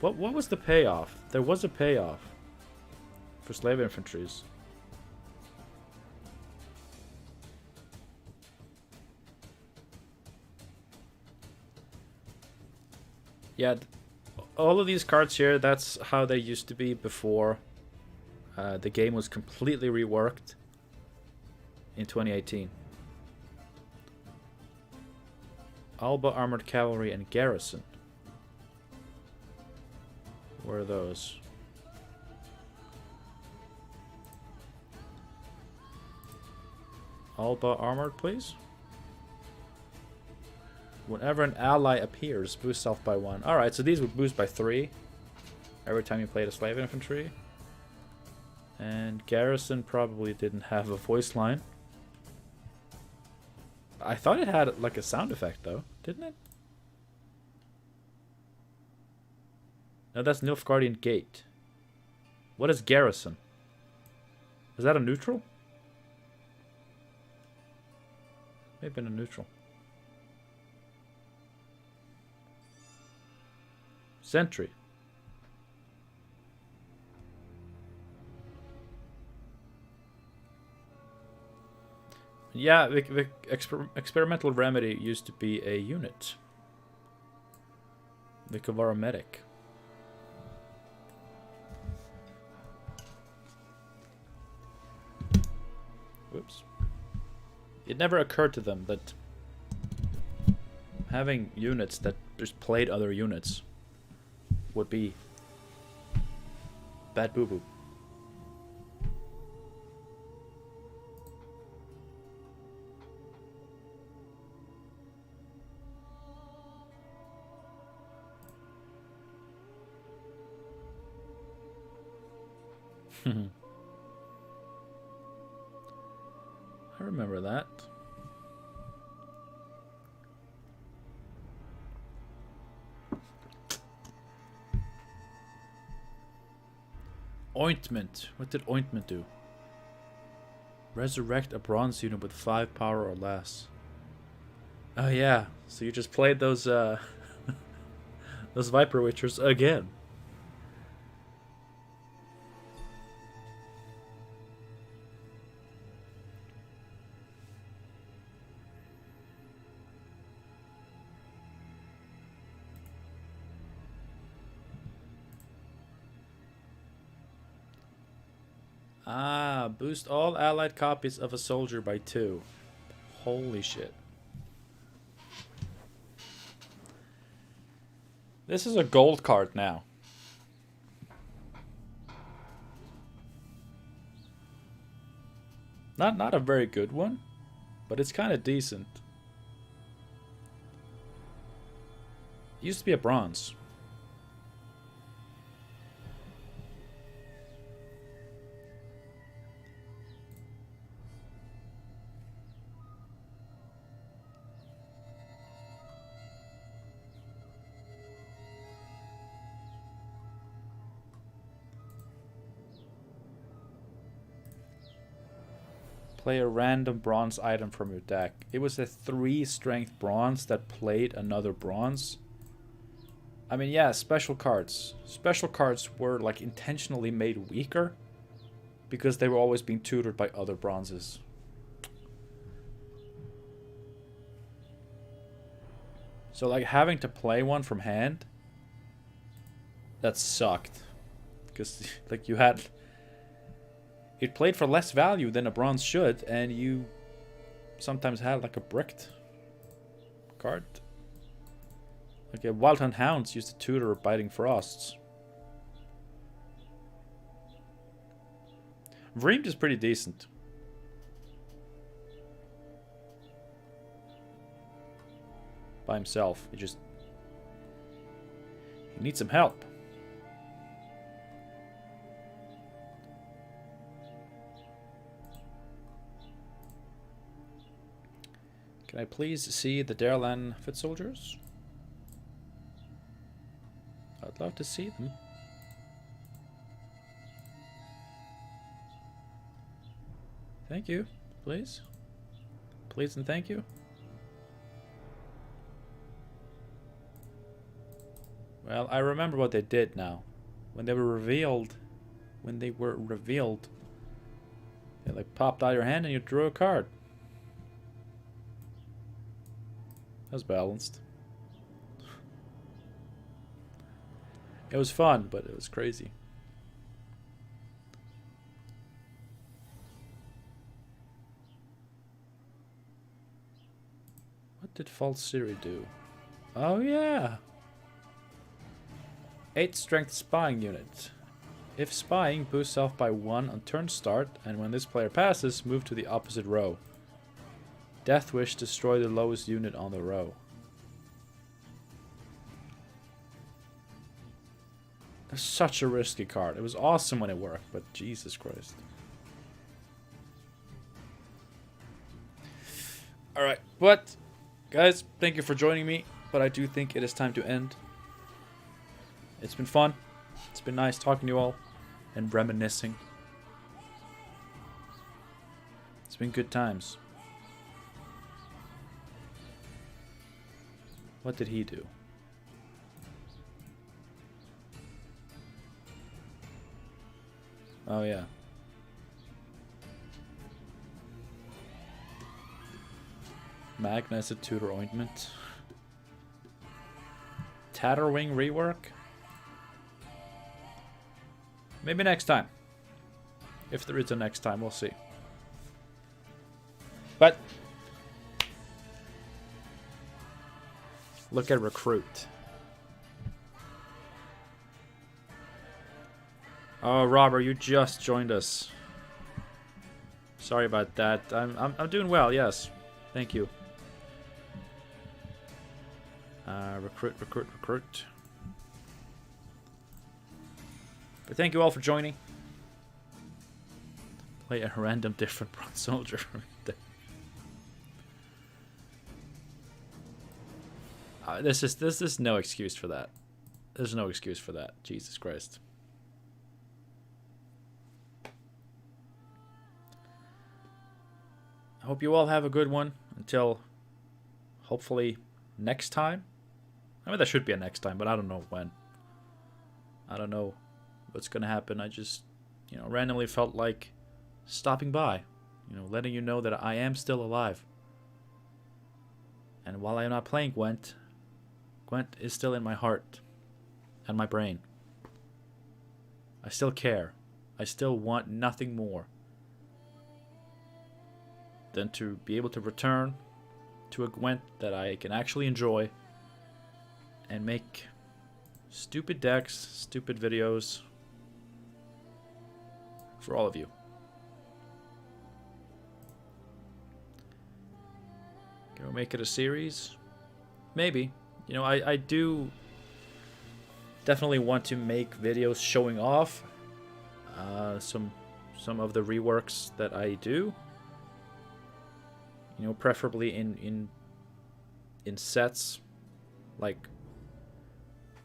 What was the payoff? There was a payoff for slave infantries. Yeah, all of these cards here, that's how they used to be before the game was completely reworked in 2018. Alba Armored Cavalry and Garrison. Where are those? Alba Armored, please. Whenever an ally appears, boost self by 1. Alright, so these would boost by 3 every time you played a slave infantry. And Garrison probably didn't have a voice line. I thought it had like a sound effect though, didn't it? No, that's Nilfgaardian Gate. What is Garrison? Is that a neutral? Maybe been a neutral. Sentry. Yeah, the experimental remedy used to be a unit. Vikavaru Medic. Whoops. It never occurred to them that having units that just played other units would be bad boo-boo. I remember that. Ointment. What did ointment do? Resurrect a bronze unit with 5 power or less. Oh yeah. So you just played those those Viper Witchers again. Ah, boost all allied copies of a soldier by 2. Holy shit. This is a gold card now. Not a very good one, but it's kind of decent. It used to be a bronze. Play a random bronze item from your deck. It was a 3 strength bronze that played another bronze. I mean, yeah, special cards. Special cards were like intentionally made weaker because they were always being tutored by other bronzes. So like having to play one from hand, that sucked. Because like you had... It played for less value than a bronze should, and you sometimes had like a bricked card. Like a Wild Hunt Hounds used to tutor Biting Frosts. Vreemed is pretty decent. By himself. He needs some help. Can I please see the Darelan foot soldiers? I'd love to see them. Thank you, please. Please and thank you. Well, I remember what they did now. When they were revealed, they like popped out your hand and you drew a card. That was balanced. It was fun, but it was crazy. What did False Siri do? Oh yeah! 8 strength spying unit. If spying, boost self by 1 on turn start, and when this player passes, move to the opposite row. Death Wish, destroy the lowest unit on the row. That's such a risky card. It was awesome when it worked, but Jesus Christ. Alright, but guys, thank you for joining me, but I do think it is time to end. It's been fun. It's been nice talking to you all and reminiscing. It's been good times. What did he do? Oh yeah. Magna is a tutor ointment. Tatterwing rework? Maybe next time. If there is a next time, we'll see. But look at recruit. Oh, Robert, you just joined us. Sorry about that. I'm doing well. Yes, thank you. Recruit. But thank you all for joining. Play a random different bronze soldier. This is no excuse for that. There's no excuse for that. Jesus Christ. I hope you all have a good one until hopefully next time. I mean, there should be a next time, but I don't know when. I don't know what's gonna happen. I just, randomly felt like stopping by, letting you know that I am still alive. And while I am not playing Gwent, Gwent is still in my heart and my brain. I still care. I still want nothing more than to be able to return to a Gwent that I can actually enjoy and make stupid decks, stupid videos for all of you. Can we make it a series? Maybe. I do definitely want to make videos showing off some of the reworks that I do. Preferably in sets. Like,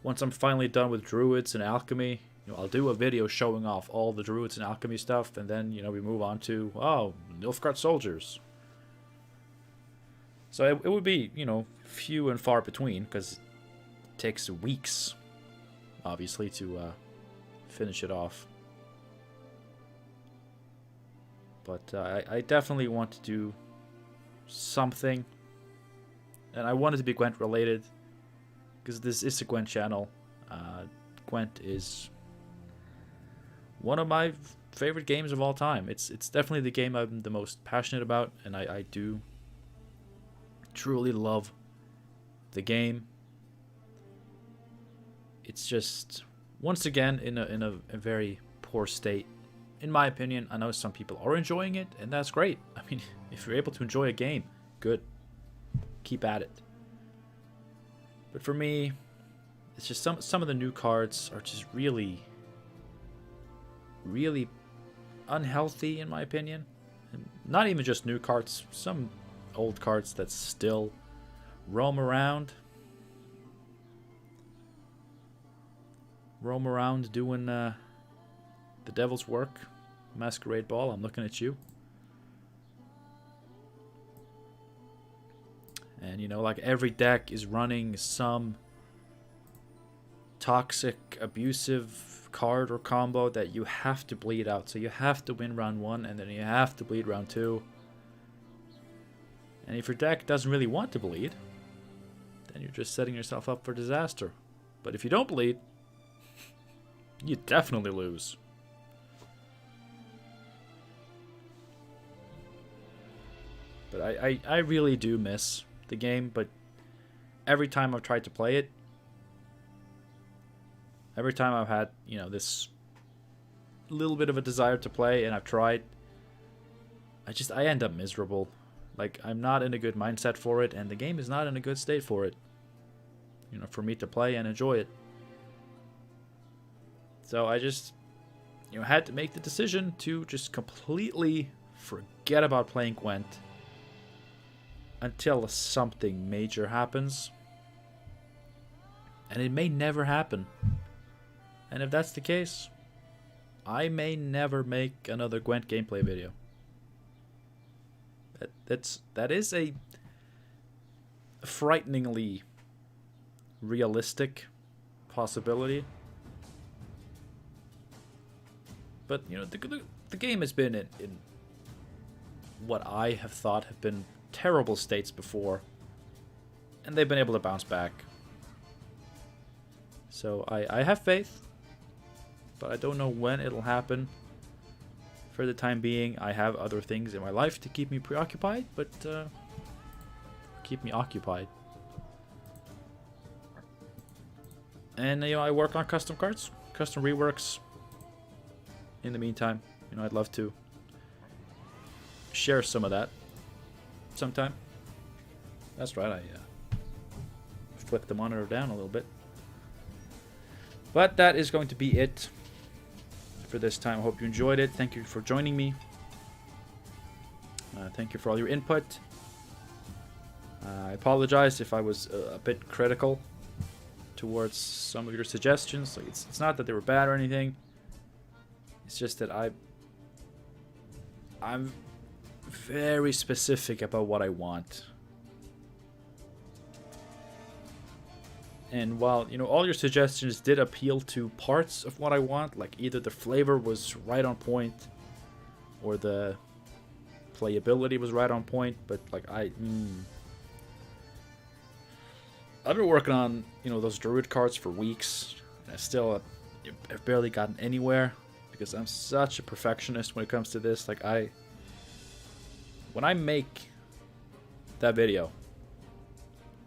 once I'm finally done with Druids and Alchemy, I'll do a video showing off all the Druids and Alchemy stuff, and then, we move on to, Nilfgaard soldiers. So it would be, few and far between, because it takes weeks, obviously, to finish it off. But I definitely want to do something, and I want it to be Gwent related, because this is a Gwent channel. Gwent is one of my favorite games of all time. It's definitely the game I'm the most passionate about, and I do truly love the game. It's just, once again, in a very poor state, in my opinion. I know some people are enjoying it, and that's great. I mean, if you're able to enjoy a game, good. Keep at it. But for me, it's just some of the new cards are just really unhealthy, in my opinion. And not even just new cards, some old cards that still roam around doing the devil's work. Masquerade Ball, I'm looking at you. And like every deck is running some toxic, abusive card or combo that you have to bleed out. So you have to win round 1, and then you have to bleed round 2. And if your deck doesn't really want to bleed, then you're just setting yourself up for disaster. But if you don't bleed, you definitely lose. But I really do miss the game, but every time I've tried to play it, every time I've had, this little bit of a desire to play, and I've tried, I end up miserable. Like, I'm not in a good mindset for it, and the game is not in a good state for it, for me to play and enjoy it. So I just, had to make the decision to just completely forget about playing Gwent until something major happens. And it may never happen. And if that's the case, I may never make another Gwent gameplay video. That is a frighteningly realistic possibility. But the game has been in what I have thought have been terrible states before, and they've been able to bounce back. So I have faith, but I don't know when it'll happen. For the time being, I have other things in my life to keep me preoccupied, but keep me occupied. And I work on custom cards, custom reworks. In the meantime, I'd love to share some of that sometime. That's right, I flipped the monitor down a little bit. But that is going to be it for this time. I hope you enjoyed it. Thank you for joining me Thank you for all your input. I apologize if I was a bit critical towards some of your suggestions. Like it's not that they were bad or anything. It's just that I'm very specific about what I want. And while, you know, all your suggestions did appeal to parts of what I want, like either the flavor was right on point or the playability was right on point, but like I've been working on, you know, those Druid cards for weeks, and I've barely gotten anywhere because I'm such a perfectionist when it comes to this. Like when I make that video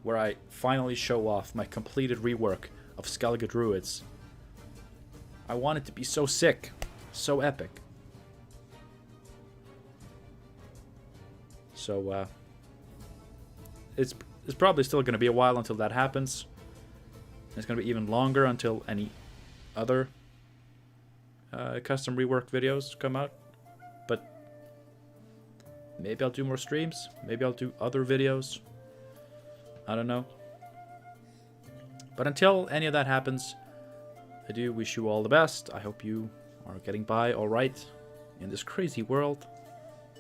where I finally show off my completed rework of Skellige Druids, I want it to be so sick, so epic. So it's probably still going to be a while until that happens. It's going to be even longer until any other custom rework videos come out. But maybe I'll do more streams. Maybe I'll do other videos. I don't know. But until any of that happens, I do wish you all the best. I hope you are getting by all right in this crazy world.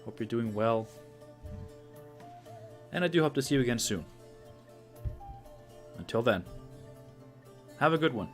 Hope you're doing well. And I do hope to see you again soon. Until then, have a good one.